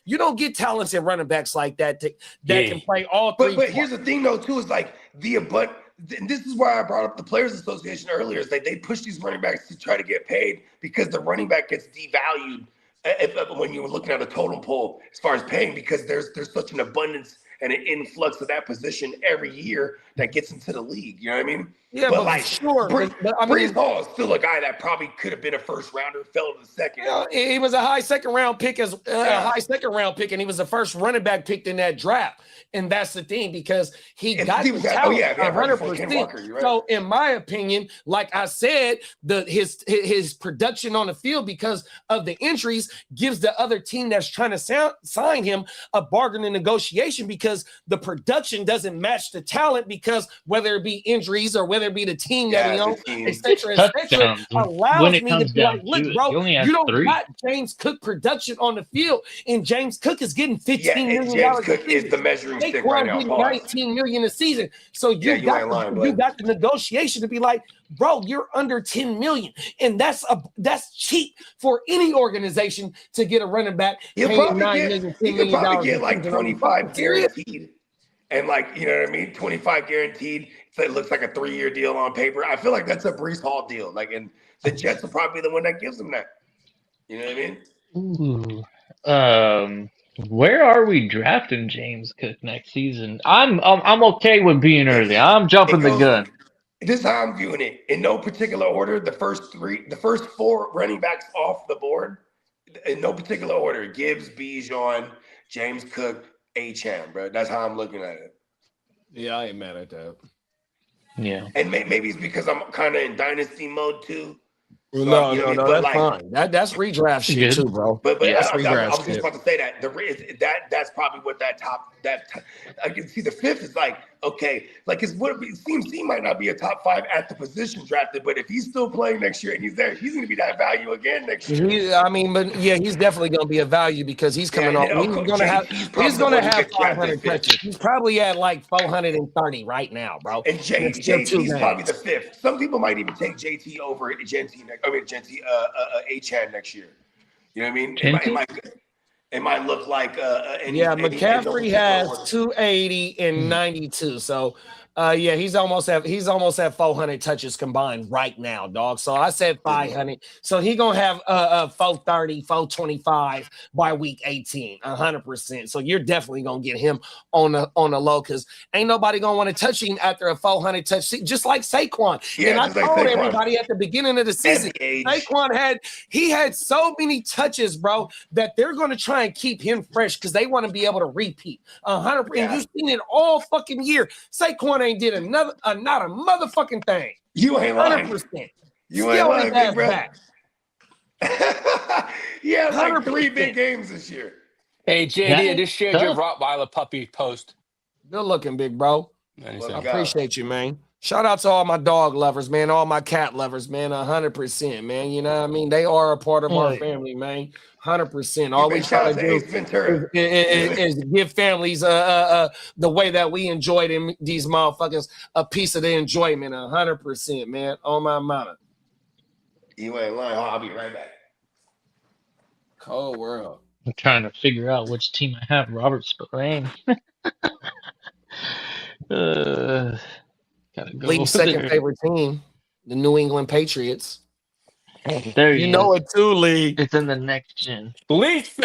[SPEAKER 7] you don't get talented running backs like that that can play all three.
[SPEAKER 3] But here's the thing, though, too, is like this is why I brought up the Players Association earlier. Is they push these running backs to try to get paid because the running back gets devalued when you're looking at a totem pole as far as paying, because there's such an abundance and an influx of that position every year that gets into the league. You know what I mean?
[SPEAKER 7] Yeah, but like, sure.
[SPEAKER 3] Breece Hall is still a guy that probably could have been a first rounder, fell to the second.
[SPEAKER 7] He was a high second round pick, and he was the first running back picked in that draft. And that's the thing, because he got the talent 100%. Right. So, in my opinion, like I said, his production on the field because of the injuries gives the other team that's trying to sign him a bargain in negotiation, because the production doesn't match the talent, because whether it be injuries or whether it be the team that he owns, etc., allows me to be like, look, bro, you don't got James Cook production on the field, and James Cook is getting $15 million.
[SPEAKER 3] James Cook is the measuring stick right now.
[SPEAKER 7] $19 million a season. So you got the negotiation to be like, bro, you're under $10 million, and that's cheap for any organization to get a running back.
[SPEAKER 3] You could probably get like 25 guaranteed. And like, you know what I mean? 25 guaranteed. So it looks like a 3-year deal on paper. I feel like that's a Breece Hall deal. Like, and the Jets will probably be the one that gives them that. You know what I mean?
[SPEAKER 5] Where are we drafting James Cook next season? I'm okay with being early. I'm jumping the gun.
[SPEAKER 3] This is how I'm viewing it. In no particular order, the first 4 running backs off the board, in no particular order: Gibbs, Bijan, James Cook, Achane, bro. That's how I'm looking at it.
[SPEAKER 7] Yeah, I ain't mad at that.
[SPEAKER 5] Yeah.
[SPEAKER 3] And maybe it's because I'm kind of in dynasty mode too.
[SPEAKER 7] So, no, that's fine. That's redraft shit too, bro.
[SPEAKER 3] But
[SPEAKER 7] that's
[SPEAKER 3] I was just about to say that that's probably what that I can see. The 5th is like, okay, like it seems he might not be a top 5 at the position drafted, but if he's still playing next year and he's there, he's going to be that value again next year.
[SPEAKER 7] He's definitely going to be a value because he's coming off. He's going to have 500 touches. He's probably at like 430 right now, bro.
[SPEAKER 3] And JT's probably the 5th. Some people might even take JT over Achane next year. You know what I mean? It might look like
[SPEAKER 7] McCaffrey has 280 and 92. So he's almost at 400 touches combined right now, dog. So I said 500. So he gonna have 430, 425 by week 18, 100%. So you're definitely gonna get him on the low, because ain't nobody gonna want to touch him after a 400 touch, just like Saquon.
[SPEAKER 3] Yeah,
[SPEAKER 7] and I told everybody at the beginning of the season, Saquon had so many touches, bro, that they're gonna try and keep him fresh because they want to be able to repeat 100%. And you've seen it all fucking year. Saquon ain't did not a motherfucking thing.
[SPEAKER 3] You ain't lying.
[SPEAKER 7] 100%.
[SPEAKER 3] You ain't lying, big bro. Yeah, like 3 big games this year.
[SPEAKER 6] Hey, JD, I just shared your Rottweiler puppy post.
[SPEAKER 7] Good looking, big bro. I appreciate you, man. Shout out to all my dog lovers, man. All my cat lovers, man. 100%, man. You know what I mean? They are a part of our family, man. 100%. All we try to do is give families the way that we enjoy them, these motherfuckers, a piece of the enjoyment. 100%, man. On my mama.
[SPEAKER 3] You ain't lying. I'll be right back.
[SPEAKER 7] Cold world.
[SPEAKER 5] I'm trying to figure out which team I have Robert Spillane. Gotta go.
[SPEAKER 7] League's second favorite team, the New England Patriots.
[SPEAKER 5] There
[SPEAKER 7] You
[SPEAKER 5] he
[SPEAKER 7] know
[SPEAKER 5] is.
[SPEAKER 7] it too, Lee.
[SPEAKER 5] It's in the next gen.
[SPEAKER 6] Leaf.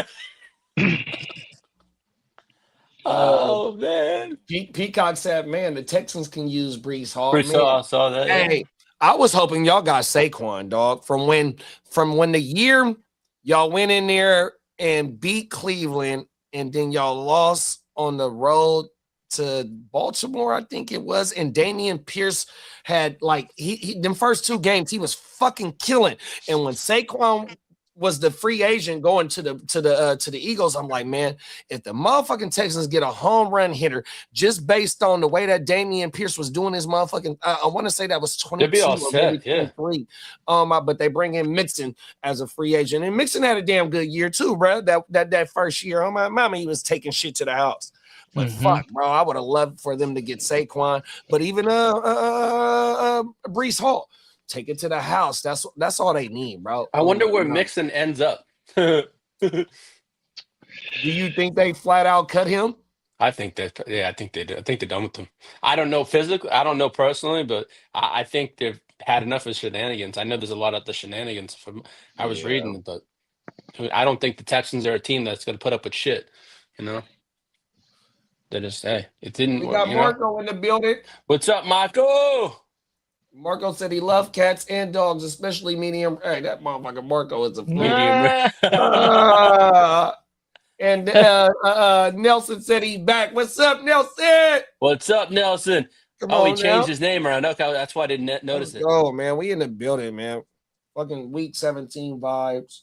[SPEAKER 6] Oh man.
[SPEAKER 7] Peacock said, "Man, the Texans can use Brees Hall."
[SPEAKER 6] We
[SPEAKER 7] Man,
[SPEAKER 6] saw that. Yeah.
[SPEAKER 7] hey, I was hoping y'all got Saquon, dog. From when the year y'all went in there and beat Cleveland, and then y'all lost on the road to Baltimore, I think it was. And Damian Pierce had like he them first 2 games he was fucking killing. And when Saquon was the free agent going to the Eagles, I'm like, man, if the motherfucking Texans get a home run hitter just based on the way that Damian Pierce was doing his motherfucking, I want to say that was 22
[SPEAKER 6] They'd be all
[SPEAKER 7] or
[SPEAKER 6] set,
[SPEAKER 7] maybe 23. But they bring in Mixon as a free agent, and Mixon had a damn good year too, bro. That first year, oh my mama, he was taking shit to the house. But fuck, bro, I would have loved for them to get Saquon, but even Brees Hall. Take it to the house. That's all they need, bro.
[SPEAKER 6] I wonder where Mixon ends up.
[SPEAKER 7] Do you think they flat out cut him?
[SPEAKER 6] I think that. Yeah, I think they do. I think they're done with him. I don't know physically. I don't know personally, but I think they've had enough of shenanigans. I know there's a lot of the shenanigans from I was reading, but I don't think the Texans are a team that's going to put up with shit. You know, they just it didn't.
[SPEAKER 7] We got Marco in the building.
[SPEAKER 6] What's up, Marco?
[SPEAKER 7] Marco said he loved cats and dogs, especially medium. Hey, that motherfucker Marco is a
[SPEAKER 6] Medium.
[SPEAKER 7] And Nelson said he's back. What's up, Nelson?
[SPEAKER 6] What's up, Nelson? He changed his name around. Okay, that's why I didn't notice it.
[SPEAKER 7] Oh man, we in the building, man. Fucking week 17 vibes.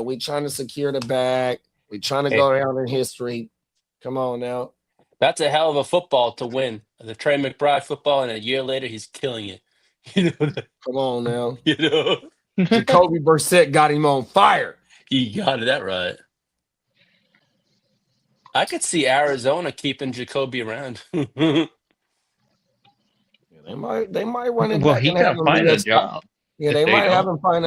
[SPEAKER 7] We trying to secure the bag. We trying to go down in history. Come on now.
[SPEAKER 6] That's a hell of a football to win. The Trey McBride football, and a year later, he's killing it. You know.
[SPEAKER 7] Come on now.
[SPEAKER 6] You know.
[SPEAKER 7] Jacoby Brissett got him on fire.
[SPEAKER 6] He got that right. I could see Arizona keeping Jacoby around.
[SPEAKER 7] They might run it
[SPEAKER 5] Well,
[SPEAKER 7] back.
[SPEAKER 5] he got to find a job.
[SPEAKER 7] Yeah, they might have him find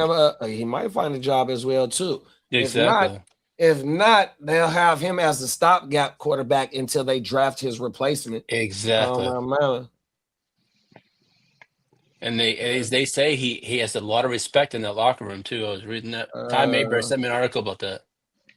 [SPEAKER 7] he might find a job as well too.
[SPEAKER 6] Exactly.
[SPEAKER 7] If not, they'll have him as the stopgap quarterback until they draft his replacement.
[SPEAKER 6] Exactly. And they say he has a lot of respect in that locker room too. I was reading that. Ty Mayberry sent me an article about that.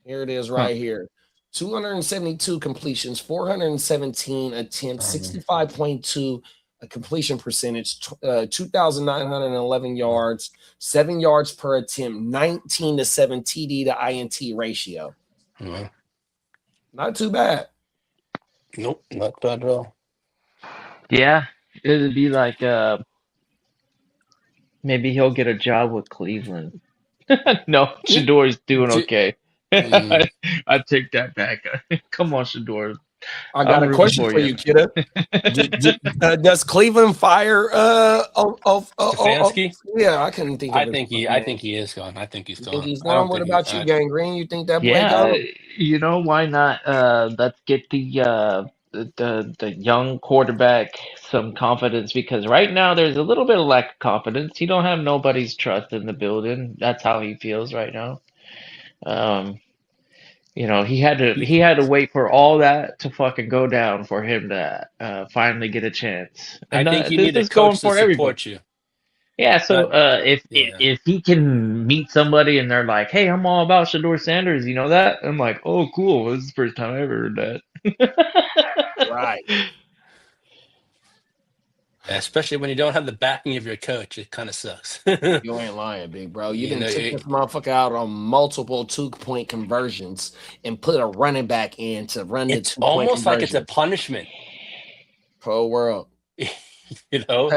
[SPEAKER 7] Here it is right here. 272 completions, 417 attempts, 65.2 completion percentage, 2,911 yards, 7 yards per attempt, 19 to 7 TD to INT ratio.
[SPEAKER 6] Mm-hmm.
[SPEAKER 7] Not too bad.
[SPEAKER 6] Nope, not bad at all.
[SPEAKER 5] Yeah, it'd be like maybe he'll get a job with Cleveland. No, Shador's doing okay. I take that back. Come on, Shador.
[SPEAKER 7] I got a question for you, kiddo. Does Cleveland fire
[SPEAKER 6] Stefanski?
[SPEAKER 7] Yeah, I couldn't think of it.
[SPEAKER 6] I think he is gone. I think he's gone.
[SPEAKER 7] He's gone. What about you, Gangrene? You think that play
[SPEAKER 5] you know, why not? Let's get the young quarterback some confidence, because right now there's a little bit of lack of confidence. He don't have nobody's trust in the building. That's how he feels right now. You know, he had to wait for all that to fucking go down for him to finally get a chance. And
[SPEAKER 6] I think you need a coach to support you.
[SPEAKER 5] Yeah, so if he can meet somebody and they're like, "Hey, I'm all about Shador Sanders," you know that? I'm like, "Oh, cool. This is the first time I ever heard that."
[SPEAKER 7] Right.
[SPEAKER 6] Especially when you don't have the backing of your coach, it kind of sucks.
[SPEAKER 7] You ain't lying, big bro. You didn't take this motherfucker out on multiple 2-point conversions and put a running back in to run the 2-point conversion. It's
[SPEAKER 6] almost like it's a punishment.
[SPEAKER 7] Pro world.
[SPEAKER 6] You know?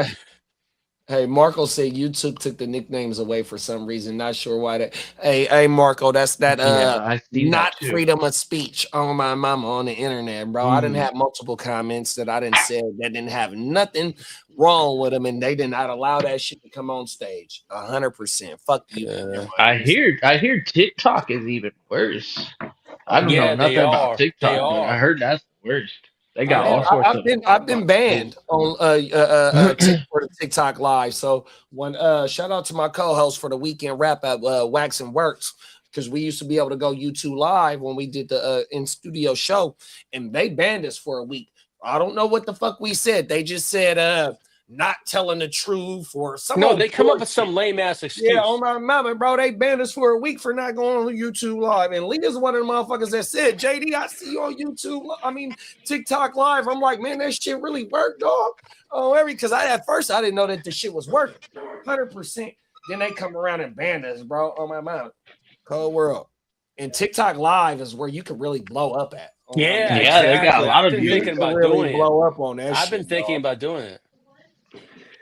[SPEAKER 7] Hey, Marco said YouTube took the nicknames away for some reason. Not sure why that. Hey, Marco, that's that.
[SPEAKER 5] I see
[SPEAKER 7] not
[SPEAKER 5] that
[SPEAKER 7] freedom of speech on my mama on the internet, bro. I didn't have multiple comments that I didn't say that didn't have nothing wrong with them, and they did not allow that shit to come on stage. 100%. Fuck you.
[SPEAKER 5] I hear TikTok is even worse. I don't know nothing about TikTok, but I heard that's the worst. They got all sorts of.
[SPEAKER 7] I've been banned on for the TikTok live. So when shout out to my co-host for the weekend wrap up, Wax and Works, because we used to be able to go YouTube live when we did the in studio show, and they banned us for a week. I don't know what the fuck we said. They just said not telling the truth or some.
[SPEAKER 6] No, they come up with some lame ass excuse.
[SPEAKER 7] Yeah, on my mama, bro. They banned us for a week for not going on YouTube Live. And Lee is one of the motherfuckers that said, JD, I see you on TikTok Live. I'm like, man, that shit really worked, dog. Oh, because at first I didn't know that the shit was working. 100%. Then they come around and ban us, bro. On my mama. Cold world. And TikTok Live is where you can really blow up at.
[SPEAKER 6] Yeah,
[SPEAKER 5] exactly. They got a lot of
[SPEAKER 6] I've been
[SPEAKER 5] views.
[SPEAKER 6] thinking about
[SPEAKER 7] really
[SPEAKER 6] doing
[SPEAKER 7] blow up on that.
[SPEAKER 6] I've been thinking about doing it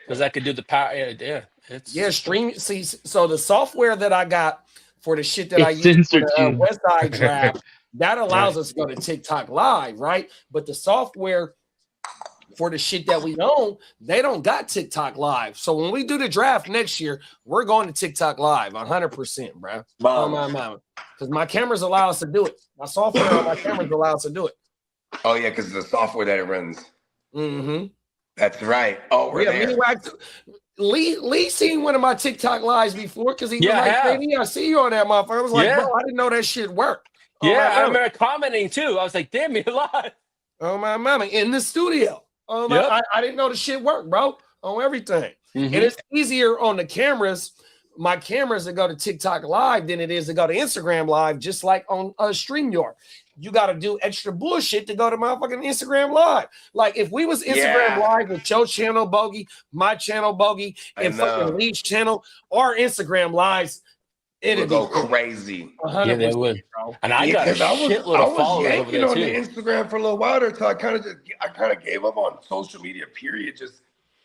[SPEAKER 6] because I could do the power. Yeah,
[SPEAKER 7] stream. See, so the software that I got for the shit that I use for the West Side Draft that allows us to go to TikTok Live, right? But the software for the shit that we own, they don't got TikTok Live. So when we do the draft next year, we're going to TikTok Live 100%, bro. Because my cameras allow us to do it. My software on my cameras allow us to do it.
[SPEAKER 3] Oh yeah, because the software that it runs.
[SPEAKER 7] Mm-hmm.
[SPEAKER 3] That's right. Oh, we're there.
[SPEAKER 7] Lee seen one of my TikTok lives before because he was like, "Baby, I see you on that motherfucker." I was like, "Bro, I didn't know that shit worked."
[SPEAKER 6] I remember commenting too. I was like, "Damn, you're live."
[SPEAKER 7] Oh my mama, in the studio. I didn't know the shit worked, bro. On everything, and it's easier on the cameras. My cameras that go to TikTok Live than it is to go to Instagram Live, just like on StreamYard. You got to do extra bullshit to go to motherfucking Instagram Live. Like if we was Instagram Live with your channel, Bogey, my channel, Bogey, and fucking Lee's channel, or Instagram Lives, it'd go
[SPEAKER 3] crazy.
[SPEAKER 6] Yeah, they would. Bro. And I got a shitload of followers over there
[SPEAKER 3] on
[SPEAKER 6] too.
[SPEAKER 3] the Instagram for a little while there until I kind of gave up on social media. Period.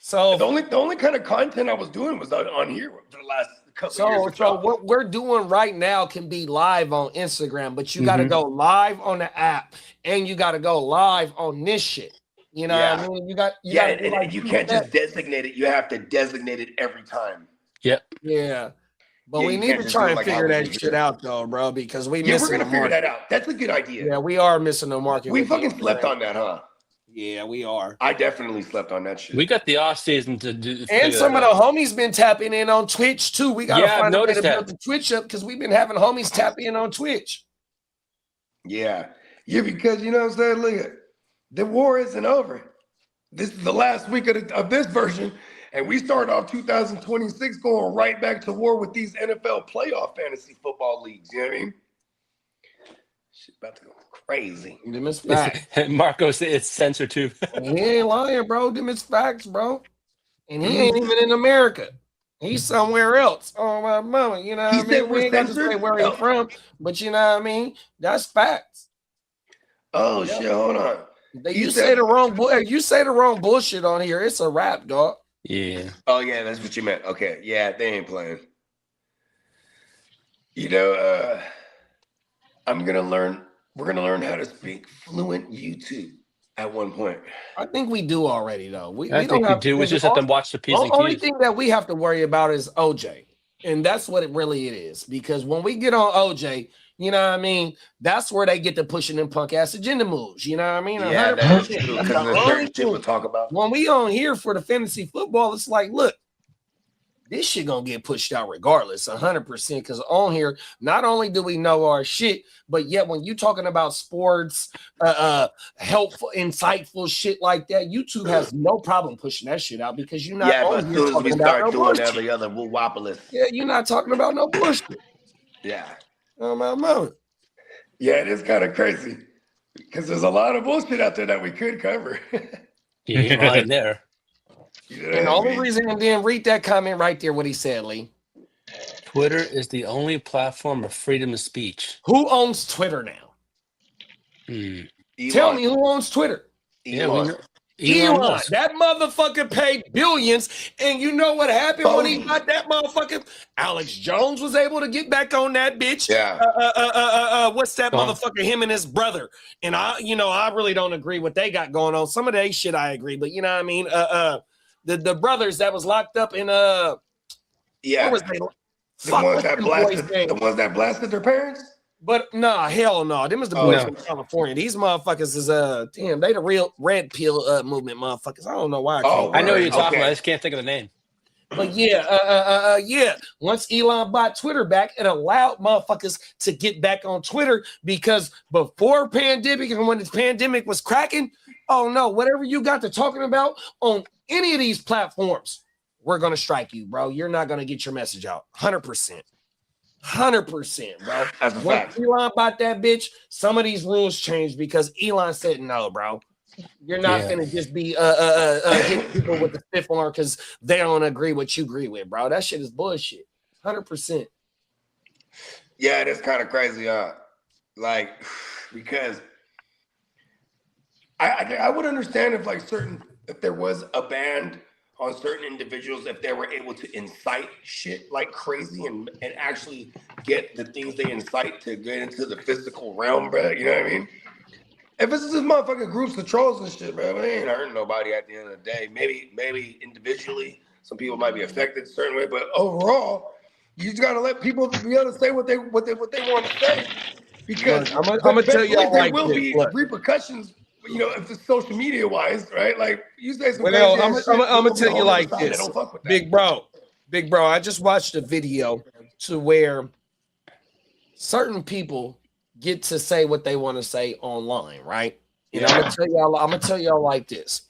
[SPEAKER 7] So
[SPEAKER 3] the only kind of content I was doing was on here for the last couple of years.
[SPEAKER 7] So what we're doing right now can be live on Instagram, but you got to go live on the app, and you got to go live on this shit. You know what I mean?
[SPEAKER 3] You can't just designate it. You have to designate it every time.
[SPEAKER 6] Yep.
[SPEAKER 7] Yeah. But we need to try and figure that shit out, though, bro, because we're
[SPEAKER 3] gonna figure that out. That's a good idea.
[SPEAKER 7] Yeah, we are missing the market.
[SPEAKER 3] We fucking slept on that, huh?
[SPEAKER 7] Yeah, we are.
[SPEAKER 3] I definitely slept on that shit.
[SPEAKER 6] We got the off season to do.
[SPEAKER 7] And some of the homies been tapping in on Twitch too. We gotta find a way to build the Twitch up because we've been having homies tap in on Twitch.
[SPEAKER 3] Yeah, because you know what I'm saying. Look, the war isn't over. This is the last week of this version, and we start off 2026 going right back to war with these NFL playoff fantasy football leagues. You know what I mean? Shit about to go crazy.
[SPEAKER 7] Them is facts.
[SPEAKER 6] Marco said it's censored too.
[SPEAKER 7] He ain't lying, bro. Them is facts, bro. And he ain't even in America. He's somewhere else. Oh my mama, you know what I mean? We ain't got to say where he's from, but you know what I mean? That's facts.
[SPEAKER 3] Oh shit, hold on.
[SPEAKER 7] You say the wrong bullshit on here. It's a rap, dog.
[SPEAKER 6] Yeah.
[SPEAKER 3] Oh yeah, that's what you meant. Okay. Yeah, they ain't playing. You know, we're gonna learn how to speak fluent YouTube at one point.
[SPEAKER 7] I think we do already, though. We
[SPEAKER 6] We just have to watch the P's and Q's.
[SPEAKER 7] The only thing that we have to worry about is OJ. And that's what it is. Because when we get on OJ, you know what I mean? That's where they get to pushing them punk ass agenda moves. You know what I mean?
[SPEAKER 3] Yeah, that's true. Because there's certain shit we'll talk about.
[SPEAKER 7] When we on here for the fantasy football, it's like, look, this shit gonna get pushed out regardless, 100%. Because on here, not only do we know our shit, but yet when you talking about sports, helpful, insightful shit like that, YouTube has no problem pushing that shit out because you're not.
[SPEAKER 3] Yeah, but as soon as we start doing every other woowopolis.
[SPEAKER 7] Yeah, you're not talking about no bullshit.
[SPEAKER 3] Yeah.
[SPEAKER 7] Oh my mama.
[SPEAKER 3] Yeah, it is kind of crazy because there's a lot of bullshit out there that we could cover.
[SPEAKER 6] Yeah, right there.
[SPEAKER 7] And the only reason, and then read that comment right there, what he said, Lee.
[SPEAKER 6] Twitter is the only platform of freedom of speech.
[SPEAKER 7] Who owns Twitter now? Tell me who owns Twitter.
[SPEAKER 3] Elon.
[SPEAKER 7] Elon. That motherfucker paid billions. And you know what happened when he got that motherfucker? Alex Jones was able to get back on that bitch.
[SPEAKER 3] Yeah.
[SPEAKER 7] What's that motherfucker? Him and his brother. And I really don't agree what they got going on. Some of that shit I agree, but you know what I mean? The brothers that was locked up in
[SPEAKER 3] yeah.
[SPEAKER 7] What was they?
[SPEAKER 3] The ones that blasted their parents?
[SPEAKER 7] But nah, hell no. Them is the boys from California. These motherfuckers is damn, they the real red pill movement motherfuckers. I don't know why.
[SPEAKER 6] I know what you're talking about. I just can't think of the name.
[SPEAKER 7] But yeah. Once Elon bought Twitter back, it allowed motherfuckers to get back on Twitter because before pandemic and when the pandemic was cracking, oh no, whatever you got to talking about on any of these platforms, we're gonna strike you, bro. You're not gonna get your message out. 100%. 100%, bro.
[SPEAKER 3] That's a
[SPEAKER 7] Once
[SPEAKER 3] fact.
[SPEAKER 7] Elon bought that bitch, some of these rules changed because Elon said no, bro. You're not
[SPEAKER 6] Yeah.
[SPEAKER 7] gonna just be hitting people with the stiff arm because they don't agree what you agree with, bro. That shit is bullshit. 100%.
[SPEAKER 3] Yeah, that's kind of crazy, like, because I would understand if like if there was a ban on certain individuals, if they were able to incite shit like crazy and actually get the things they incite to get into the physical realm, bro. You know what I mean? If it's just motherfucking groups of trolls and shit, bro, they ain't hurting nobody at the end of the day. Maybe individually, some people might be affected a certain way, but overall, you just gotta let people be able to say what they want to say, because
[SPEAKER 7] Look, I'm gonna tell y'all
[SPEAKER 3] there
[SPEAKER 7] like
[SPEAKER 3] will
[SPEAKER 7] this.
[SPEAKER 3] be
[SPEAKER 7] Look.
[SPEAKER 3] repercussions. You know, if it's social media wise, right? Like you say some
[SPEAKER 7] Well,
[SPEAKER 3] crazy
[SPEAKER 7] I'm
[SPEAKER 3] ass shit,
[SPEAKER 7] gonna
[SPEAKER 3] there's a
[SPEAKER 7] tell you
[SPEAKER 3] whole
[SPEAKER 7] like
[SPEAKER 3] other side that
[SPEAKER 7] this,
[SPEAKER 3] don't fuck with that.
[SPEAKER 7] big bro. I just watched a video to where certain people get to say what they want to say online, right? And I'm gonna tell y'all like this.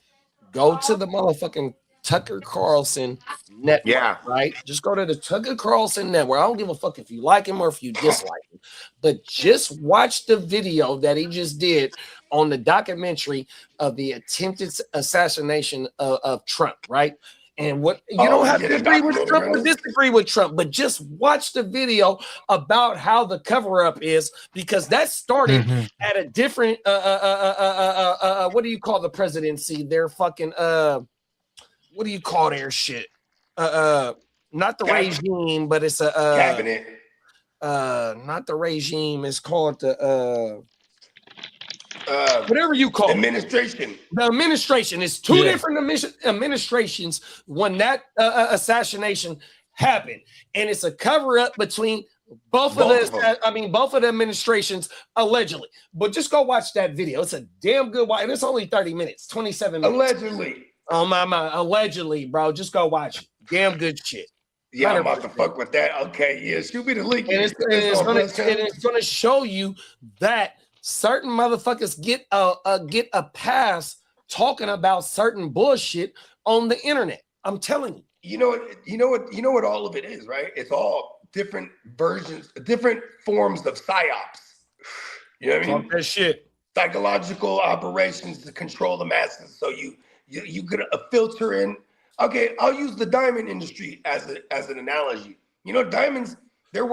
[SPEAKER 7] Go to the motherfucking Tucker Carlson network,
[SPEAKER 3] Yeah.
[SPEAKER 7] right? Just go to the Tucker Carlson network. I don't give a fuck if you like him or if you dislike him, but just watch the video that he just did on the documentary of the attempted assassination of Trump, right? And what you don't have to agree with Trump or disagree with Trump, but just watch the video about how the cover up is, because that started at a different what do you call the presidency? They're fucking what do you call their shit? Not the regime, but it's a
[SPEAKER 3] cabinet.
[SPEAKER 7] Not the regime. It's called the whatever you call
[SPEAKER 3] administration.
[SPEAKER 7] The administration is two different administrations when that assassination happened, and it's a cover up between both of the administrations allegedly. But just go watch that video. It's a damn good watch, and it's only 30 minutes, 27 minutes.
[SPEAKER 3] Allegedly.
[SPEAKER 7] Oh my, allegedly, bro. Just go watch it. Damn good shit.
[SPEAKER 3] Yeah, I'm about to fuck with that. Okay, yeah, shoot me the link.
[SPEAKER 7] And it's gonna show you that certain motherfuckers get a pass talking about certain bullshit on the internet. I'm telling you.
[SPEAKER 3] You know what all of it is, right? It's all different versions, different forms of psyops. You know what I mean?
[SPEAKER 7] Talk that shit.
[SPEAKER 3] Psychological operations to control the masses. So you get a filter in. Okay, I'll use the diamond industry as an analogy. You know, diamonds, they're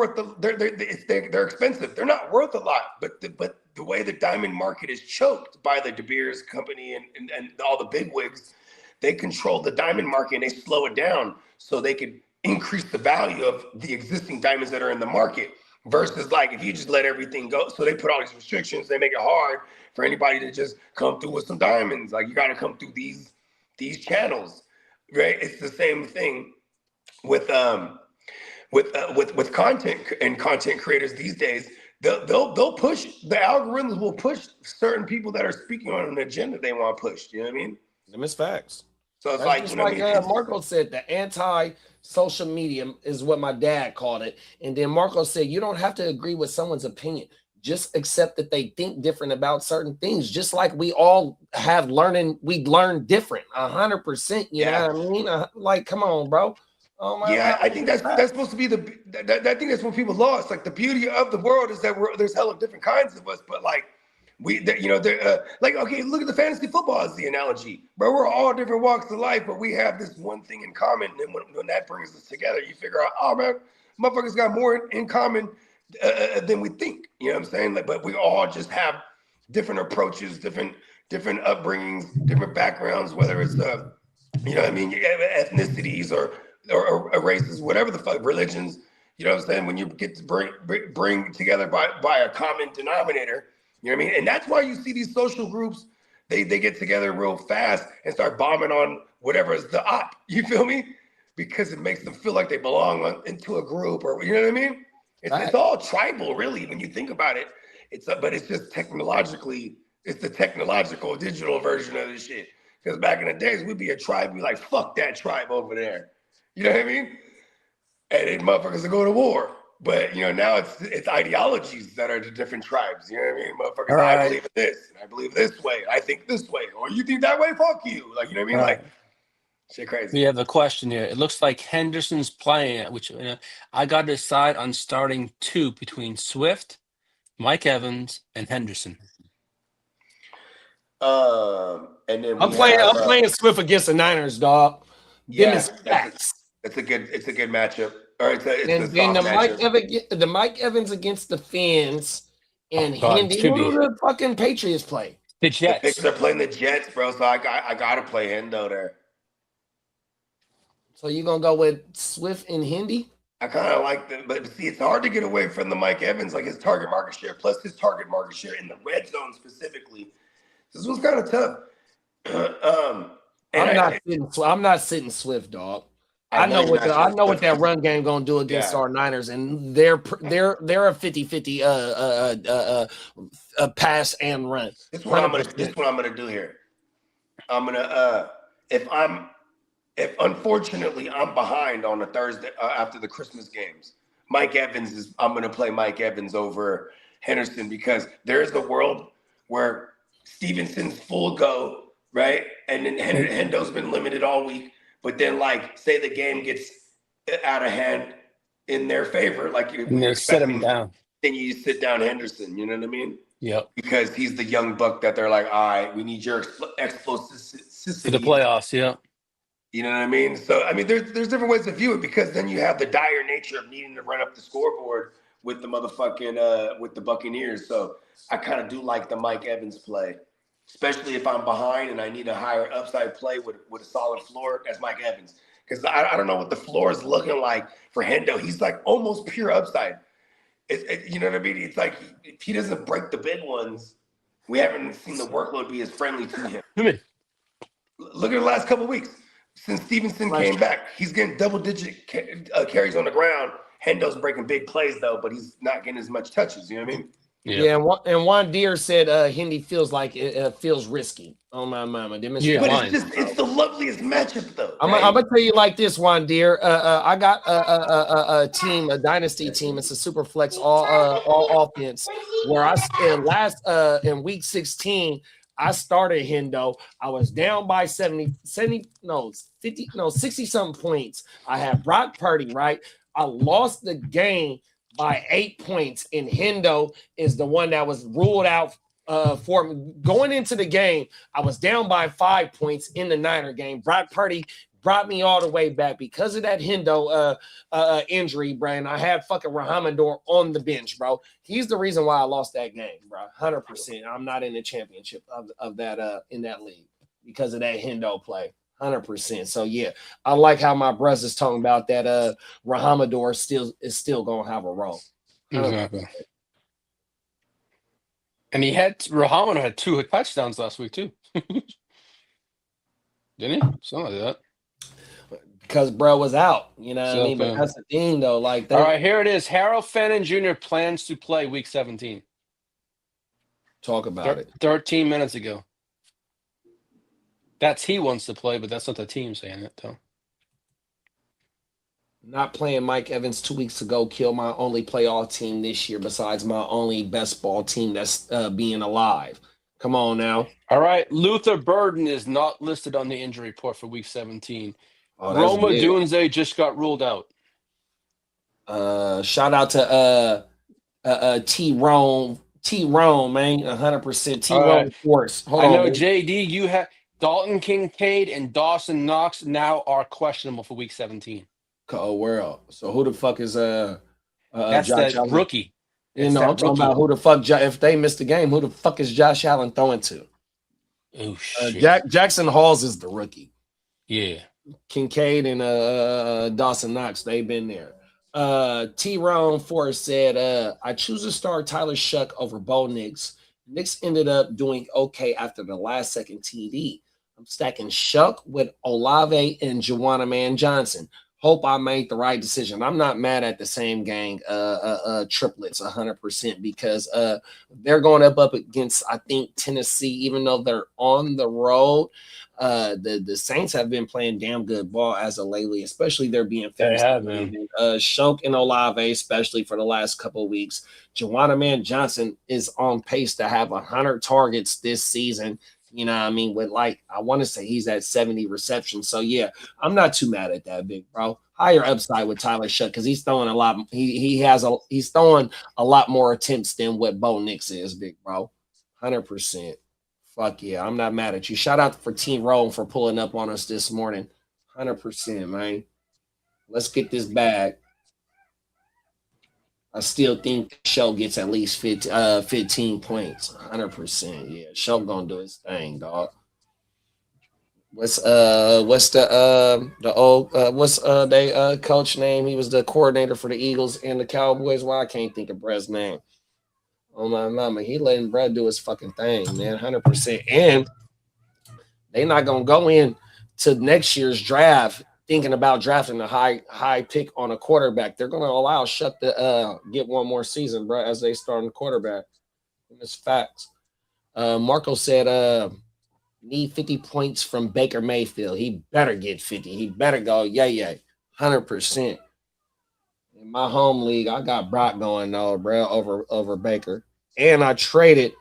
[SPEAKER 3] expensive. They're not worth a lot, but the way the diamond market is choked by the De Beers company and all the big wigs, they control the diamond market and they slow it down so they can increase the value of the existing diamonds that are in the market. Versus like if you just let everything go, so they put all these restrictions, they make it hard for anybody to just come through with some diamonds. Like you got to come through these channels, right? It's the same thing with content and content creators these days. They'll push, the algorithms will push certain people that are speaking on an agenda they want to push. You know what I mean?
[SPEAKER 7] Them is facts.
[SPEAKER 3] So it's
[SPEAKER 7] that's
[SPEAKER 3] like,
[SPEAKER 7] just
[SPEAKER 3] you know
[SPEAKER 7] like
[SPEAKER 3] what I mean?
[SPEAKER 7] Marco said, the anti-social media is what my dad called it. And then Marco said, you don't have to agree with someone's opinion. Just accept that they think different about certain things. Just like we all have we learn different, 100%. You know what I mean? Like, come on, bro. Oh my God.
[SPEAKER 3] I think that's supposed to be I think that's when people lost. Like the beauty of the world is that there's hella different kinds of us, but like like, okay, look at the fantasy football as the analogy, bro. We're all different walks of life, but we have this one thing in common. And when that brings us together, you figure out, oh man, motherfuckers got more in common than we think. You know what I'm saying? Like, but we all just have different approaches, different upbringings, different backgrounds, whether it's you know what I mean, ethnicities or races, whatever the fuck, religions. You know what I'm saying? When you get to bring together by a common denominator. You know what I mean? And that's why you see these social groups, they get together real fast and start bombing on whatever is the op. You feel me? Because it makes them feel like they belong into a group, or you know what I mean? It's all tribal, really, when you think about it. But it's just technologically, it's the technological digital version of this shit. Because back in the days, we'd be a tribe, we'd be like, fuck that tribe over there. You know what I mean? And then motherfuckers would go to war. But, you know, now it's ideologies that are the different tribes. You know what I mean? Motherfuckers, I believe in this, and I believe this way. I think this way. Or you think that way? Fuck you. Like, you know what I mean? Like, Shit crazy.
[SPEAKER 6] We have a question here. It looks like Henderson's playing, which I got to decide on starting 2 between Swift, Mike Evans, and Henderson.
[SPEAKER 3] And then
[SPEAKER 7] I'm playing Swift against the Niners, dog.
[SPEAKER 3] Yeah,
[SPEAKER 7] Facts.
[SPEAKER 3] it's a good matchup. Or it's a
[SPEAKER 7] And then the Mike Evans against the Fins and Hendy. Who do the fucking Patriots play?
[SPEAKER 6] The
[SPEAKER 3] The
[SPEAKER 6] Jets.
[SPEAKER 3] Picks are playing the Jets, bro. So I gotta play Hendo there.
[SPEAKER 7] So you gonna go with Swift and Hendy?
[SPEAKER 3] I kind of like them, but see, it's hard to get away from the Mike Evans, like his target market share, plus his target market share in the red zone specifically. This was kind of tough.
[SPEAKER 7] I'm not sitting Swift, dog. I know what that run game gonna do against our Niners, and they're a 50-50 pass and run.
[SPEAKER 3] This is what I'm gonna do here. I'm gonna if unfortunately I'm behind on a Thursday after the Christmas games, I'm gonna play Mike Evans over Henderson because there's a world where Stevenson's full go, right? And then Hendo's been limited all week. But then, like, say the game gets out of hand in their favor, like you
[SPEAKER 6] set him down.
[SPEAKER 3] Then you sit down Henderson. You know what I mean?
[SPEAKER 6] Yep.
[SPEAKER 3] Because he's the young buck that they're like, all right, we need your explosivity
[SPEAKER 6] For the playoffs, yeah.
[SPEAKER 3] You know what I mean? So I mean, there's different ways to view it because then you have the dire nature of needing to run up the scoreboard with the motherfucking with the Buccaneers. So I kind of do like the Mike Evans play. Especially if I'm behind and I need a higher upside play with a solid floor, that's Mike Evans. Because I don't know what the floor is looking like for Hendo. He's like almost pure upside. You know what I mean? It's like if he doesn't break the big ones, we haven't seen the workload be as friendly to him. Look at the last couple of weeks. Since Stevenson came back, he's getting double-digit carries on the ground. Hendo's breaking big plays, though, but he's not getting as much touches. You know what I mean?
[SPEAKER 7] Yeah, and Juan Deere said Hendy feels like it feels risky. Oh my mama,
[SPEAKER 3] but it's the loveliest matchup though.
[SPEAKER 7] I'm gonna tell you like this, Juan Deere. I got a team, a dynasty team. It's a super flex all offense. Where in week 16, I started Hendo. I was down by 60 something points. I had Brock Purdy, right? I lost the game by 8 points, and Hendo is the one that was ruled out for me. Going into the game, I was down by 5 points in the Niner game. Brock Purdy brought me all the way back because of that Hendo injury, bro. And I had fucking Rahamador on the bench, bro. He's the reason why I lost that game, bro. 100%. I'm not in the championship of that in that league because of that Hendo play. 100%. So yeah, I like how my brother's talking about that. Rahamador is still gonna have a role.
[SPEAKER 6] Exactly. And Rahamador had 2 touchdowns last week too. Didn't he? Something like that.
[SPEAKER 7] Because bro was out, you know what I mean? But that's the thing though. Like,
[SPEAKER 6] all right, here it is. Harold Fenton Jr. plans to play week 17.
[SPEAKER 7] Talk about it.
[SPEAKER 6] 13 minutes ago. He wants to play, but that's not the team saying it, though.
[SPEAKER 7] Not playing Mike Evans 2 weeks ago killed my only playoff team this year besides my only best ball team that's being alive. Come on now.
[SPEAKER 6] All right. Luther Burden is not listed on the injury report for week 17. Roma Dunze just got ruled out.
[SPEAKER 7] Shout out to T-Rome, man. 100% T-Rome force.
[SPEAKER 6] I know, JD, you have Dalton Kincaid and Dawson Knox now are questionable for week 17.
[SPEAKER 7] Oh, world. So who the fuck is
[SPEAKER 6] that's
[SPEAKER 7] Josh
[SPEAKER 6] that
[SPEAKER 7] Allen?
[SPEAKER 6] Rookie?
[SPEAKER 7] I'm talking about who the fuck if they missed the game, who the fuck is Josh Allen throwing to?
[SPEAKER 6] Oh shit.
[SPEAKER 7] Jackson Halls is the rookie.
[SPEAKER 6] Yeah.
[SPEAKER 7] Kincaid and Dawson Knox, they've been there. T-Rone Forrest said, I choose to start Tyler Shuck over Bo Nix. Nix ended up doing okay after the last second TD. I'm stacking Shuck with Olave and Juwanna Man Johnson. Hope I made the right decision. I'm not mad at the same gang triplets 100% because they're going up against, I think, Tennessee, even though they're on the road. The Saints have been playing damn good ball as of lately, especially they're being
[SPEAKER 6] they have, man.
[SPEAKER 7] Shoke and Olave, especially for the last couple of weeks. Juwanna Man Johnson is on pace to have 100 targets this season. You know what I mean? With like, I want to say he's at 70 receptions. So yeah, I'm not too mad at that, big bro. Higher upside with Tyler Shutt because he's throwing a lot. He's throwing a lot more attempts than what Bo Nix is, big bro. 100%. Fuck yeah, I'm not mad at you. Shout out for Team Rome for pulling up on us this morning. 100%, man. Let's get this bag. I still think Show gets at least 15 points. 100%. Yeah, Show gonna do his thing, dog. What's the old they coach name? He was the coordinator for the Eagles and the Cowboys. Why I can't think of Brett's name. Oh my mama, he letting Brett do his fucking thing, man. 100%. And they not gonna go in to next year's draft thinking about drafting a high pick on a quarterback. They're gonna allow Shutt to get one more season, bro, as they start on the quarterback. And it's facts. Marco said need 50 points from Baker Mayfield. He better get 50. He better go, yeah, 100%. In my home league, I got Brock going though, bro, over Baker. And I traded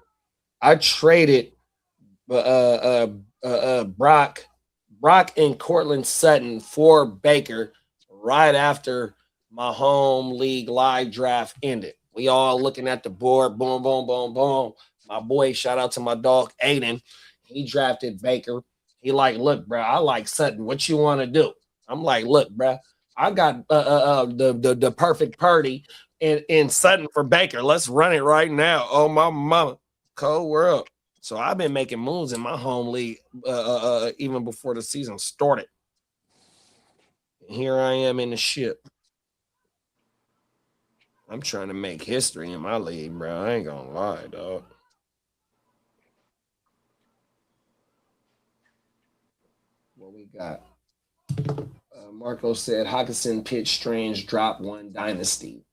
[SPEAKER 7] Brock and Cortland Sutton for Baker right after my home league live draft ended. We all looking at the board, boom, boom, boom, boom. My boy, shout out to my dog Aiden. He drafted Baker. He like, look, bro, I like Sutton. What you want to do? I'm like, look, bro, I got the perfect Purdy and Sutton for Baker. Let's run it right now. Oh, my mama. Cold world. So I've been making moves in my home league even before the season started. And here I am in the ship. I'm trying to make history in my league, bro. I ain't gonna lie, dog. What we got? Marco said Hawkinson pitched Strange drop one Dynasty.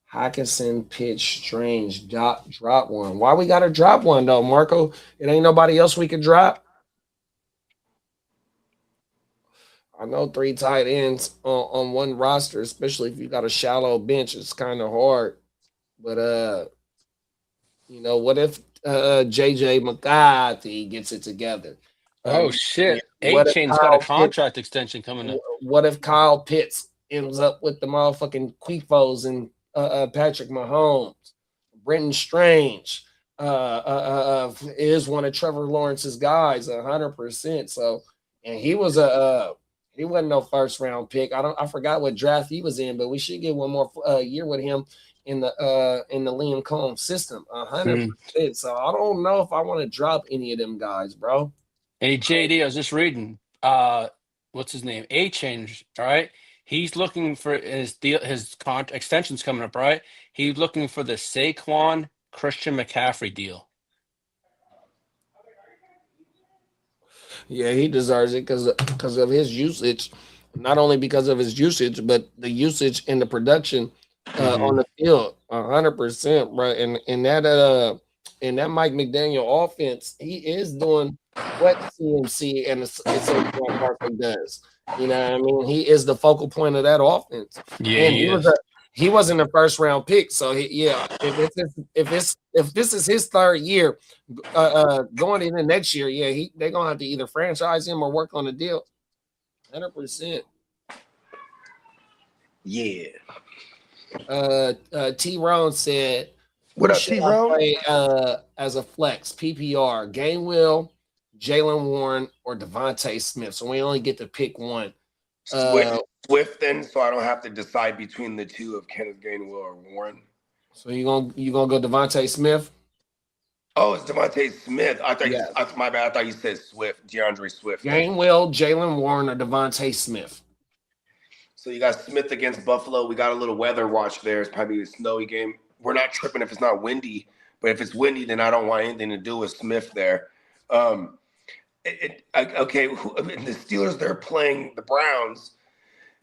[SPEAKER 7] Hawkinson pitched Strange drop one. Why we gotta drop one though, Marco? It ain't nobody else we could drop. I know 3 tight ends on one roster, especially if you got a shallow bench, it's kind of hard. But what if JJ McCarthy gets it together?
[SPEAKER 6] Oh shit! A-Chain's got a contract extension coming up.
[SPEAKER 7] What if Kyle Pitts ends up with the motherfucking Quifos and Patrick Mahomes, Brenton Strange is one of Trevor Lawrence's guys, 100%. So, and he was he wasn't no first round pick. I forgot what draft he was in, but we should get one more year with him in the Liam Combs system, 100%. So I don't know if I want to drop any of them guys, bro.
[SPEAKER 6] Hey JD, I was just reading. What's his name? A-Chain, all right. He's looking for his deal, his contract extension's coming up, right? He's looking for the Saquon Christian McCaffrey deal.
[SPEAKER 7] Yeah, he deserves it because of his usage. Not only because of his usage, but the usage and the production on the field, 100%, right? And that Mike McDaniel offense, he is doing what CMC and Saquon Barkley does. You know what I mean? He is the focal point of that offense.
[SPEAKER 6] Yeah,
[SPEAKER 7] and he wasn't a first round pick. So if this is his third year going into next year, they're gonna have to either franchise him or work on the deal. 100%.
[SPEAKER 3] Yeah.
[SPEAKER 7] T-Ron said,
[SPEAKER 3] what up, T-Ron?
[SPEAKER 7] As a flex, PPR, Gainwell, Jalen Warren, or Devontae Smith. So we only get to pick one.
[SPEAKER 3] Swift then, so I don't have to decide between the two of Kenneth Gainwell or Warren.
[SPEAKER 7] So you gonna go Devontae Smith?
[SPEAKER 3] Oh, it's Devontae Smith. I thought my bad. I thought you said Swift, DeAndre Swift.
[SPEAKER 7] Gainwell, Jalen Warren, or Devontae Smith.
[SPEAKER 3] So you got Smith against Buffalo. We got a little weather watch there. It's probably a snowy game. We're not tripping if it's not windy, but if it's windy, then I don't want anything to do with Smith there. The Steelers, they're playing the Browns.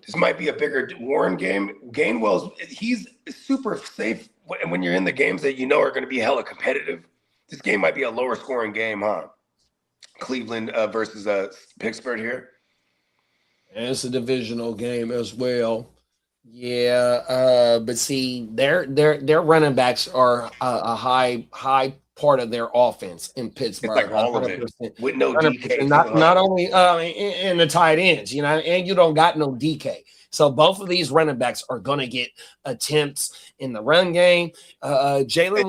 [SPEAKER 3] This might be a bigger Warren game. He's super safe when you're in the games that you know are going to be hella competitive. This game might be a lower scoring game, huh? Cleveland versus Pittsburgh here.
[SPEAKER 7] And it's a divisional game as well. Yeah, but see, their running backs are a high part of their offense in Pittsburgh.
[SPEAKER 3] It's like all of it
[SPEAKER 7] 100%.
[SPEAKER 3] with no DK.
[SPEAKER 7] Not only in the tight ends, you know, and you don't got no DK. So both of these running backs are going to get attempts in the run game. Jalen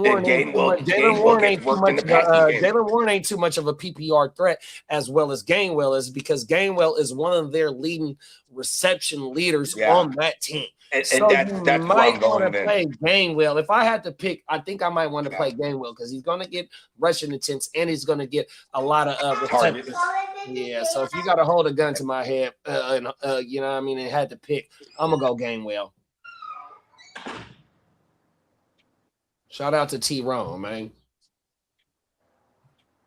[SPEAKER 7] Warren ain't too much of a PPR threat, as well as Gainwell is, because Gainwell is one of their leading reception leaders on that team.
[SPEAKER 3] And
[SPEAKER 7] so
[SPEAKER 3] that's
[SPEAKER 7] you might want to play Gainwell. If I had to pick, I think I might want to play Gainwell because he's going to get rushing attempts and he's going to get a lot of receptions. Yeah, so if you got to hold a gun to my head, you know what I mean, and had to pick, I'm going to go Gainwell. Shout out to T-Ron, man.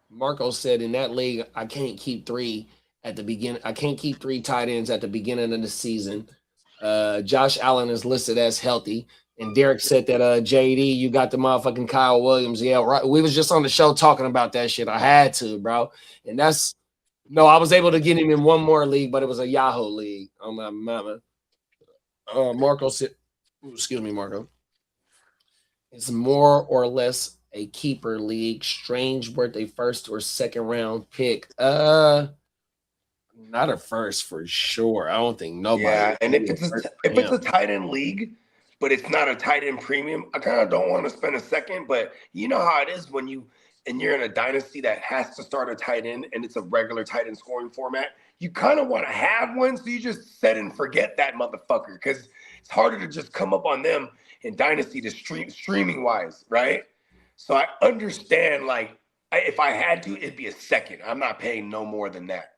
[SPEAKER 7] Marco said in that league, I can't keep three at the beginning. I can't keep three tight ends at the beginning of the season. Josh Allen is listed as healthy. And Derek said that JD, you got the motherfucking Kyle Williams. Yeah, right. We was just on the show talking about that shit. I had to, bro. And I was able to get him in one more league, but it was a Yahoo league. Oh my mama. Marco said, excuse me, Marco. It's more or less a keeper league. Strange birthday first or second round pick. Not a first for sure. I don't think nobody.
[SPEAKER 3] Yeah, and if it's a tight end league, but it's not a tight end premium, I kind of don't want to spend a second. But you know how it is when you're in a dynasty that has to start a tight end and it's a regular tight end scoring format. You kind of want to have one, so you just set and forget that motherfucker because it's harder to just come up on them in dynasty to streaming wise, right? So I understand, like, if I had to, it'd be a second. I'm not paying no more than that.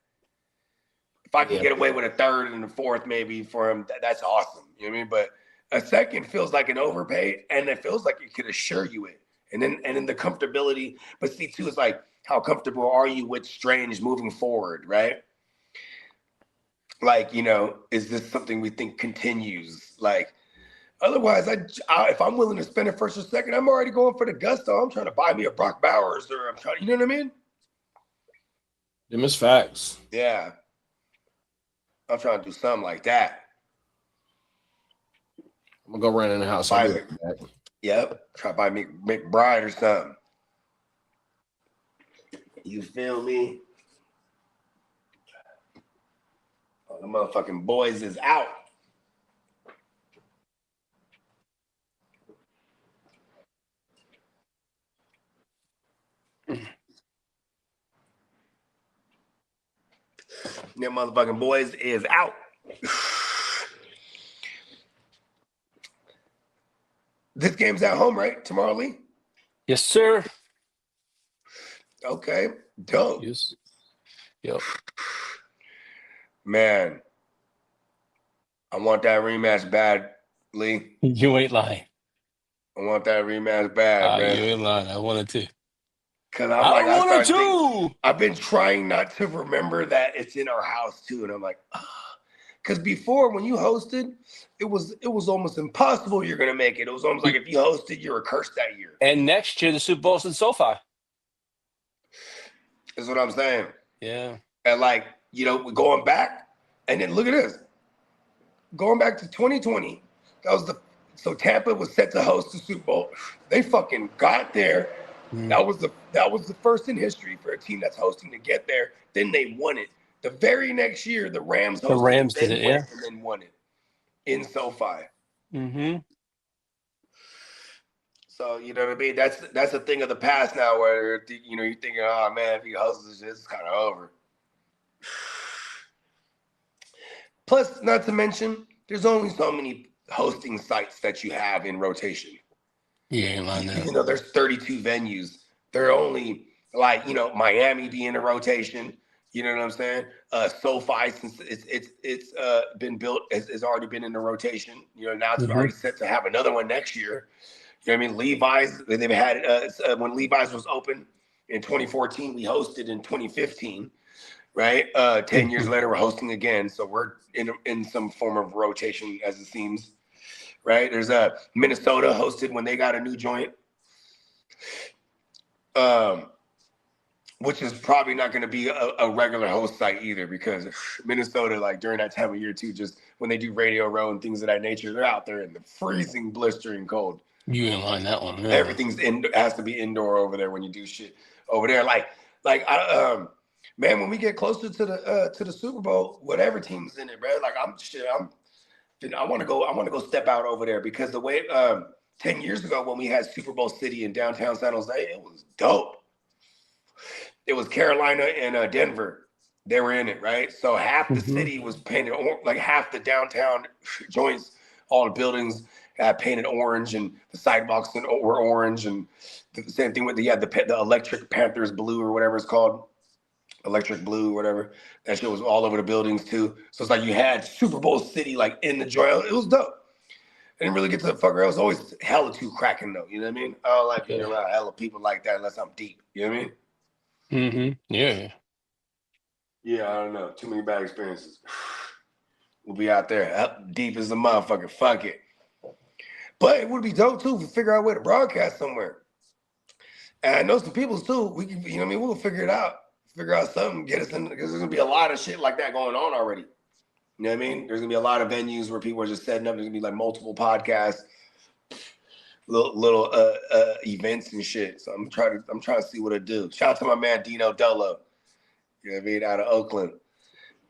[SPEAKER 3] If I can get away with a third and a fourth maybe for him, that's awesome. You know what I mean? But a second feels like an overpay, and it feels like it could assure you it. And then the comfortability. But see, too, is like, how comfortable are you with Strange moving forward, right? Like, you know, is this something we think continues? Like, otherwise, if I'm willing to spend a first or second, I'm already going for the gusto. I'm trying to buy me a Brock Bowers, or I'm trying, you know what I mean?
[SPEAKER 7] Them is facts.
[SPEAKER 3] Yeah. I'm trying to do something like that.
[SPEAKER 7] I'm gonna go run in the house.
[SPEAKER 3] Yep. Try to buy McBride or something. You feel me? Oh, the motherfucking boys is out. Them motherfucking boys is out. This game's at home, right? Tomorrow, Lee?
[SPEAKER 6] Yes, sir.
[SPEAKER 3] Okay. Dope.
[SPEAKER 6] Yes. Yep.
[SPEAKER 3] Man, I want that rematch bad, Lee.
[SPEAKER 6] You ain't lying.
[SPEAKER 3] I want that rematch bad, man.
[SPEAKER 6] You ain't lying. I wanted to.
[SPEAKER 3] Because I've been trying not to remember that it's in our house too, and I'm like, because before when you hosted, it was almost impossible you're gonna make it. It was almost like if you hosted, you were cursed that year.
[SPEAKER 6] And next year the Super Bowl's in SoFi.
[SPEAKER 3] Is what I'm saying.
[SPEAKER 6] Yeah.
[SPEAKER 3] And like, you know, going back, and then look at this, going back to 2020, so Tampa was set to host the Super Bowl. They fucking got there. That was the first in history for a team that's hosting to get there. Then they won it. The very next year, the Rams hosted.
[SPEAKER 6] The Rams did it, yeah,
[SPEAKER 3] and then won it in SoFi.
[SPEAKER 6] Mm-hmm.
[SPEAKER 3] So you know what I mean. That's a thing of the past now, where you know you're thinking, oh man, if he hosts this, it's kind of over. Plus, not to mention, there's only so many hosting sites that you have in rotation.
[SPEAKER 6] Yeah,
[SPEAKER 3] you know, there's 32 venues. They're only like, you know, Miami be in the rotation. You know what I'm saying? SoFi, since it's been built, has already been in the rotation. You know, now it's already set to have another one next year. You know what I mean? Levi's, they've had when Levi's was open in 2014, we hosted in 2015, right? 10 years later, we're hosting again. So we're in some form of rotation, as it seems. Right, there's Minnesota hosted when they got a new joint, which is probably not going to be a regular host site either, because Minnesota, like during that time of year too, just when they do Radio Row and things of that nature, they're out there in the freezing, blistering cold.
[SPEAKER 6] You ain't lying that one. Yeah.
[SPEAKER 3] Everything's has to be indoor over there when you do shit over there. Man, when we get closer to the Super Bowl, whatever team's in it, bro. Like I want to go step out over there because the way 10 years ago when we had Super Bowl City in downtown San Jose, it was dope. It was Carolina and Denver. They were in it, right? So half the city was painted like half the downtown joints, all the buildings had painted orange, and the sidewalks were orange, and the same thing with the Electric Panthers blue or whatever it's called, electric blue, whatever. That shit was all over the buildings too. So it's like you had Super Bowl City like in the joint. It was dope. I didn't really get to the fucker. I was always hella too cracking though. You know what I mean? I don't like being around hella people like that unless I'm deep. You know what I mean?
[SPEAKER 6] Yeah.
[SPEAKER 3] Yeah, I don't know. Too many bad experiences. We'll be out there up deep as a motherfucker. Fuck it. But it would be dope too if we figure out where to broadcast somewhere. And I know some people too. We can, you know what I mean? We'll figure it out. Figure out something, get us in, because there's gonna be a lot of shit like that going on already. You know what I mean? There's gonna be a lot of venues where people are just setting up. There's gonna be like multiple podcasts, little events and shit. So I'm trying to see what to do. Shout out to my man Dino Dolo. You know what I mean? Out of Oakland.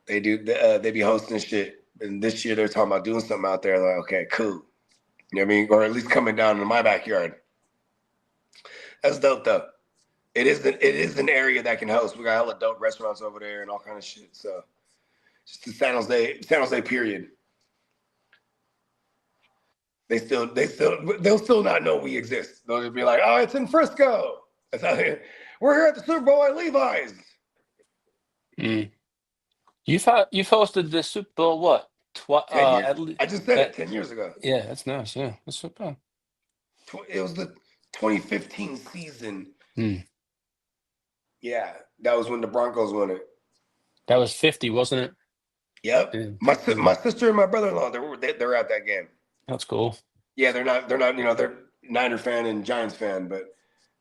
[SPEAKER 3] They be hosting shit. And this year they're talking about doing something out there. Like, okay, cool. You know what I mean? Or at least coming down to my backyard. That's dope though. It is an area that can host. We got hella dope restaurants over there and all kind of shit. So just the San Jose period. They'll still not know we exist. They'll just be like, oh, it's in Frisco. It's out here. We're here at the Super Bowl at Levi's.
[SPEAKER 6] You've hosted the Super Bowl what?
[SPEAKER 3] 10 years. I just said it 10 years ago.
[SPEAKER 6] Yeah, that's nice. Yeah, that's so bad.
[SPEAKER 3] It was the 2015 season. Yeah, that was when the Broncos won it.
[SPEAKER 6] That was 50, wasn't it?
[SPEAKER 3] Yep. Yeah. My sister and my brother-in-law, they're at that game.
[SPEAKER 6] That's cool. Yeah,
[SPEAKER 3] they're not. You know, they're Niner fan and Giants fan, but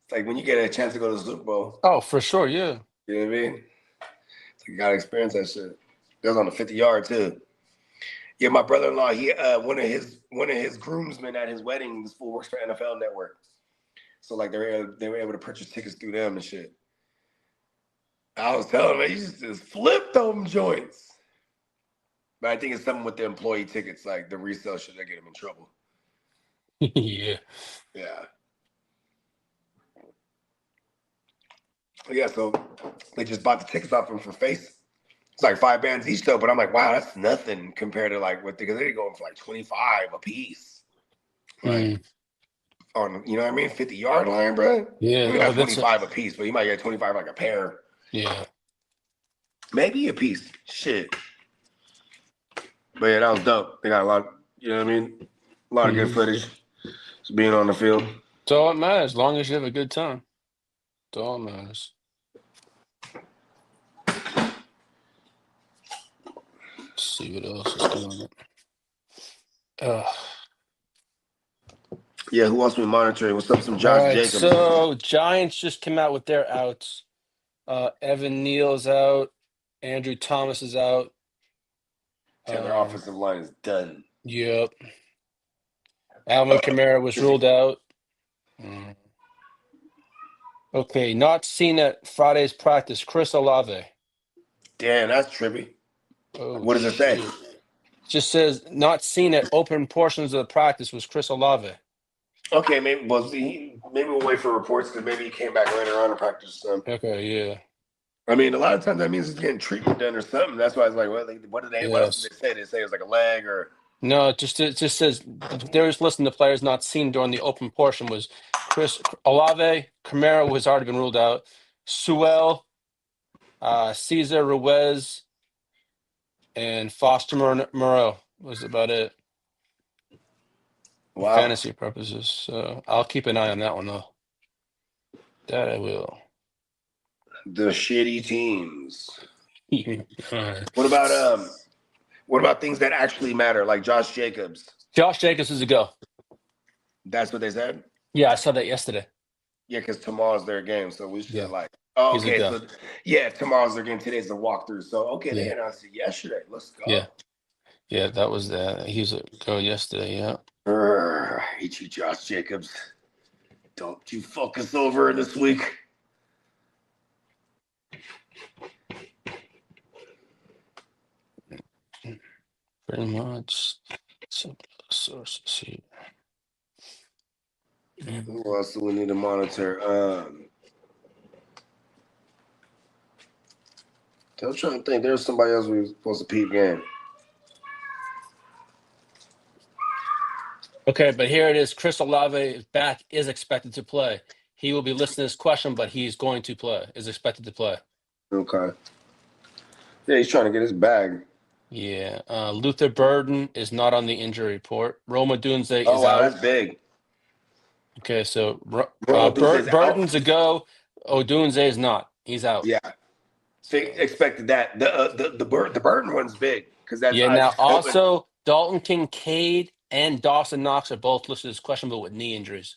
[SPEAKER 3] it's like when you get a chance to go to the Super Bowl.
[SPEAKER 6] Oh, for sure, yeah.
[SPEAKER 3] You know what I mean? It's like you gotta experience that shit. It was on the 50-yard too. Yeah, my brother-in-law, he one of his groomsmen at his wedding, this fool works for NFL Network. So like they were able to purchase tickets through them and shit. I was telling him, you just flip them joints. But I think it's something with the employee tickets, like the resale shit, that get them in trouble.
[SPEAKER 6] Yeah.
[SPEAKER 3] Yeah, so they just bought the tickets off them for face. It's like $5 each though, but I'm like, wow, that's nothing compared to like what because they're going for like 25 a piece. Like on, you know what I mean? 50-yard line, bro.
[SPEAKER 6] Yeah.
[SPEAKER 3] Maybe not 25 a piece, but you might get 25 like a pair.
[SPEAKER 6] Yeah.
[SPEAKER 3] Maybe a piece. Shit. But yeah, that was dope. They got a lot, you know what I mean? A lot of good footage. Just being on the field.
[SPEAKER 6] It's all that matters, as long as you have a good time. It's all that matters. Let's see what else is going on.
[SPEAKER 3] Yeah, who else we monitoring? What's up, some Josh Jacobs?
[SPEAKER 6] So Giants just came out with their outs. Evan Neal's out. Andrew Thomas is out.
[SPEAKER 3] Yeah, their offensive line is done.
[SPEAKER 6] Yep. Alvin Kamara was ruled out. Okay, not seen at Friday's practice. Chris Olave.
[SPEAKER 3] Damn, that's trippy.
[SPEAKER 6] Oh,
[SPEAKER 3] what does it say?
[SPEAKER 6] Just says not seen at open portions of the practice was Chris Olave.
[SPEAKER 3] Okay, maybe we'll wait for reports because maybe he came back later on in practice.
[SPEAKER 6] Okay, yeah.
[SPEAKER 3] I mean, a lot of times that means he's getting treatment done or something. That's why I was like, what else did they say? They say it was like a leg or
[SPEAKER 6] no, it just says there's listing the players not seen during the open portion was Chris Olave, Kamara has already been ruled out, Sewell, Cesar Ruiz, and Foster Moreau was about it.
[SPEAKER 3] Wow.
[SPEAKER 6] Fantasy purposes. So I'll keep an eye on that one though. That I will.
[SPEAKER 3] The shitty teams.
[SPEAKER 6] Right.
[SPEAKER 3] What about things that actually matter, like Josh Jacobs?
[SPEAKER 6] Josh Jacobs is a go.
[SPEAKER 3] That's what they said?
[SPEAKER 6] Yeah, I saw that yesterday.
[SPEAKER 3] Yeah, because tomorrow's their game, so we should
[SPEAKER 6] okay.
[SPEAKER 3] So tomorrow's their game. Today's the walkthrough. So they announced it yesterday. Let's go.
[SPEAKER 6] Yeah. Yeah, that was he was a go yesterday. Yeah.
[SPEAKER 3] I hate you, Josh Jacobs. Don't you fuck us over this week.
[SPEAKER 6] Pretty much. Simple sources here.
[SPEAKER 3] Who else do we need to monitor? I was trying to think. There's somebody else we were supposed to peep game.
[SPEAKER 6] Okay, but here it is. Chris Olave is back, is expected to play. He will be listed as question, but he's going to play, is expected to play.
[SPEAKER 3] Okay. Yeah, he's trying to get his bag.
[SPEAKER 6] Yeah. Luther Burden is not on the injury report. Roma Dunze is
[SPEAKER 3] wow,
[SPEAKER 6] out.
[SPEAKER 3] that's big.
[SPEAKER 6] Okay, so
[SPEAKER 3] Dunze's
[SPEAKER 6] Burden's
[SPEAKER 3] out.
[SPEAKER 6] a go. Odunze is not. He's out.
[SPEAKER 3] Yeah. Expected that. The Burton one's big because that's
[SPEAKER 6] Now also Dalton Kincaid and Dawson Knox are both listed as questionable with knee injuries.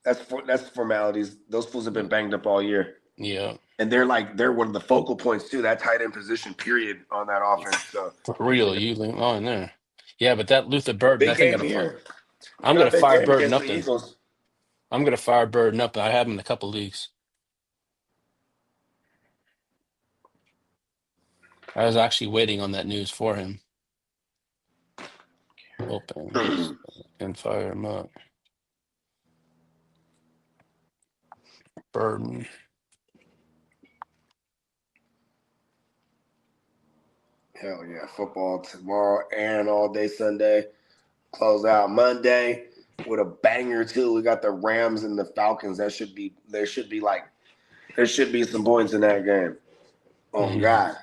[SPEAKER 3] That's formalities. Those fools have been banged up all year.
[SPEAKER 6] Yeah.
[SPEAKER 3] And they're one of the focal points too, that tight end position, period, on that offense. So
[SPEAKER 6] For real, you leave in there. Yeah, but that Luther Burden,
[SPEAKER 3] big
[SPEAKER 6] I think
[SPEAKER 3] game here.
[SPEAKER 6] I'm gonna fire Burden up.
[SPEAKER 3] Eagles.
[SPEAKER 6] I'm gonna fire Burden up. I have him in a couple leagues. I was actually waiting on that news for him. Open and fire him up. Burden.
[SPEAKER 3] Hell yeah, football tomorrow and all day Sunday. Close out Monday with a banger too. We got the Rams and the Falcons. There should be some points in that game. Oh God.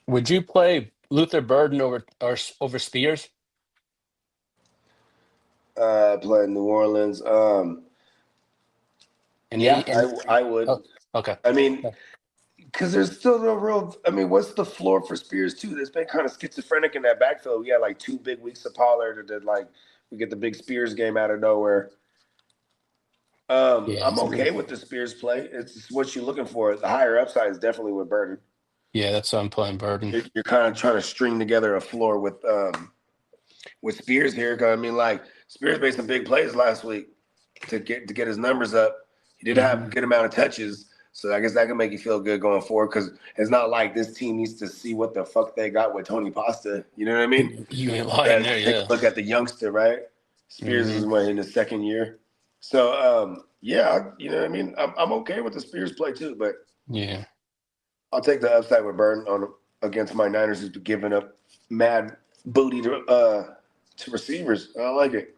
[SPEAKER 6] Would you play Luther Burden over Spears?
[SPEAKER 3] Playing New Orleans. I would.
[SPEAKER 6] Oh, okay.
[SPEAKER 3] I mean, because there's still no real. I mean, what's the floor for Spears too? There's been kind of schizophrenic in that backfield. We had like 2 big weeks of Pollard, and then we get the big Spears game out of nowhere. I'm okay with the Spears play. It's what you're looking for. The higher upside is definitely with Burden.
[SPEAKER 6] Yeah, that's why I'm playing Burden.
[SPEAKER 3] You're kind of trying to string together a floor with Spears here. Cause I mean, Spears made some big plays last week to get his numbers up. He did have a good amount of touches, so I guess that can make you feel good going forward. Because it's not like this team needs to see what the fuck they got with Tony Pasta. You know what I mean?
[SPEAKER 6] You ain't lying there, yeah.
[SPEAKER 3] Look at the youngster, right? Spears is in his second year. So, yeah, you know what I mean? I'm okay with the Spears play too, but
[SPEAKER 6] yeah,
[SPEAKER 3] I'll take the upside with Burden against my Niners who's giving up mad booty to receivers. I like it.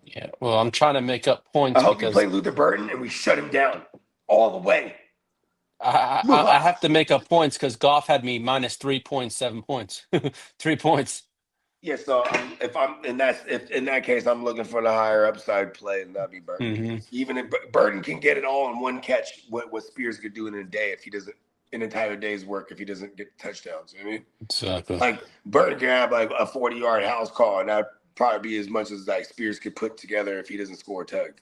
[SPEAKER 6] Yeah, well, I'm trying to make up points.
[SPEAKER 3] I hope you play Luther Burden and we shut him down all the way.
[SPEAKER 6] I have to make up points because Goff had me minus 3.7 points. 3 points.
[SPEAKER 3] Yeah, so if in that case, I'm looking for the higher upside play, and that'd be Burden. Even if Burden can get it all in one catch, what Spears could do in a day if he doesn't, an entire day's work if he doesn't get touchdowns. You know what I mean?
[SPEAKER 6] Exactly.
[SPEAKER 3] Like Burden can have like a 40-yard house call, and that'd probably be as much as like Spears could put together if he doesn't score a tug.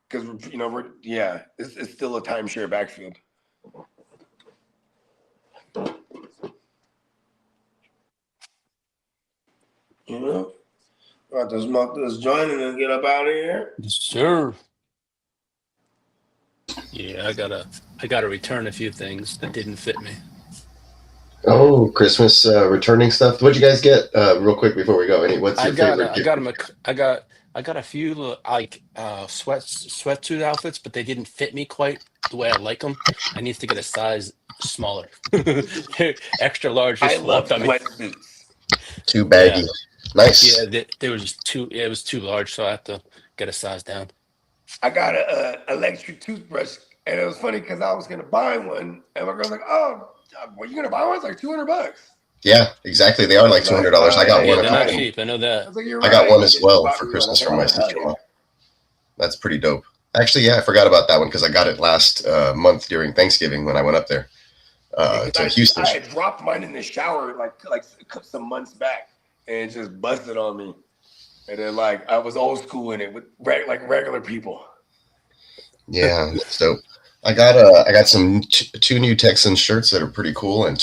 [SPEAKER 3] Because it's still a timeshare backfield. You know, got to smoke this joint and then get up out of here.
[SPEAKER 6] Sure. Yeah, I gotta return a few things that didn't fit me.
[SPEAKER 4] Oh, Christmas returning stuff. What'd you guys get? Real quick before we go, what's your favorite?
[SPEAKER 6] I got a few sweatsuit outfits, but they didn't fit me quite the way I like them. I need to get a size smaller. Extra large.
[SPEAKER 3] I love sweatsuits.
[SPEAKER 4] Too baggy.
[SPEAKER 6] Yeah.
[SPEAKER 4] Nice.
[SPEAKER 6] Yeah, they were just too. It was too large, so I have to get a size down.
[SPEAKER 3] I got an electric toothbrush, and it was funny because I was gonna buy one, and my girl's like, "Oh, were you gonna buy one? It's like $200."
[SPEAKER 4] Yeah, exactly. They are like $200. I got one.
[SPEAKER 6] They're not cheap. I know that.
[SPEAKER 4] I got one as well for Christmas from my sister-in-law. That's pretty dope. Actually, yeah, I forgot about that one because I got it last month during Thanksgiving when I went up there to Houston.
[SPEAKER 3] I had dropped mine in the shower like some months back, and it just busted on me. And then I was old school in it with regular people.
[SPEAKER 4] Yeah, that's dope. I got some two new Texans shirts that are pretty cool, and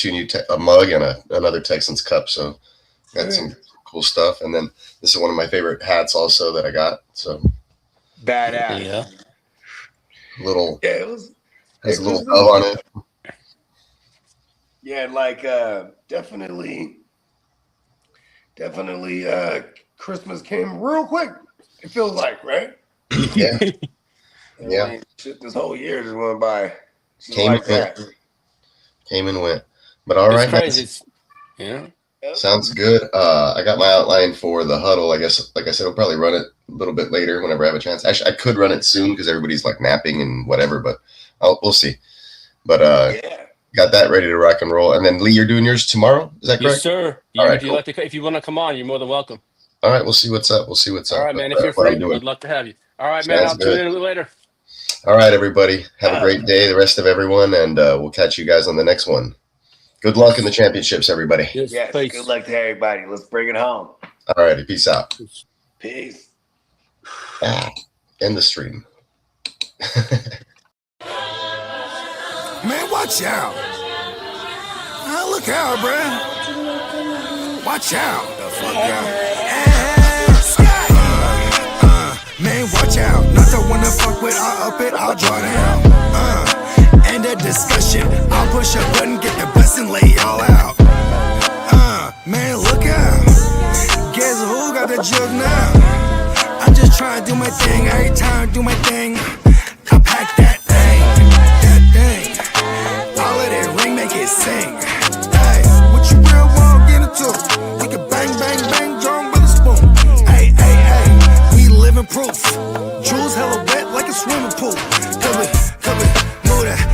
[SPEAKER 4] a mug and another Texans cup. So got some cool stuff. And then this is one of my favorite hats also that I got. So
[SPEAKER 3] Badass.
[SPEAKER 6] Yeah.
[SPEAKER 4] little
[SPEAKER 3] Yeah,
[SPEAKER 4] has a little dove on it.
[SPEAKER 3] Yeah, like definitely Christmas came real quick. It feels like, right?
[SPEAKER 4] Yeah,
[SPEAKER 3] I
[SPEAKER 4] yeah.
[SPEAKER 3] mean, shit, this whole year just went by. Just
[SPEAKER 4] Came
[SPEAKER 3] like
[SPEAKER 4] and went.
[SPEAKER 3] that.
[SPEAKER 4] Came and went. But all
[SPEAKER 6] It's
[SPEAKER 4] right, man.
[SPEAKER 6] crazy. Yeah.
[SPEAKER 4] Sounds good. I got my outline for the huddle. I guess, like I said, I'll probably run it a little bit later whenever I have a chance. Actually, I could run it soon because everybody's like napping and whatever, but we'll see. But
[SPEAKER 3] Yeah.
[SPEAKER 4] got that ready to rock and roll. And then Lee, you're doing yours tomorrow. Is that correct?
[SPEAKER 6] Yes, sir.
[SPEAKER 4] All right,
[SPEAKER 6] If you
[SPEAKER 4] cool.
[SPEAKER 6] like to, if you want to come on, you're more than welcome.
[SPEAKER 4] All right, we'll see what's up. We'll see what's up.
[SPEAKER 6] All right, man.
[SPEAKER 4] But,
[SPEAKER 6] If you're
[SPEAKER 4] what I'm
[SPEAKER 6] free,
[SPEAKER 4] doing.
[SPEAKER 6] we'd love to have you. All right, man.
[SPEAKER 4] Sounds
[SPEAKER 6] I'll tune
[SPEAKER 4] good.
[SPEAKER 6] in a little later.
[SPEAKER 4] All right, everybody. Have a great day, the rest of everyone, and we'll catch you guys on the next one. Good luck in the championships, everybody.
[SPEAKER 3] Yes.
[SPEAKER 6] Peace.
[SPEAKER 3] Good luck to everybody. Let's bring it home.
[SPEAKER 4] All righty. Peace out.
[SPEAKER 3] Peace.
[SPEAKER 4] End the stream.
[SPEAKER 1] Man, watch out. Look out, bruh. Watch out. The fuck out. Man, watch out. Not the one to fuck with. I'll up it, I'll draw down. End of discussion. I'll push a button, get the bus and lay y'all out. Man, look out. Guess who got the jug now? I'm just trying to do my thing. Every time I do my thing, I pack that thing. All of that ring make it sing. Hey, what you real want get into? We can bang, bang, bang, John with a spoon. Hey, we living proof. Jewels hella wet like a swimming pool. Cover, move that.